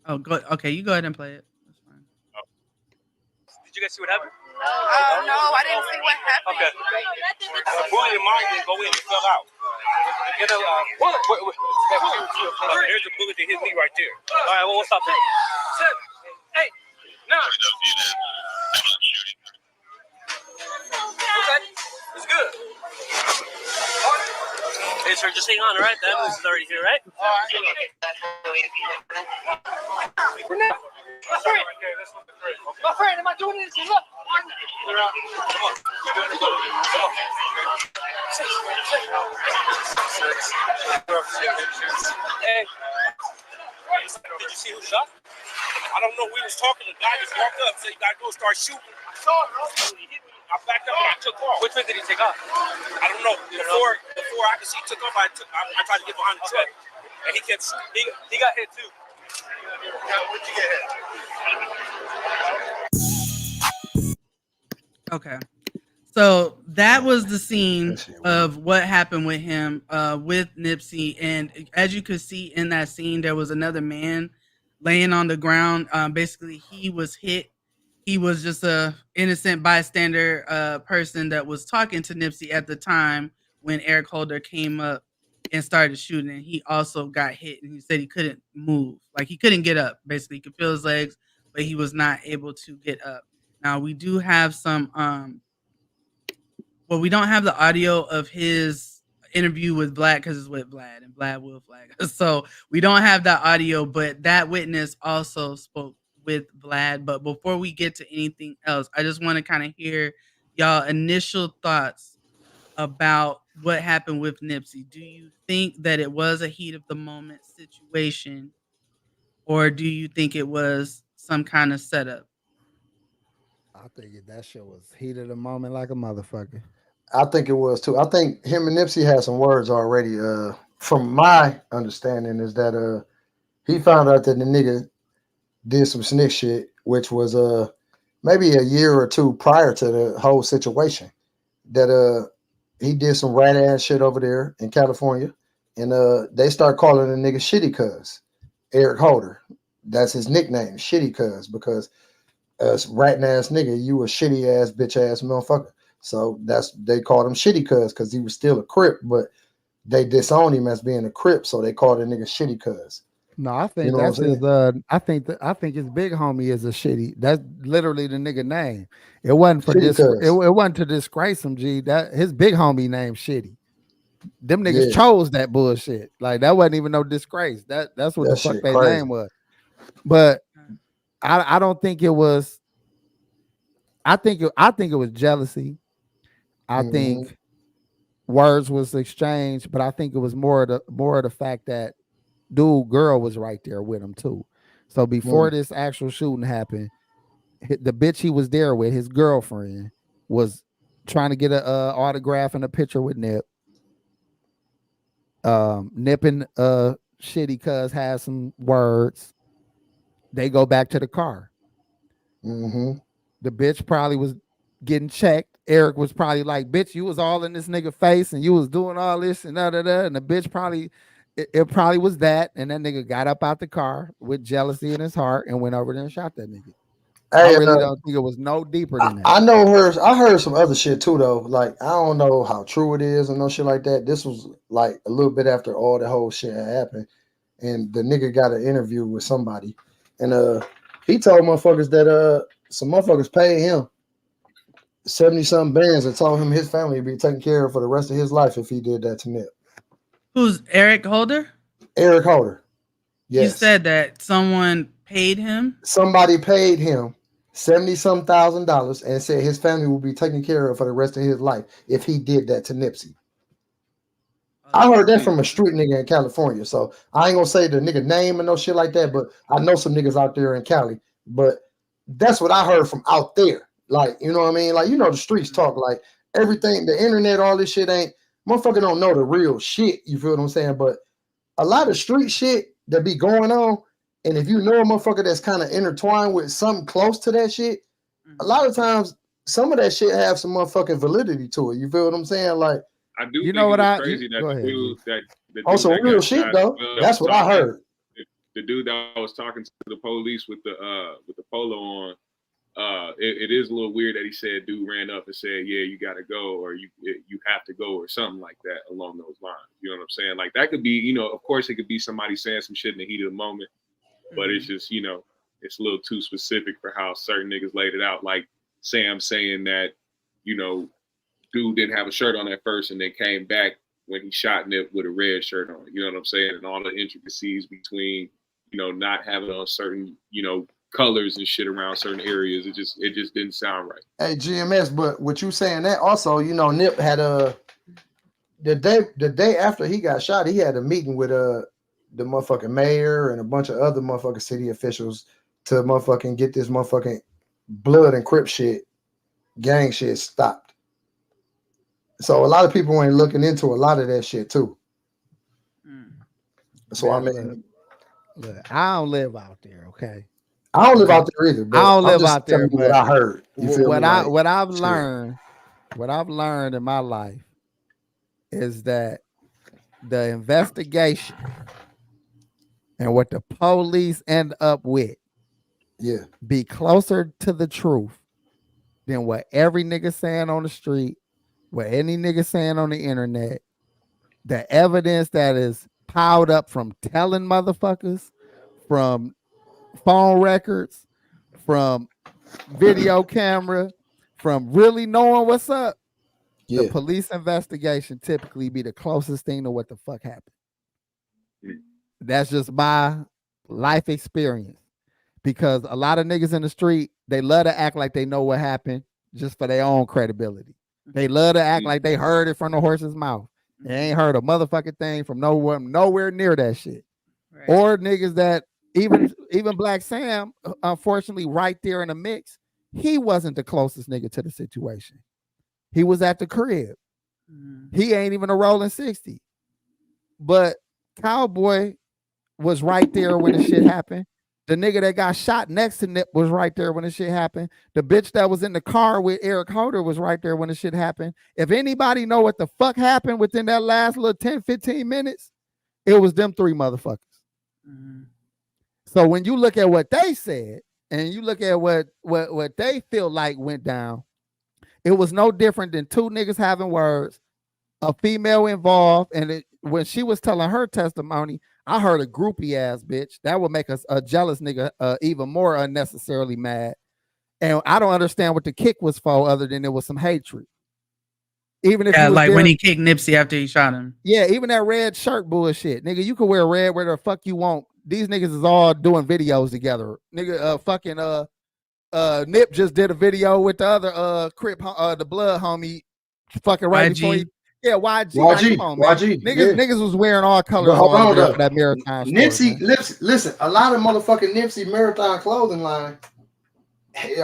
Oh, go. Okay, you go ahead and play it. That's fine.
Did you guys see what happened?
No, I didn't see what happened.
Okay. A bullet in mine didn't go in, it fell out. Here's a bullet that hit me right there. All right, well, what's up, 7, 8, 9. Okay, it's good. Hey, sir, just hang on, all right? The ambulance is already here, right? All right. My friend, am I doing this? Look. Come on. Hey. Did you see who shot? I don't know. We was talking. The guy just walked up, said you gotta go start shooting. I saw it. I backed up and I took off. Which way did he take off? I don't know. Before I could see he took off, I tried to get behind the truck, and he kept shooting. He got hit too. Where'd you get hit?
Okay. So that was the scene of what happened with him, with Nipsey. And as you could see in that scene, there was another man laying on the ground. Basically, he was hit. He was just a innocent bystander person that was talking to Nipsey at the time when Eric Holder came up and started shooting. And he also got hit, and he said he couldn't move. Like, he couldn't get up. Basically, he could feel his legs, but he was not able to get up. Now, we do have some, we don't have the audio of his interview with Blacc because it's with Vlad, and Vlad will flag us. So we don't have that audio, but that witness also spoke with Vlad. But before we get to anything else, I just want to kind of hear y'all initial thoughts about what happened with Nipsey. Do you think that it was a heat of the moment situation, or do you think it was some kind of setup?
I think that shit was heat of the moment like a motherfucker.
I think it was too. I think him and Nipsey had some words already. From my understanding, is that he found out that the nigga did some snitch shit, which was maybe a year or two prior to the whole situation. That he did some rat ass shit over there in California, and they start calling the nigga Shitty Cuz, Eric Holder. That's his nickname, Shitty Cuz, because ratting ass nigga, you a shitty ass bitch ass motherfucker. So they called him Shitty Cuz because he was still a Crip, but they disowned him as being a Crip, so they called the nigga Shitty Cuz.
No, I think that's his. I think his big homie is a shitty. That's literally the nigga name. It wasn't for this. It wasn't to disgrace him. G. That his big homie named Shitty. Them niggas chose that bullshit. Like that wasn't even no disgrace. That's what the fuck their name was. But I don't think it was. I think it was jealousy. I think words was exchanged, but I think it was more of the fact that girl was right there with him too. So before this actual shooting happened, the bitch he was there with, his girlfriend, was trying to get a autograph and a picture with Nip. Nip and Shitty Cuz has some words. They go back to the car. The bitch probably was getting checked. Eric was probably like, bitch, you was all in this nigga face and you was doing all this and da. And the bitch probably it probably was that, and that nigga got up out the car with jealousy in his heart and went over there and shot that nigga. I
Hey,
really don't think it was no deeper than that.
I know her. I heard some other shit too, though. Like, I don't know how true it is and no shit like that. This was like a little bit after all the whole shit had happened, and the nigga got an interview with somebody, and he told motherfuckers that some motherfuckers paid him 70-something bands and told him his family would be taken care of for the rest of his life if he did that to Nip.
Who's Eric Holder?
Eric Holder. Yes.
You said that someone paid him.
Somebody paid him $70-some thousand and said his family will be taken care of for the rest of his life if he did that to Nipsey. I heard that from a street nigga in California. So I ain't gonna say the nigga name and no shit like that, but I know some niggas out there in Cali. But that's what I heard from out there. Like, you know what I mean? Like, you know, the streets talk like everything, the internet, all this shit ain't, motherfucker don't know the real shit. You feel what I'm saying? But a lot of street shit that be going on, and if you know a motherfucker that's kind of intertwined with something close to that shit, a lot of times some of that shit have some motherfucking validity to it. You feel what I'm saying? Like,
I do.
You know what
crazy that the dude that
also real shit though. That's what I heard.
The dude that was talking to the police with the polo on, it is a little weird that he said dude ran up and said, yeah, you gotta go, or you have to go, or something like that along those lines. You know what I'm saying? Like, that could be, you know, of course it could be somebody saying some shit in the heat of the moment, but it's just, you know, it's a little too specific for how certain niggas laid it out. Like Sam saying that, you know, dude didn't have a shirt on at first and then came back when he shot Nip with a red shirt on. You know what I'm saying? And all the intricacies between, you know, not having on certain, you know, colors and shit around certain areas. It just didn't sound right.
Hey, GMS, but what you saying that also, you know, Nip had the day after he got shot, he had a meeting with the motherfucking mayor and a bunch of other motherfucking city officials to motherfucking get this motherfucking blood and Crip shit, gang shit stopped. So a lot of people ain't looking into a lot of that shit too. So I mean,
look, I don't live out there, okay?
I don't live out there either. But
I don't live out there,
but what I heard.
What I've learned in my life is that the investigation and what the police end up with, be closer to the truth than what every nigga saying on the street, what any nigga saying on the internet. The evidence that is piled up from telling motherfuckers, from phone records, from video camera, from really knowing what's up. The police investigation typically be the closest thing to what the fuck happened. That's just my life experience. Because a lot of niggas in the street, they love to act like they know what happened just for their own credibility. They love to act like they heard it from the horse's mouth. They ain't heard a motherfucking thing from nowhere near that shit. Right. Or niggas that even Blacc Sam, unfortunately, right there in the mix, he wasn't the closest nigga to the situation. He was at the crib. He ain't even a rolling 60. But Cowboy was right there when the shit happened. The nigga that got shot next to Nip was right there when the shit happened. The bitch that was in the car with Eric Holder was right there when the shit happened. If anybody know what the fuck happened within that last little 10, 15 minutes, it was them three motherfuckers. So when you look at what they said and you look at what they feel like went down, it was no different than two niggas having words, a female involved, and when she was telling her testimony, I heard a groupie ass bitch. That would make us a jealous nigga even more unnecessarily mad. And I don't understand what the kick was for other than it was some hatred. Even if
like when he kicked Nipsey after he shot him.
Yeah, even that red shirt bullshit. Nigga, you can wear red where the fuck you want. These niggas is all doing videos together. Nigga, Nip just did a video with the other Crip, the blood homie, fucking right before he. Yeah, YG. Come on, man. Niggas was wearing all colors on that marathon.
Nipsey, listen, a lot of motherfucking Nipsey marathon clothing line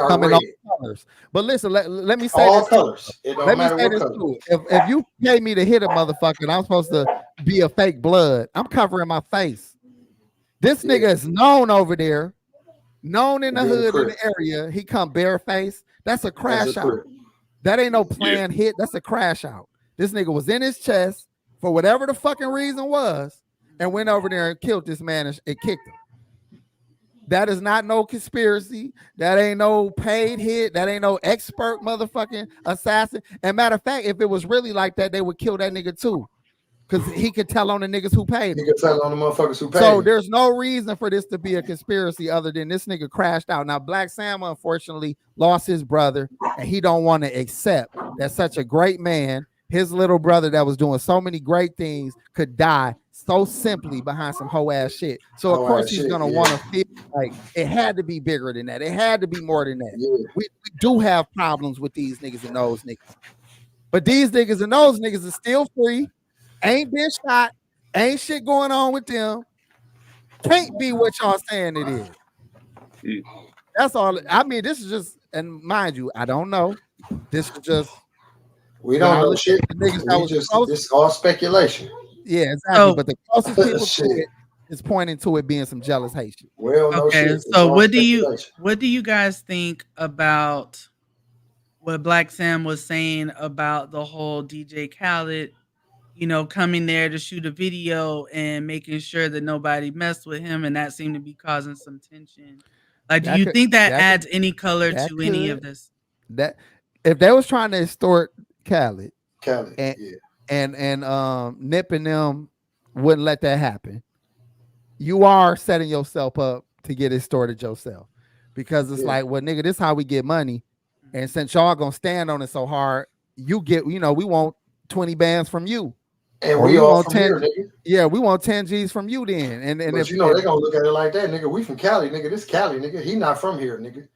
coming off colors. But listen, let me say
all
this.
Colors. It don't matter what color.
Too. If you pay me to hit a motherfucker and I'm supposed to be a fake blood, I'm covering my face. This nigga is known over there, known in the hood in the area. He come bareface. That's a crash out. That ain't no planned hit. That's a crash out. This nigga was in his chest for whatever the fucking reason was, and went over there and killed this man and kicked him. That is not no conspiracy. That ain't no paid hit. That ain't no expert motherfucking assassin. And matter of fact, if it was really like that, they would kill that nigga too. Because he could tell on the niggas who paid him.
He could tell on the motherfuckers who paid
So
him.
there's no reason for this to be a conspiracy other than this nigga crashed out. Now, Blacc Sam unfortunately lost his brother, and he don't want to accept that such a great man, his little brother that was doing so many great things, could die so simply behind some hoe ass shit. So of course he's gonna want to feel like it had to be bigger than that. It had to be more than that.
Yeah.
We do have problems with these niggas and those niggas, but these niggas and those niggas are still free. Ain't been shot. Ain't shit going on with them. Can't be what y'all saying it is. That's all. I mean, this is just, and mind you, I don't know. This is just.
We don't know shit. It's all speculation.
Yeah, exactly. But the closest people to it is pointing to it being some jealous hate shit.
Well, no
Okay,
shit.
so what do you guys think about what Blacc Sam was saying about the whole DJ Khaled, coming there to shoot a video and making sure that nobody messed with him, and that seemed to be causing some tension? Like, do you think that adds any color to any of this?
That if they was trying to extort Khaled, and Nip and them wouldn't let that happen, you are setting yourself up to get extorted yourself, because it's like, well, nigga, this is how we get money, and since y'all gonna stand on it so hard, you get, we want 20 bands from you,
and we all from
10,
here, nigga.
Yeah, we want 10 G's from you then, and
but
if
they're gonna look at it like that, nigga. We from Cali, nigga. This Cali, nigga. He not from here, nigga.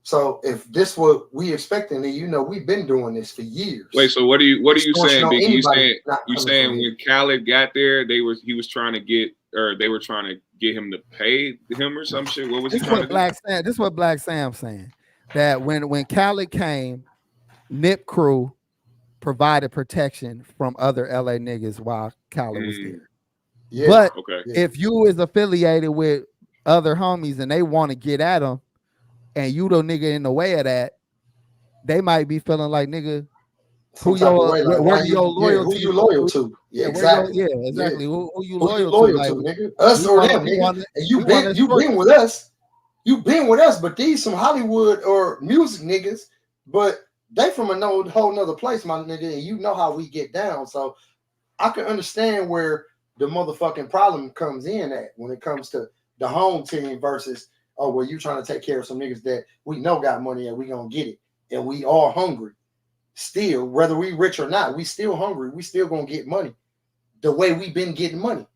So if this what we expecting, then we've been doing this for years.
Wait, so what are you saying, Biggie? You saying when Khaled got there, he was trying to get, or they were trying to get him to pay him or some shit? What was he trying to do?
This is what Blacc Sam's saying. That when Khaled came, Nip crew provided protection from other LA niggas while Khaled was there.
Yeah.
But if you is affiliated with other homies and they want to get at them, and you the nigga in the way of that, they might be feeling like, nigga, who you loyal to?
Yeah, exactly.
Exactly. Who you
loyal
to,
nigga? Us or them, nigga. And you been with us. You been with us, but these some Hollywood or music niggas, but they from a whole nother place, my nigga, and you know how we get down. So I can understand where the motherfucking problem comes in at when it comes to the home team versus, oh, well, you trying to take care of some niggas that we know got money and we gonna get it. And we all hungry. Still, whether we rich or not, we still hungry. We still gonna get money. The way we've been getting money.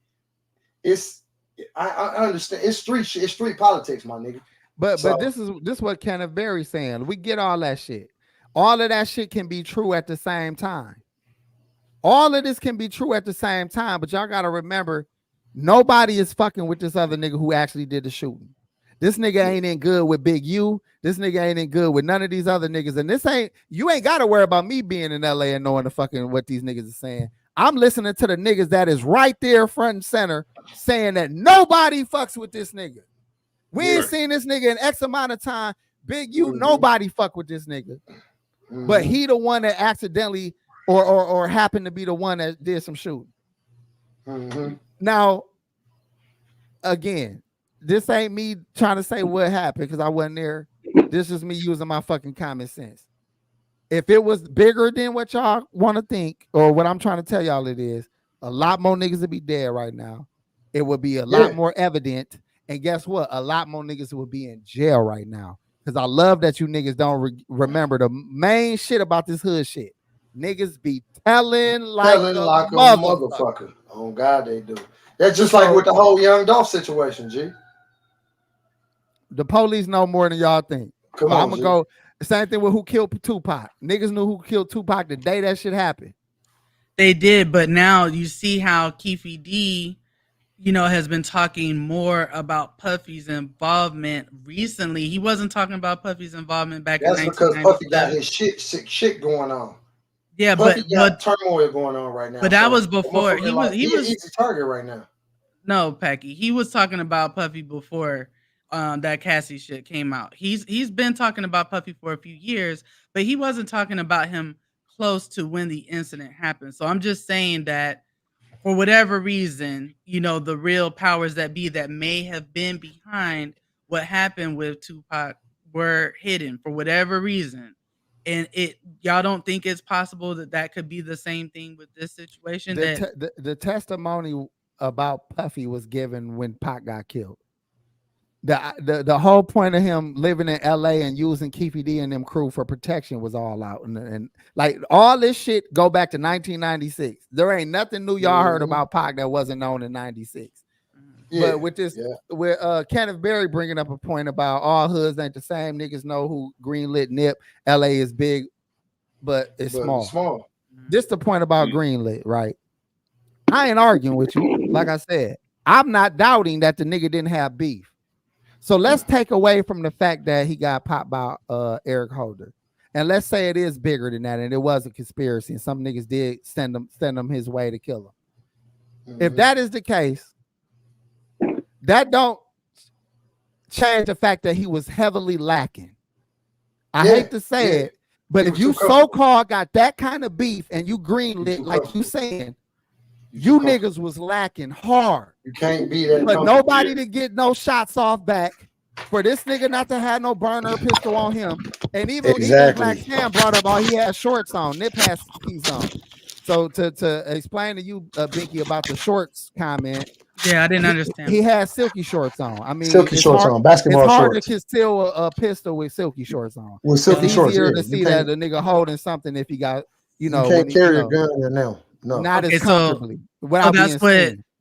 I understand. It's street politics, my nigga.
But this is what Kenneth Berry's saying. We get all that shit. All of that shit can be true at the same time. All of this can be true at the same time, but y'all gotta remember, nobody is fucking with this other nigga who actually did the shooting. This nigga ain't in good with Big U. This nigga ain't in good with none of these other niggas. And you ain't got to worry about me being in LA and knowing the fucking what these niggas are saying. I'm listening to the niggas that is right there front and center saying that nobody fucks with this nigga. We ain't seen this nigga in X amount of time. Big U, nobody fuck with this nigga. But he the one that accidentally or happened to be the one that did some shooting. Now, again, this ain't me trying to say what happened because I wasn't there. This is me using my fucking common sense. If it was bigger than what y'all want to think, or what I'm trying to tell y'all it is, a lot more niggas would be dead right now. It would be a lot more evident. And guess what? A lot more niggas would be in jail right now. Because I love that you niggas don't remember the main shit about this hood shit. Niggas be telling like a
motherfucker. Oh, God, they do. That's just like with the whole Young Dolph situation, G.
The police know more than y'all think.
Come on,
I'm gonna go. Same thing with who killed Tupac. Niggas knew who killed Tupac the day that shit happened.
They did, but now you see how Keefe D, has been talking more about Puffy's involvement recently. He wasn't talking about Puffy's involvement back in 1997.
That's because Puffy got his shit going on.
Yeah,
Puffy got turmoil going on right now.
But that was before he was
easy target right now.
No, Packy. He was talking about Puffy before that Cassie shit came out. He's been talking about Puffy for a few years, but he wasn't talking about him close to when the incident happened. So I'm just saying that for whatever reason, you know, the real powers that be that may have been behind what happened with Tupac were hidden for whatever reason. And y'all don't think it's possible that that could be the same thing with this situation?
The testimony about Puffy was given when Pac got killed. The whole point of him living in LA and using Keefy D and them crew for protection was all out. And like all this shit go back to 1996. There ain't nothing new y'all heard about Pac that wasn't known in 96.
Yeah,
but with this, with Kenneth Berry bringing up a point about all hoods ain't the same. Niggas know who greenlit Nip. LA is big, but it's small. This the point about greenlit, right? I ain't arguing with you. Like I said, I'm not doubting that the nigga didn't have beef. So let's take away from the fact that he got popped by Eric Holder. And let's say it is bigger than that and it was a conspiracy and some niggas did send him his way to kill him. If that is the case, that don't change the fact that he was heavily lacking. I hate to say it, but if you so-called got that kind of beef and you greenlit like you saying, you niggas was lacking hard.
You can't be that.
But nobody to get no shots off back. For this nigga not to have no burner pistol on him. And even Blacc Sam brought up all he had shorts on. Nip has skis on. So to explain to you, Binky, about the shorts comment.
Yeah, I didn't understand.
He had silky shorts on. I mean,
silky shorts on, basketball
shorts. It's hard
shorts.
to conceal a pistol with silky shorts on.
With silky shorts,
easier to see that the nigga holding something if he got, you know.
You can't carry a gun in now. No,
not as comfortably.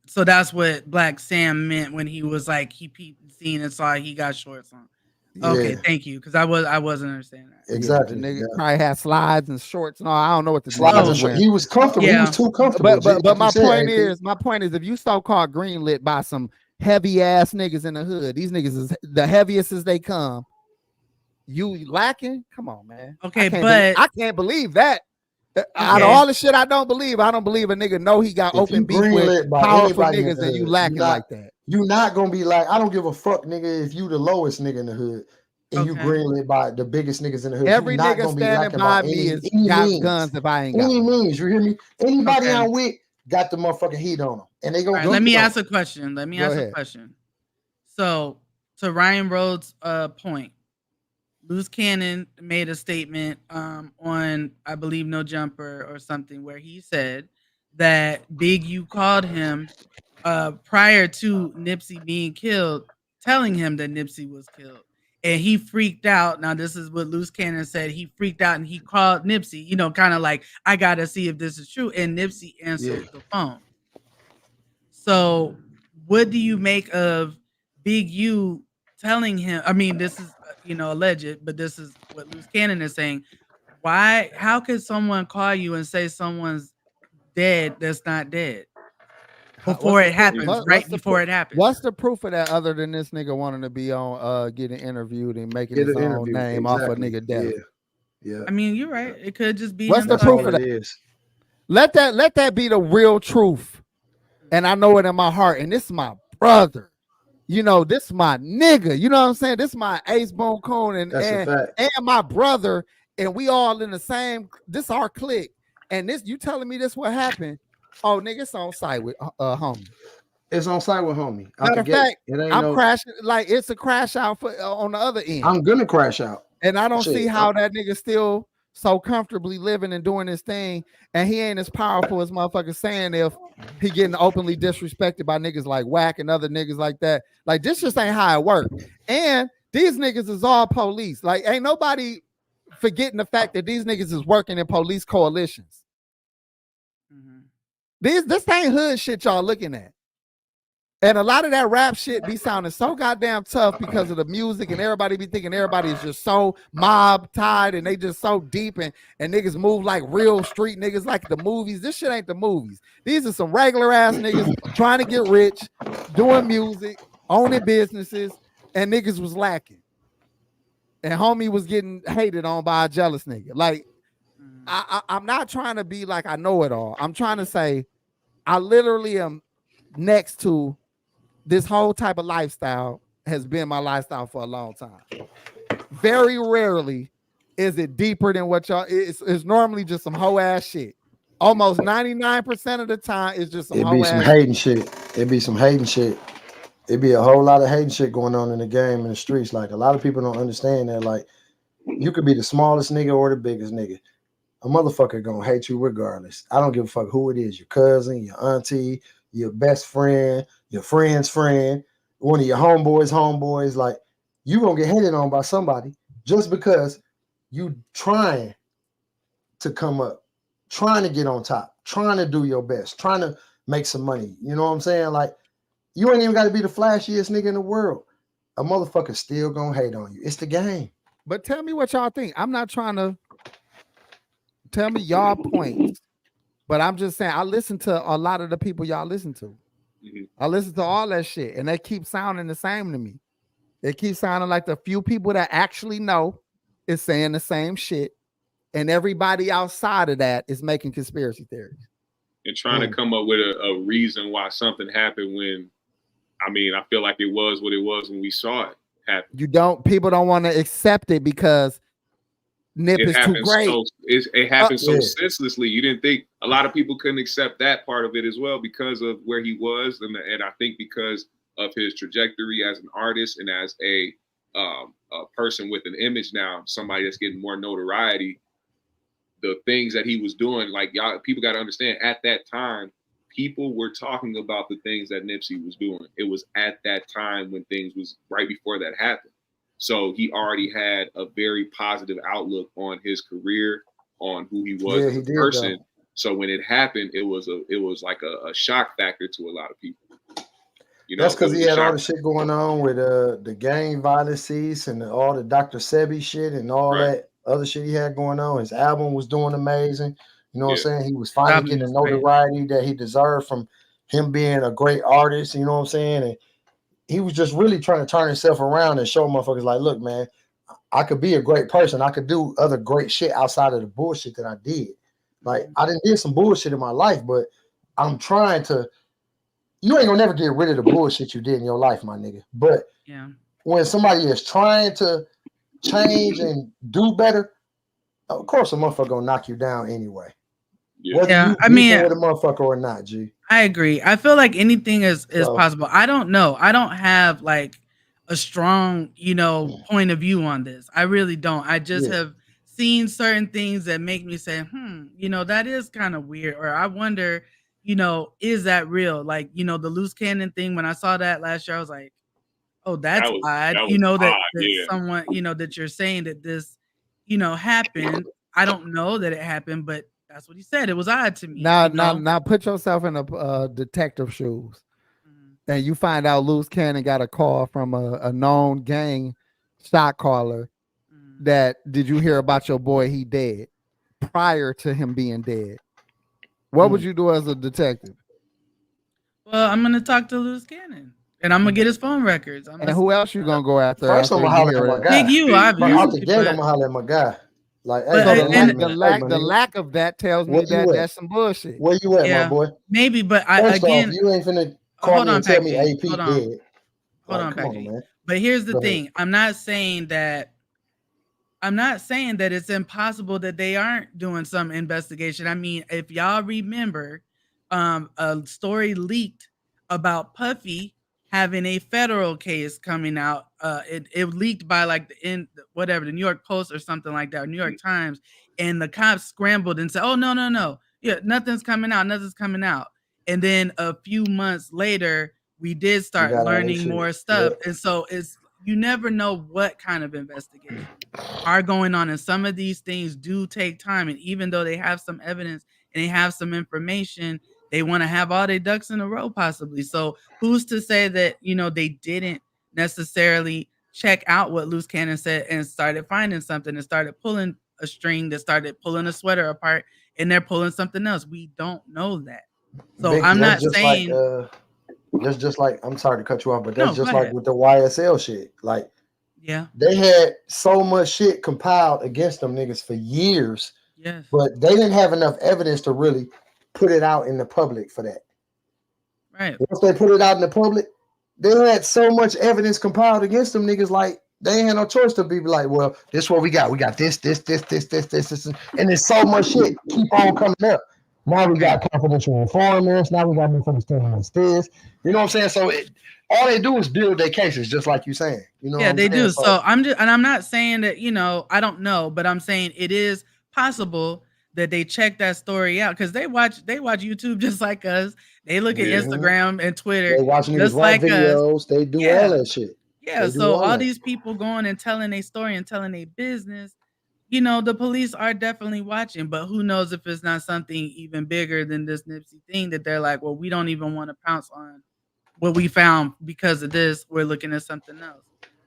So that's what Blacc Sam meant when he was like he peeped the scene and saw he got shorts on. Okay, thank you, because I wasn't understanding that.
Exactly, the nigga probably had slides and shorts. No, I don't know what the slides
and shorts. He was comfortable. Yeah. He was too comfortable.
But my point is, if you so-called greenlit by some heavy ass niggas in the hood, these niggas is the heaviest as they come. You lacking? Come on, man.
Okay,
I can't believe that. Out of all the shit I don't believe a nigga know he got open beef with powerful niggas and you lacking like that.
You not gonna be like, I don't give a fuck, nigga, if you the lowest nigga in the hood and you greenlit by the biggest niggas in the hood.
Every nigga standing by me is got guns if I ain't got
any means. You hear me? Anybody I'm with got the motherfucking heat on them, and they gonna.
Let me ask a question. A question. So to Ryan Rhodes' point. Loose Cannon made a statement on, I believe, No Jumper or something, where he said that Big U called him prior to Nipsey being killed, telling him that Nipsey was killed. And he freaked out. Now, this is what Loose Cannon said. He freaked out and he called Nipsey, you know, kind of like, I got to see if this is true. And Nipsey answered the phone. So what do you make of Big U telling him, I mean, this is, you know, alleged, but this is what Loose Cannon is saying. How could someone call you and say someone's dead that's not dead before it happens, before it happens?
What's the proof of that other than this nigga wanting to be on getting interviewed and making his own name off a nigga death?
Yeah.
I mean, you're right. It could just be.
What's the proof of that? Let that be the real truth. And I know it in my heart. And this is my brother. You know, this is my nigga. You know what I'm saying? This is my Ace Bone Cone and my brother. And we all in the same. This our clique. And this, you telling me this what happened? Oh, nigga, it's on site with homie.
It's on site with homie.
Matter of fact, I'm crashing. Like it's a crash out for on the other end.
I'm gonna crash out.
And I don't see how that nigga still so comfortably living and doing his thing, and he ain't as powerful as motherfuckers saying if he getting openly disrespected by niggas like Whack and other niggas like that. Like this just ain't how it works. And these niggas is all police. Like ain't nobody forgetting the fact that these niggas is working in police coalitions. This ain't hood shit y'all looking at. And a lot of that rap shit be sounding so goddamn tough because of the music, and everybody be thinking everybody is just so mob tied and they just so deep and niggas move like real street niggas like the movies. This shit ain't the movies. These are some regular ass niggas trying to get rich, doing music, owning businesses, and niggas was lacking. And homie was getting hated on by a jealous nigga. Like, I'm not trying to be like I know it all. I'm trying to say I literally am next to this whole type of lifestyle has been my lifestyle for a long time. Very rarely is it deeper than what y'all it's normally just some hoe ass shit. almost 99% of the time it's just some
It be
hoe
some
ass.
hating shit. It be some hating shit. It be a whole lot of hating shit going on in the game in the streets. Like a lot of people don't understand that. Like you could be the smallest nigga or the biggest nigga. A motherfucker gonna hate you regardless. I don't give a fuck who it is. Your cousin, your auntie, your best friend, your friend's friend, one of your homeboys. Like you gonna get hated on by somebody just because you trying to come up, trying to get on top, trying to do your best, trying to make some money. You know what I'm saying? Like you ain't even got to be the flashiest nigga in the world. A motherfucker still gonna hate on you. It's the game.
But tell me what y'all think. I'm not trying to tell me y'all points, but I'm just saying I listen to a lot of the people y'all listen to. I listen to all that shit, and they keep sounding the same to me. It keeps sounding like the few people that actually know is saying the same shit, and everybody outside of that is making conspiracy theories
and trying to come up with a reason why something happened when, I mean, I feel like it was what it was when we saw it happen.
People don't want to accept it because Nip is too great.
It happened so senselessly. You didn't think a lot of people couldn't accept that part of it as well because of where he was, and I think because of his trajectory as an artist and as a person with an image now, somebody that's getting more notoriety. The things that he was doing, like y'all, people got to understand. At that time, people were talking about the things that Nipsey was doing. It was at that time when things was right before that happened. So he already had a very positive outlook on his career, on who he was as a person. So when it happened, it was like a shock factor to a lot of people. You know,
that's because he had all the shit going on with the gang violence and all the Dr. Sebi shit and all that other shit he had going on. His album was doing amazing. You know what I'm saying? He was finally getting the notoriety that he deserved from him being a great artist. You know what I'm saying? And he was just really trying to turn himself around and show motherfuckers like, look, man, I could be a great person. I could do other great shit outside of the bullshit that I did. Like I did some bullshit in my life, but I'm trying to. You ain't gonna never get rid of the bullshit you did in your life, my nigga. But when somebody is trying to change and do better, of course a motherfucker gonna knock you down anyway. Whether you with a motherfucker or not, G.
I agree. I feel like anything is possible. I don't know. I don't have like a strong, point of view on this. I really don't. I just have seen certain things that make me say, that is kind of weird. Or I wonder, is that real? Like, the loose cannon thing, when I saw that last year, I was like, oh, that's odd. That someone, that you're saying that this, happened. I don't know that it happened, but that's what he said. It was odd to me.
Now put yourself in a detective shoes, and you find out Loose Cannon got a call from a known gang shot caller. That did you hear about your boy? He dead prior to him being dead. What would you do as a detective?
Well, I'm gonna talk to Loose Cannon, and I'm gonna get his phone records.
And who else you gonna go after?
First, I'm gonna holler at my guy.
Big you, obviously.
Out the gate, I'm gonna holler at my guy. Like, hey,
the lack of that tells me that that's some bullshit.
Where you at, my boy?
Maybe, but
First off, you ain't finna call me and tell me AP dead.
Hold on, Patrick. But here's the thing: I'm not saying that it's impossible that they aren't doing some investigation. I mean, if y'all remember, a story leaked about Puffy having a federal case coming out. It leaked by like the New York Post or something like that, or New York Times, and the cops scrambled and said, "Oh no, yeah, nothing's coming out." And then a few months later, we did start learning more stuff, and so you never know what kind of investigation are going on, and some of these things do take time. And even though they have some evidence and they have some information, they want to have all their ducks in a row, possibly. So who's to say that, they didn't necessarily check out what Loose Cannon said and started finding something and started pulling a string that started pulling a sweater apart and they're pulling something else. We don't know that. So Big, I'm not saying
that's just like, I'm sorry to cut you off, but that's just like with the YSL shit. Like, they had so much shit compiled against them niggas for years.
Yes.
But they didn't have enough evidence to really put it out in the public for that.
Right.
Once they put it out in the public, they had so much evidence compiled against them niggas, like they ain't had no choice to be like, well, this is what we got. We got this, and there's so much shit keep on coming up. Now we got confidential informants. Now we got misunderstandings. This, you know what I'm saying? So all they do is build their cases, just like you saying. You know?
Yeah,
what I'm
they
saying?
do. So I'm just, and I'm not saying that, I don't know, but I'm saying it is possible that they check that story out because they watch YouTube just like us. They look at Instagram and Twitter
They watch niggas
just
write
like us.
videos. They do all that shit.
Yeah, so all these people going and telling their story and telling their business, the police are definitely watching, but who knows if it's not something even bigger than this Nipsey thing that they're like, well, we don't even want to pounce on what we found because of this. We're looking at something else.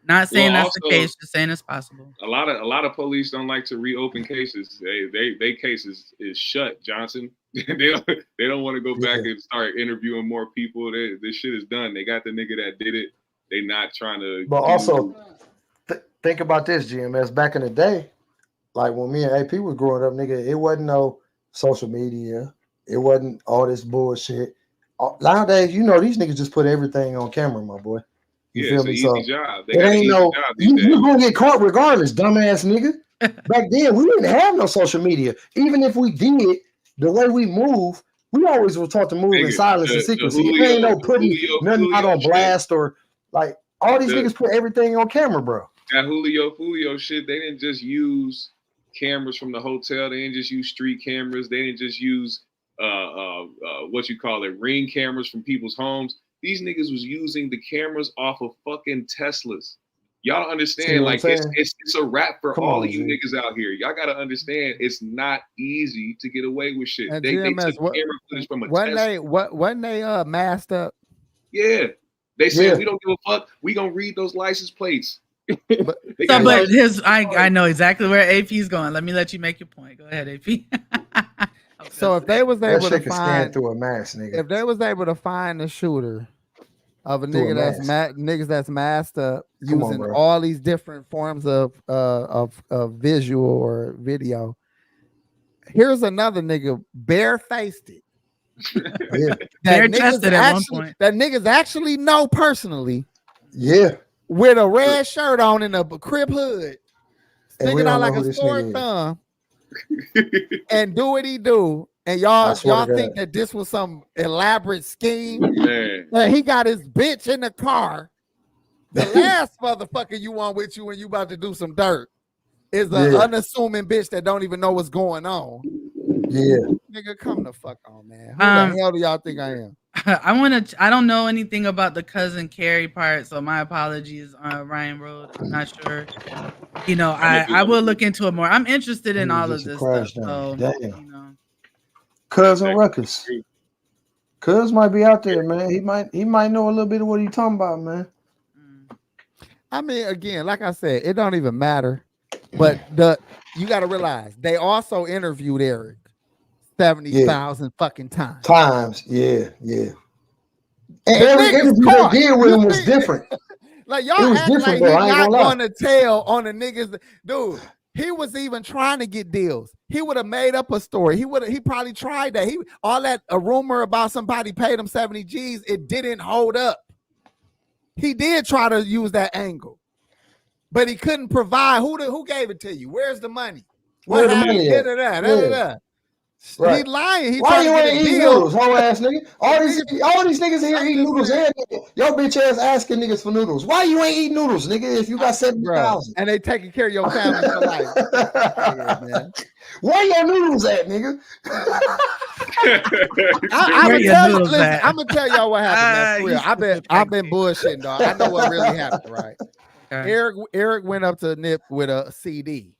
Not saying that's the case, just saying it's possible.
A lot of police don't like to reopen cases. They cases is shut, Johnson. they don't want to go back and start interviewing more people. This shit is done. They got the nigga that did it. They not trying to.
But also, think about this, GMS. Back in the day, like when me and AP was growing up, nigga, it wasn't no social media. It wasn't all this bullshit. Nowadays, these niggas just put everything on camera, my boy. You feel me?
Easy job.
It ain't no. You're gonna get caught regardless, dumbass nigga. Back then, we didn't have no social media. Even if we did, the way we move, we always were taught to move in silence and secrecy. It ain't no putting nothing out on blast or like all these niggas put everything on camera, bro.
That Julio shit. They didn't just use cameras from the hotel. They didn't just use street cameras. They didn't just use ring cameras from people's homes. These niggas was using the cameras off of fucking Teslas. Y'all don't understand. Like it's a wrap for all of you niggas out here. Y'all gotta understand it's not easy to get away with shit. They took camera footage from a Tesla.
Wasn't they masked up?
Yeah. They said we don't give a fuck. We gonna read those license plates.
I know exactly where AP's going. Let you make your point. Go ahead, AP.
So if they was able to
find through a mask, nigga.
If they was able to find the shooter of a nigga niggas that's masked up using all these different forms of visual or video, here's another nigga barefaced it. That niggas actually know personally.
Yeah.
With a red shirt on and a crib hood, sticking out like a sore thumb, and do what he do. And y'all think that this was some elaborate scheme? Man. He got his bitch in the car. The last motherfucker you want with you when you about to do some dirt is an unassuming bitch that don't even know what's going on.
Yeah.
Nigga, come the fuck on, man. Who the hell do y'all think I am?
I don't know anything about the cousin Carrie part, so my apologies, Ryan Road. I'm not sure. I will look into it more. I'm interested in all of this stuff. So,
Cousin Ruckus. Cuz might be out there, man. He might know a little bit of what he's talking about, man.
I mean, again, like I said, it don't even matter. But you got to realize they also interviewed Eric 70,000 fucking times.
Yeah. And every interview they did with him was different.
Like y'all act like he's not going to tell on the niggas. Dude, he was even trying to get deals. He would have made up a story. He probably tried that. A rumor about somebody paid him 70 G's, it didn't hold up. He did try to use that angle, but he couldn't provide. Who gave it to you? Where's the money?
Where's the money? Right.
He lying.
Why you ain't eating noodles, whole ass nigga? All these niggas here eat noodles. Your bitch ass asking niggas for noodles. Why you ain't eating noodles, nigga? If you got 70,000
and they taking care of your family for life. Man.
Where your noodles at, nigga?
I'm gonna tell y'all what happened. Man, I've been bullshitting, dog. I know what really happened, right? Okay. Eric went up to Nip with a CD.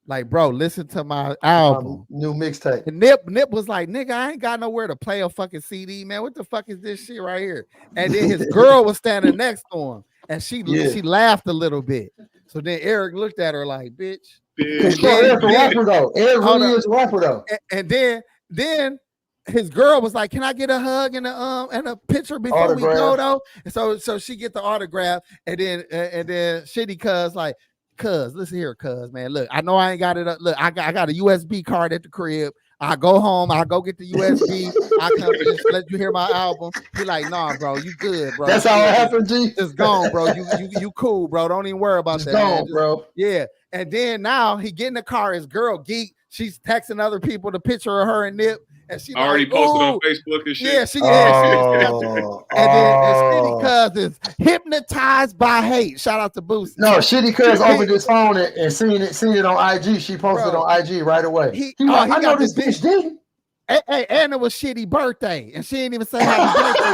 Like, bro, listen to my album.
New mixtape.
And Nip was like, nigga, I ain't got nowhere to play a fucking CD, man. What the fuck is this shit right here? And then his girl was standing next to him, and she laughed a little bit. So then Eric looked at her like, bitch.
Eric's a rapper though. Eric really is a rapper though.
And then his girl was like, can I get a hug and a picture before we go though? And so she get the autograph, and then shitty cuz like, cuz, listen here, cuz, man. Look, I know I ain't got it up. Look, I got a USB card at the crib. I go home, I go get the USB. I come just let you hear my album. He like, nah, bro, you good, bro.
That's how it happened, G.
Just gone, bro. You cool, bro. Don't even worry about
just
that.
Gone, bro.
Yeah. And then now he get in the car, his girl geek. She's texting other people the picture of her and Nip. and she
already
like,
posted on
"Ooh."
Facebook and shit.
Yeah, she
Oh,
and then the
oh.
shitty cuz is hypnotized by hate. Shout out to Boosie.
No, shitty cuz opened his phone and seen it on IG. She posted
Bro,
on IG right away.
he
He like, I know
got
this bitch didn't.
And it was shitty birthday, and she didn't even say happy birthday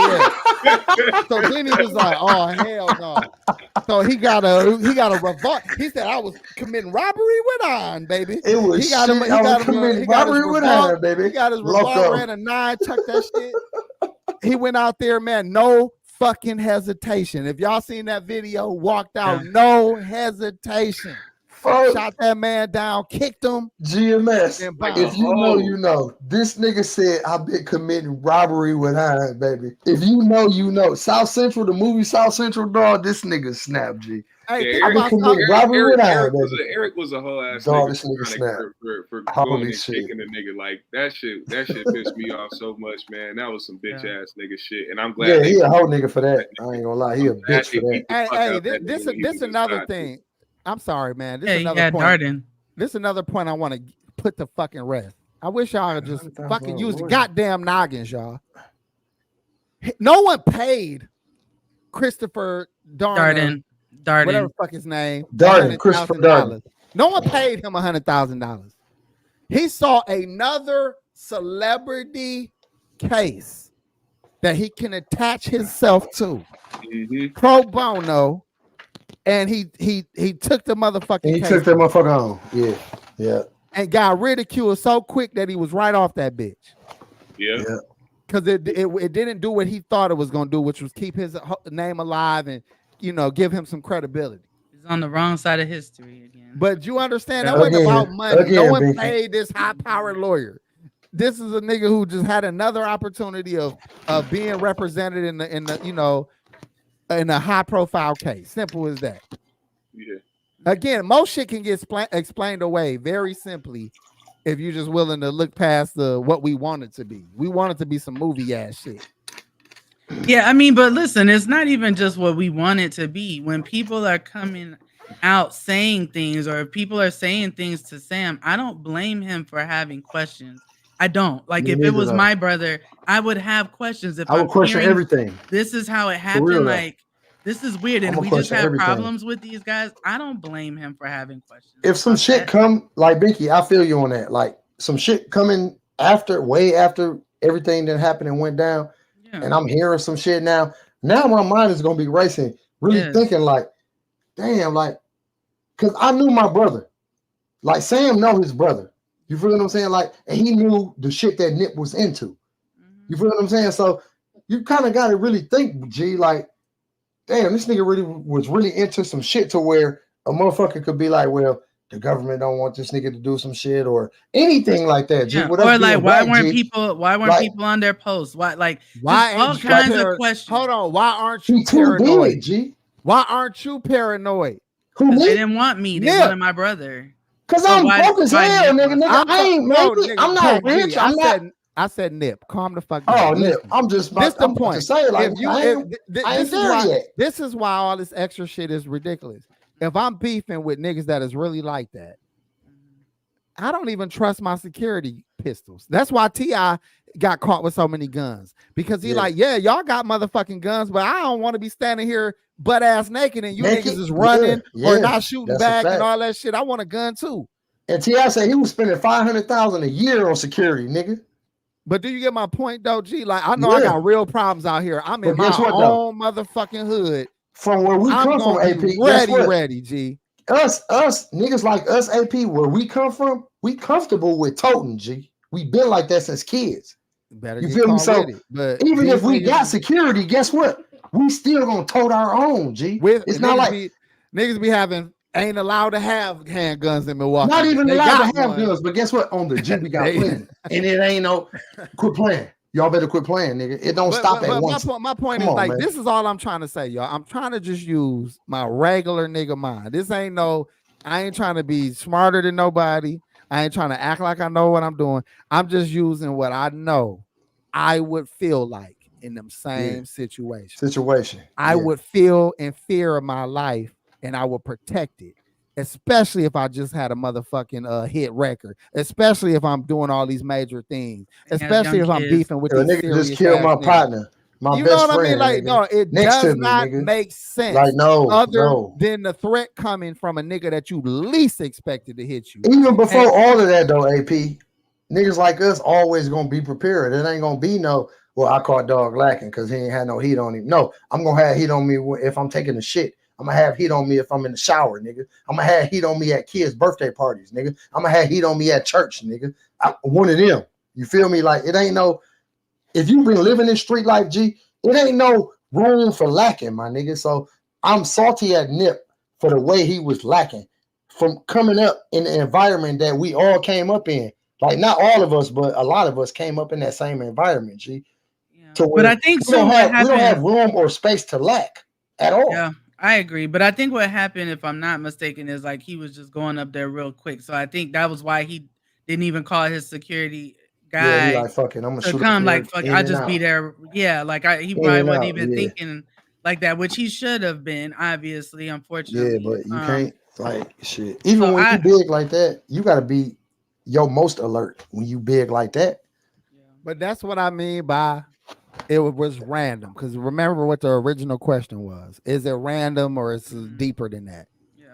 yet. So then he was like, "Oh hell no!" So he got a revolt. He said, "I was committing robbery with iron, baby."
It was
He got him.
shit. I was committing robbery with iron, baby.
He got his
Loco.
revolver and a 9. Chuck that shit. He went out there, man. No fucking hesitation. If y'all seen that video, walked out, no hesitation.
Fuck.
Shot that man down, kicked him.
GMS.
and bounced.
If you know, you know. This nigga said, I've been committing robbery with iron, baby. If you know, you know. South Central, the movie South Central, dog, this nigga snap, G.
Hey,
I've been committing robbery with iron, baby.
Eric was a whole ass
Dog,
nigga
this nigga snap.
for
Holy
going and
shit.
kicking the nigga. Like that shit pissed me off so much, man. That was some bitch ass nigga shit. And I'm glad
Yeah, he a whole nigga for that. I ain't gonna lie. He a bitch for that.
Hey, this another thing. I'm sorry, man. This is another
yeah,
point.
Darden.
This is another point I want to put to fucking rest. I wish y'all would just fucking use the goddamn noggins, y'all. No one paid Christopher
Darden.
whatever the fuck his name.
Darden, Christopher Darden.
No one paid him $100,000. He saw another celebrity case that he can attach himself to, pro bono, and he took the motherfucking
And he
case
took that motherfucker home. Yeah, yeah.
and got ridiculed so quick that he was right off that bitch.
Yeah.
Because it didn't do what he thought it was going to do, which was keep his name alive and, you know, give him some credibility.
He's on the wrong side of history again.
But you understand, that wasn't about money. No one paid this high-powered lawyer. This is a nigga who just had another opportunity of being represented in the you know, in a high-profile case. Simple as that.
Yeah.
Again, most shit can get explained away very simply if you're just willing to look past what we want it to be. We want it to be some movie ass shit.
Yeah, I mean, but listen, it's not even just what we want it to be. When people are coming out saying things, or if people are saying things to Sam, I don't blame him for having questions. I don't. Like, if it was my brother, I would have questions. If
I would question everything.
This is how it happened.
real,
like, this is weird, and we just have problems with these guys. I don't blame him for having questions.
If some shit come, like Binky, I feel you on that. Like some shit coming way after everything that happened and went down, and I'm hearing some shit now. Now my mind is gonna be racing, really thinking like, damn, like, cause I knew my brother. Like Sam know his brother. You feel what I'm saying? Like, and he knew the shit that Nip was into. You feel what I'm saying? So you kind of got to really think, G, like, damn, this nigga was really into some shit to where a motherfucker could be like, well, the government don't want this nigga to do some shit or anything like that. G.
Or like, why weren't people on their posts? Why all kinds of questions?
Hold on, why aren't you paranoid?
G?
Why aren't you paranoid?
They didn't want me. They wanted my brother.
Cause I'm broke as hell, nigga. I ain't making. I'm not rich.
I said Nip. Calm the fuck
down.
Oh,
Nip. I'm just about to say, like,
this is why all this extra shit is ridiculous. If I'm beefing with niggas that is really like that, I don't even trust my security pistols. That's why T.I. got caught with so many guns. Because he like, y'all got motherfucking guns, but I don't want to be standing here butt ass naked and you niggas is running or not shooting back and all that shit. I want a gun too.
And T.I. said he was spending $500,000 a year on security, nigga.
But do you get my point though, G? Like, I know I got real problems out here. I'm in my own motherfucking hood.
From where we come from, AP.
Ready, G.
Us niggas like us, AP, where we come from, we comfortable with toting, G. We been like that since kids.
Better
you feel me? So even if we got security, guess what? We still gonna tote our own, G. It's not like
niggas be having ain't allowed to have handguns in Milwaukee.
Not even allowed to have guns, but guess what? On the G, we got plenty. And it ain't no quit playing. Y'all better quit playing, nigga. It don't stop at once.
My point is like, this is all I'm trying to say, y'all. I'm trying to just use my regular nigga mind. This ain't I ain't trying to be smarter than nobody. I ain't trying to act like I know what I'm doing. I'm just using what I know I would feel like in them same situations.
Situation.
I would feel in fear of my life and I would protect it. especially if I just had a motherfucking hit record, especially if I'm doing all these major things,
And has
especially
young
if I'm
kids.
beefing with
A
these
nigga just
serious
killed
ass
my
niggas.
partner, my
You know
best
what I mean?
friend,
Like,
nigga.
no, it
Next
does
to me,
not
nigga.
make sense.
Like, no,
other
no.
than the threat coming from a nigga that you least expected to hit you.
Even before all of that, though, AP, niggas like us always gonna be prepared. It ain't gonna be no, well, I caught dog lacking because he ain't had no heat on him. No, I'm gonna have heat on me if I'm taking a shit. I'm gonna have heat on me if I'm in the shower, nigga. I'm gonna have heat on me at kids' birthday parties, nigga. I'm gonna have heat on me at church, nigga. One of them. You feel me? Like, it ain't no, if you've been living this street life, G, it ain't no room for lacking, my nigga. So I'm salty at Nip for the way he was lacking from coming up in the environment that we all came up in. Like, not all of us, but a lot of us came up in that same environment, G.
Yeah.
To
But
where
I think
we don't
too, what
have
happened.
room or space to lack at all.
Yeah, I agree. But I think what happened, if I'm not mistaken, is like he was just going up there real quick. So I think that was why he didn't even call his security
Yeah, he
guy
like, fuck it, I'm gonna
to
shoot
come.
up
Like,
there
fuck,
in
I'll
and
just be
out.
there. Yeah, like he
In
probably
and
wasn't
out,
even
yeah.
thinking like that, which he should have been, obviously,
Yeah,
unfortunately.
but you can't, like, shit. Even
So
when you big like that, you gotta be your most alert when you big like that.
But that's what I mean by it was random. Because remember what the original question was: is it random or is it deeper than that?
Yeah.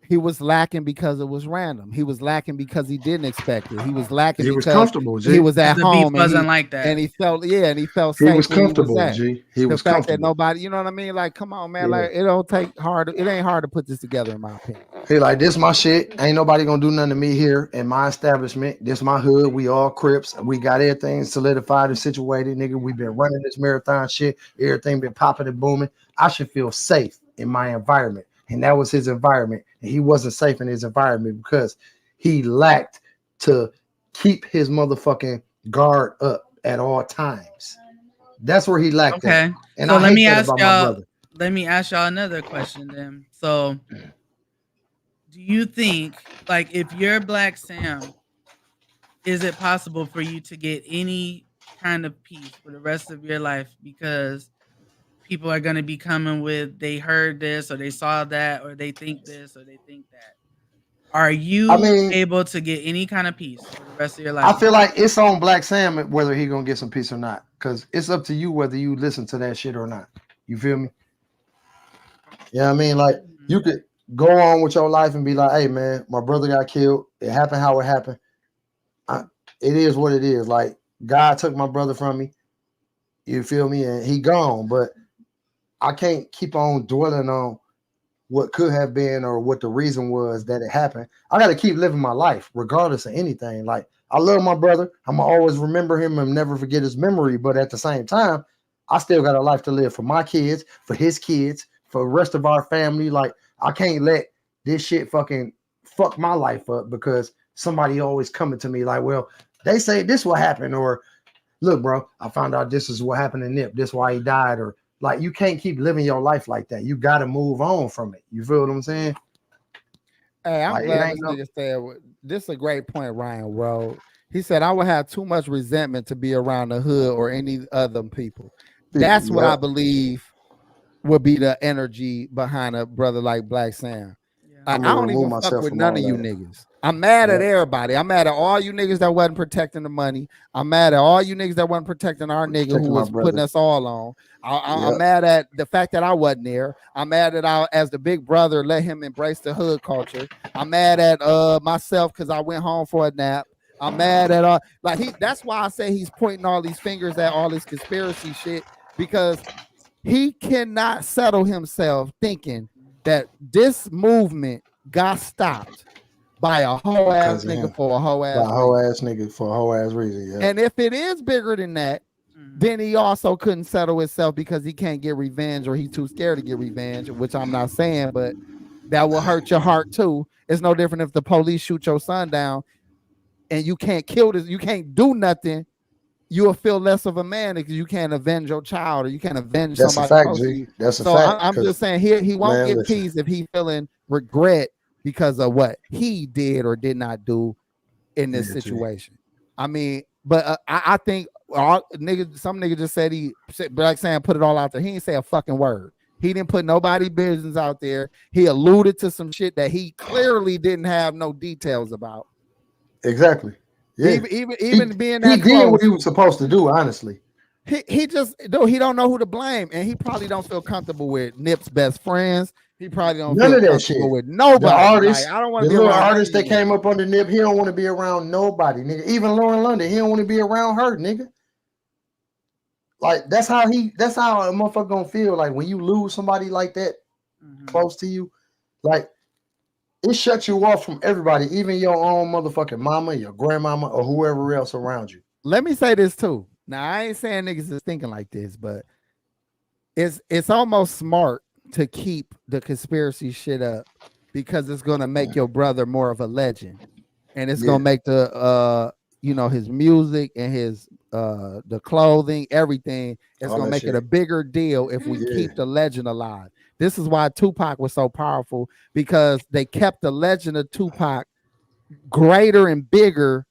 He was lacking because it was random. He was lacking because he didn't expect it. He was lacking
He was
because
comfortable,
he
G.
was at
The beef
home
wasn't like that.
and he felt and he felt
He was
safe where he was
comfortable,
at.
G. He
The
was
fact that
comfortable.
nobody, you know what I mean? Like, come on, man.
Yeah.
Like, it don't take hard. It ain't hard to put this together, in my opinion.
He like, this my shit. Ain't nobody gonna do nothing to me here in my establishment. This my hood. We all Crips. We got everything solidified and situated, nigga. We been running this marathon shit. Everything been popping and booming. I should feel safe in my environment. And that was his environment. And he wasn't safe in his environment because he lacked to keep his motherfucking guard up at all times. That's where he lacked
Okay.
at. And
So
I
let
hate
me
that
ask
about my
y'all.
brother.
Let me ask y'all another question then. So, do you think, like, if you're Black Sam, is it possible for you to get any kind of peace for the rest of your life because people are going to be coming with they heard this or they saw that or they think this or they think that? Are you
I mean,
able to get any kind of peace for the rest of your
I
life?
feel like it's on Black Sam whether he gonna get some peace or not. Cause it's up to you whether you listen to that shit or not. You feel me? Yeah, I mean, like, you could go on with your life and be like, hey man, my brother got killed. It happened how it happened. It is what it is. Like, God took my brother from me. You feel me? And he gone. But I can't keep on dwelling on what could have been or what the reason was that it happened. I got to keep living my life regardless of anything. Like, I love my brother. I'm going to always remember him and never forget his memory. But at the same time, I still got a life to live for my kids, for his kids, for the rest of our family. Like, I can't let this shit fucking fuck my life up because somebody always coming to me like, well, they say this will happen, or look, bro, I found out this is what happened to Nip. This is why he died, or like, you can't keep living your life like that. You got to move on from it. You feel what I'm saying?
Hey, I'm
Like,
glad this nigga said this is a great point, Ryan Rowe. He said, I would have too much resentment to be around the hood or any other people. That's what I believe would be the energy behind a brother like Black Sam. I don't even fuck with none of you niggas. I'm mad at everybody. I'm mad at all you niggas that wasn't protecting the money. I'm mad at all you niggas that wasn't protecting our nigga who was putting us all on. I'm mad at the fact that I wasn't there. I'm mad that I, as the big brother, let him embrace the hood culture. I'm mad at myself because I went home for a nap. I'm mad at that's why I say he's pointing all these fingers at all this conspiracy shit, because he cannot settle himself thinking that this movement got stopped by a whole ass nigga for a whole ass
reason. Yeah.
And if it is bigger than that, then he also couldn't settle himself because he can't get revenge or he's too scared to get revenge, which I'm not saying, but that will hurt your heart too. It's no different if the police shoot your son down and you can't kill this, you can't do nothing. You will feel less of a man because you can't avenge your child or you can't avenge somebody close to you.
That's a
so
fact.
I'm just saying he won't get peace if he feeling regret because of what he did or did not do in this situation. I mean, but I think some nigga just said Black Sam put it all out there. He didn't say a fucking word. He didn't put nobody business out there. He alluded to some shit that he clearly didn't have no details about.
Exactly. Yeah.
Even being
he
that
did
close,
what he was supposed to do, honestly.
he just he don't know who to blame, and he probably don't feel comfortable with Nip's best friends. He probably don't
None
feel
of that
comfortable
shit.
with nobody.
The artists,
Like, I don't want
the
to be
little
around
artists that
anyone.
came up under Nip, he don't want to be around nobody, nigga. Even Lauren London, he don't want to be around her, nigga. Like that's how a motherfucker gonna feel. Like when you lose somebody like that close to you, like it shuts you off from everybody, even your own motherfucking mama, your grandmama, or whoever else around you.
Let me say this too. Now I ain't saying niggas is thinking like this, but it's almost smart to keep the conspiracy shit up because it's gonna make your brother more of a legend, and it's gonna make the his music and his the clothing, everything. It's gonna make it a bigger deal if we keep the legend alive. This is why Tupac was so powerful, because they kept the legend of Tupac greater and bigger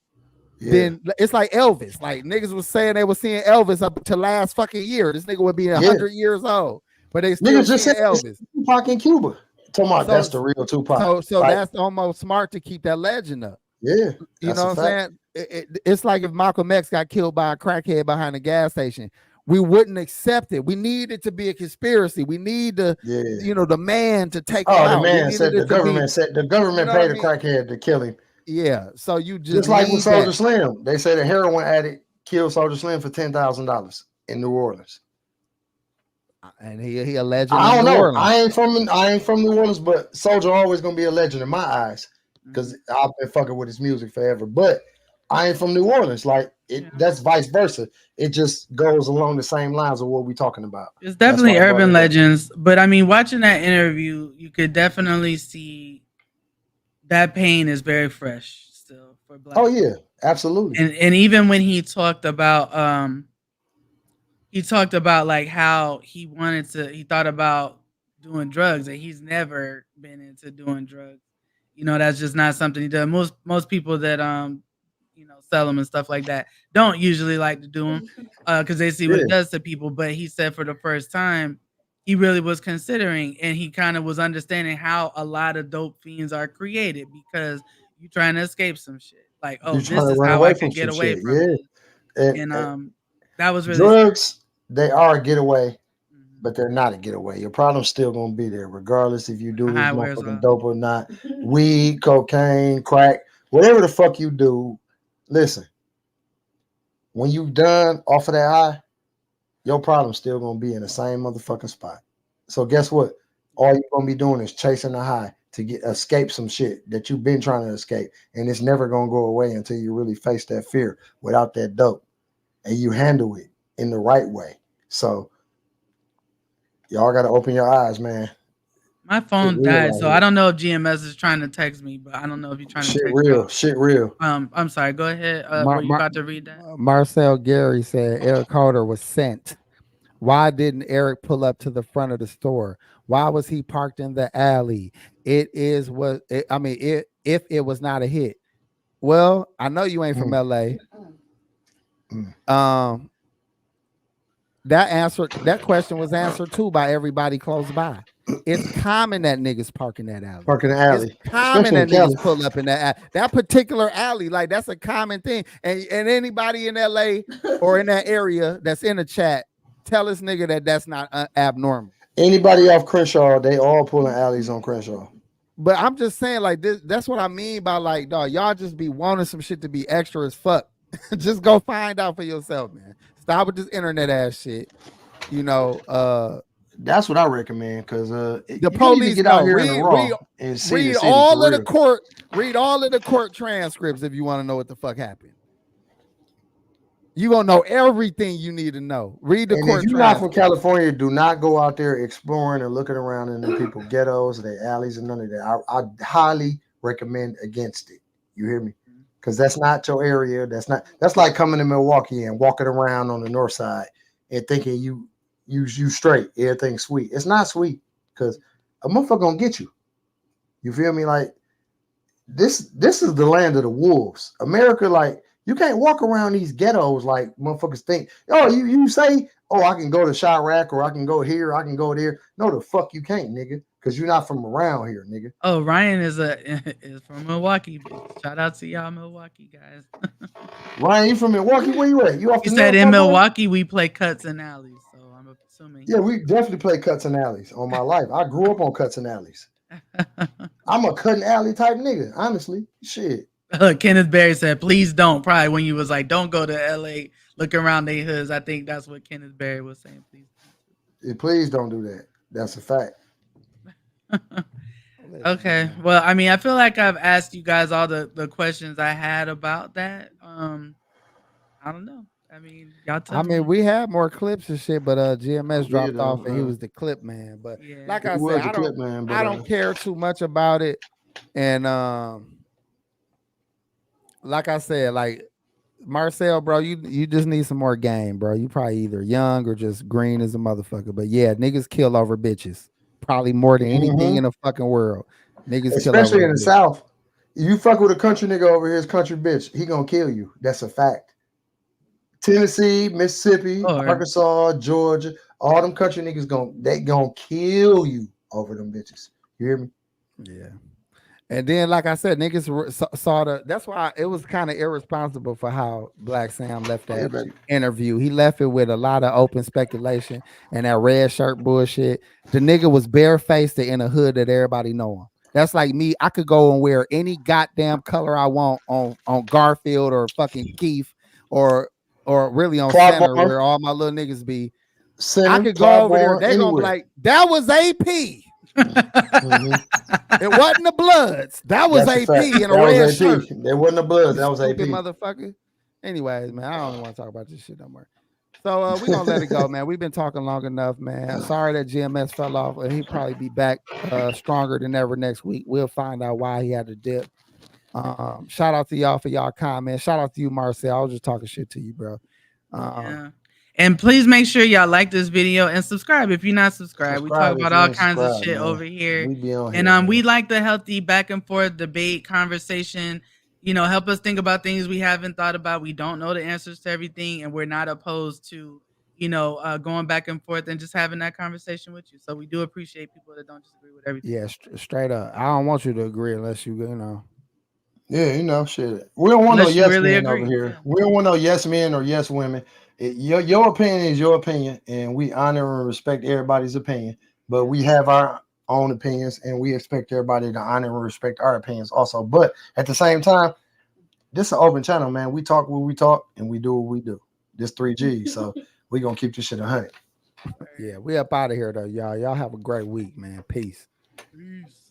than it's like Elvis. Like niggas was saying they were seeing Elvis up to last fucking year. This nigga would be 100 years old, but they still
niggas just
seeing
said
Elvis.
Tupac in Cuba. Talking about that's the real Tupac.
So that's almost smart to keep that legend up.
Yeah,
you know what I'm saying? It's like if Malcolm X got killed by a crackhead behind a gas station. We wouldn't accept it. We need it to be a conspiracy. We need the the man to take him out.
The man said the government paid a crackhead to kill him.
Yeah, so you just
like with Soulja Slim. They said a heroin addict killed Soulja Slim for $10,000 in New Orleans.
And he a legend.
I don't know. I ain't from New Orleans, but Soulja always gonna be a legend in my eyes because I've been fucking with his music forever. But I ain't from New Orleans. Like that's vice versa. It just goes along the same lines of what we're talking about.
It's definitely urban legends, but I mean, watching that interview, you could definitely see that pain is very fresh still for Blacc.
Oh yeah, absolutely.
And even when he talked about like how he thought about doing drugs, and he's never been into doing drugs. That's just not something he does. Most people that sell them and stuff like that don't usually like to do them because they see what it does to people. But he said for the first time he really was considering, and he kind of was understanding how a lot of dope fiends are created because you're trying to escape some shit. Like, this is how I can get away from it. And that was really
drugs. They are a getaway, but they're not a getaway. Your problem's still gonna be there, regardless if you do this motherfucking dope or not. Weed, cocaine, crack, whatever the fuck you do. Listen, when you done off of that high, your problem's still gonna be in the same motherfucking spot. So guess what? All you're gonna be doing is chasing the high to escape some shit that you've been trying to escape, and it's never gonna go away until you really face that fear without that dope, and you handle it in the right way. So y'all gotta open your eyes, man.
My phone died, so I don't know if GMS is trying to text me, but I don't know if you're trying to text me.
Shit real.
I'm sorry. Go ahead. Were you about to read that?
Marcel Gary said Eric Holder was sent. Why didn't Eric pull up to the front of the store? Why was he parked in the alley? If it was not a hit. Well, I know you ain't from LA. That question was answered too by everybody close by. It's common that niggas park in that alley. It's common that niggas pull up in that alley. That particular alley, like that's a common thing. And anybody in LA or in that area that's in the chat, tell this nigga that's not abnormal.
Anybody off Crenshaw, they all pulling alleys on Crenshaw.
But I'm just saying, like this. That's what I mean by like, dog. Y'all just be wanting some shit to be extra as fuck. Just go find out for yourself, man. Stop with this internet ass shit.
That's what I recommend because
the police
get out here
read all of the court transcripts if you want to know what the fuck happened. You gonna know everything you need to know. Read the court.
If you're not from California, do not go out there exploring and looking around in the people ghettos, their alleys, and none of that. I highly recommend against it. You hear me? Because that's not your area. That's like coming to Milwaukee and walking around on the north side and thinking you straight, everything's sweet. It's not sweet because a motherfucker gonna get you. You feel me? Like this is the land of the wolves. America, like You can't walk around these ghettos like motherfuckers think. Oh, you say, oh, I can go to Chirac or I can go here, I can go there. No, the fuck you can't, nigga, because you're not from around here, nigga.
Oh, Ryan is from Milwaukee. Shout out to y'all, Milwaukee guys.
Ryan, you from Milwaukee? Where you at? You off
He
the
said
north,
in
my boy?
Milwaukee we play cuts and alleys, so I'm assuming.
Yeah, we definitely play cuts and alleys on my life. I grew up on cuts and alleys. I'm a cut and alley type nigga, honestly. Shit.
Kenneth Berry said, "Please don't." Probably when you was like, "Don't go to LA, look around they hoods." I think that's what Kenneth Berry was saying. Please.
Yeah, please don't do that. That's a fact.
Okay. Well, I mean, I feel like I've asked you guys all the questions I had about that. I don't know. I mean, y'all tell me.
we had more clips and shit, but GMS dropped
though,
off and he was the clip man. But
Yeah.
like
He
I
was
said,
the
I
clip
don't
man, but,
I don't care too much about it. And like I said, like Marcel, bro, you just need some more game, bro. You probably either young or just green as a motherfucker. But yeah, niggas kill over bitches. Probably more than anything in the fucking world. Niggas
especially
kill over
in the
bitches.
South. You fuck with a country nigga over here, country bitch, he gonna kill you. That's a fact. Tennessee, Mississippi, Arkansas, Georgia, all them country niggas gonna kill you over them bitches. You hear me?
Yeah. And then, like I said, niggas saw that's why it was kind of irresponsible for how Black Sam left that interview. He left it with a lot of open speculation and that red shirt bullshit. The nigga was barefaced in a hood that everybody know him. That's like me. I could go and wear any goddamn color I want on Garfield or fucking Keith or really on
Clark
Center
Bar.
where all my little niggas be.
Center,
I could go
Clark
over there.
Bar,
They gonna be
anywhere.
like, that was AP. It wasn't the Bloods. That was
That's
AP in a red shirt.
There wasn't the Bloods. That was AP.
Stupid motherfucker. Anyways, man, I don't want to talk about this shit no more. So we're gonna let it go, man. We've been talking long enough, man. Sorry that GMS fell off, and he'll probably be back stronger than ever next week. We'll find out why he had to dip. Shout out to y'all for y'all comments. Shout out to you, Marcel. I was just talking shit to you, bro.
Yeah. And please make sure y'all like this video and subscribe if you're not subscribed. We talk about all kinds of shit over here. And we like the healthy back and forth debate conversation. You know, help us think about things we haven't thought about. We don't know the answers to everything, and we're not opposed to, you know, going back and forth and just having that conversation with you. So we do appreciate people that don't just agree with everything.
Yeah, straight up. I don't want you to agree unless you know.
Yeah, you know, shit. We don't want
Unless
no
you
yes
really
men
agree.
over here. We don't want no yes men or yes women. Your opinion is your opinion, and we honor and respect everybody's opinion. But we have our own opinions, and we expect everybody to honor and respect our opinions also. But at the same time, this is an open channel, man. We talk what we talk, and we do what we do. This 3G, so we gonna keep this shit 100.
Yeah, we up out of here though, y'all. Y'all have a great week, man. Peace.
Peace.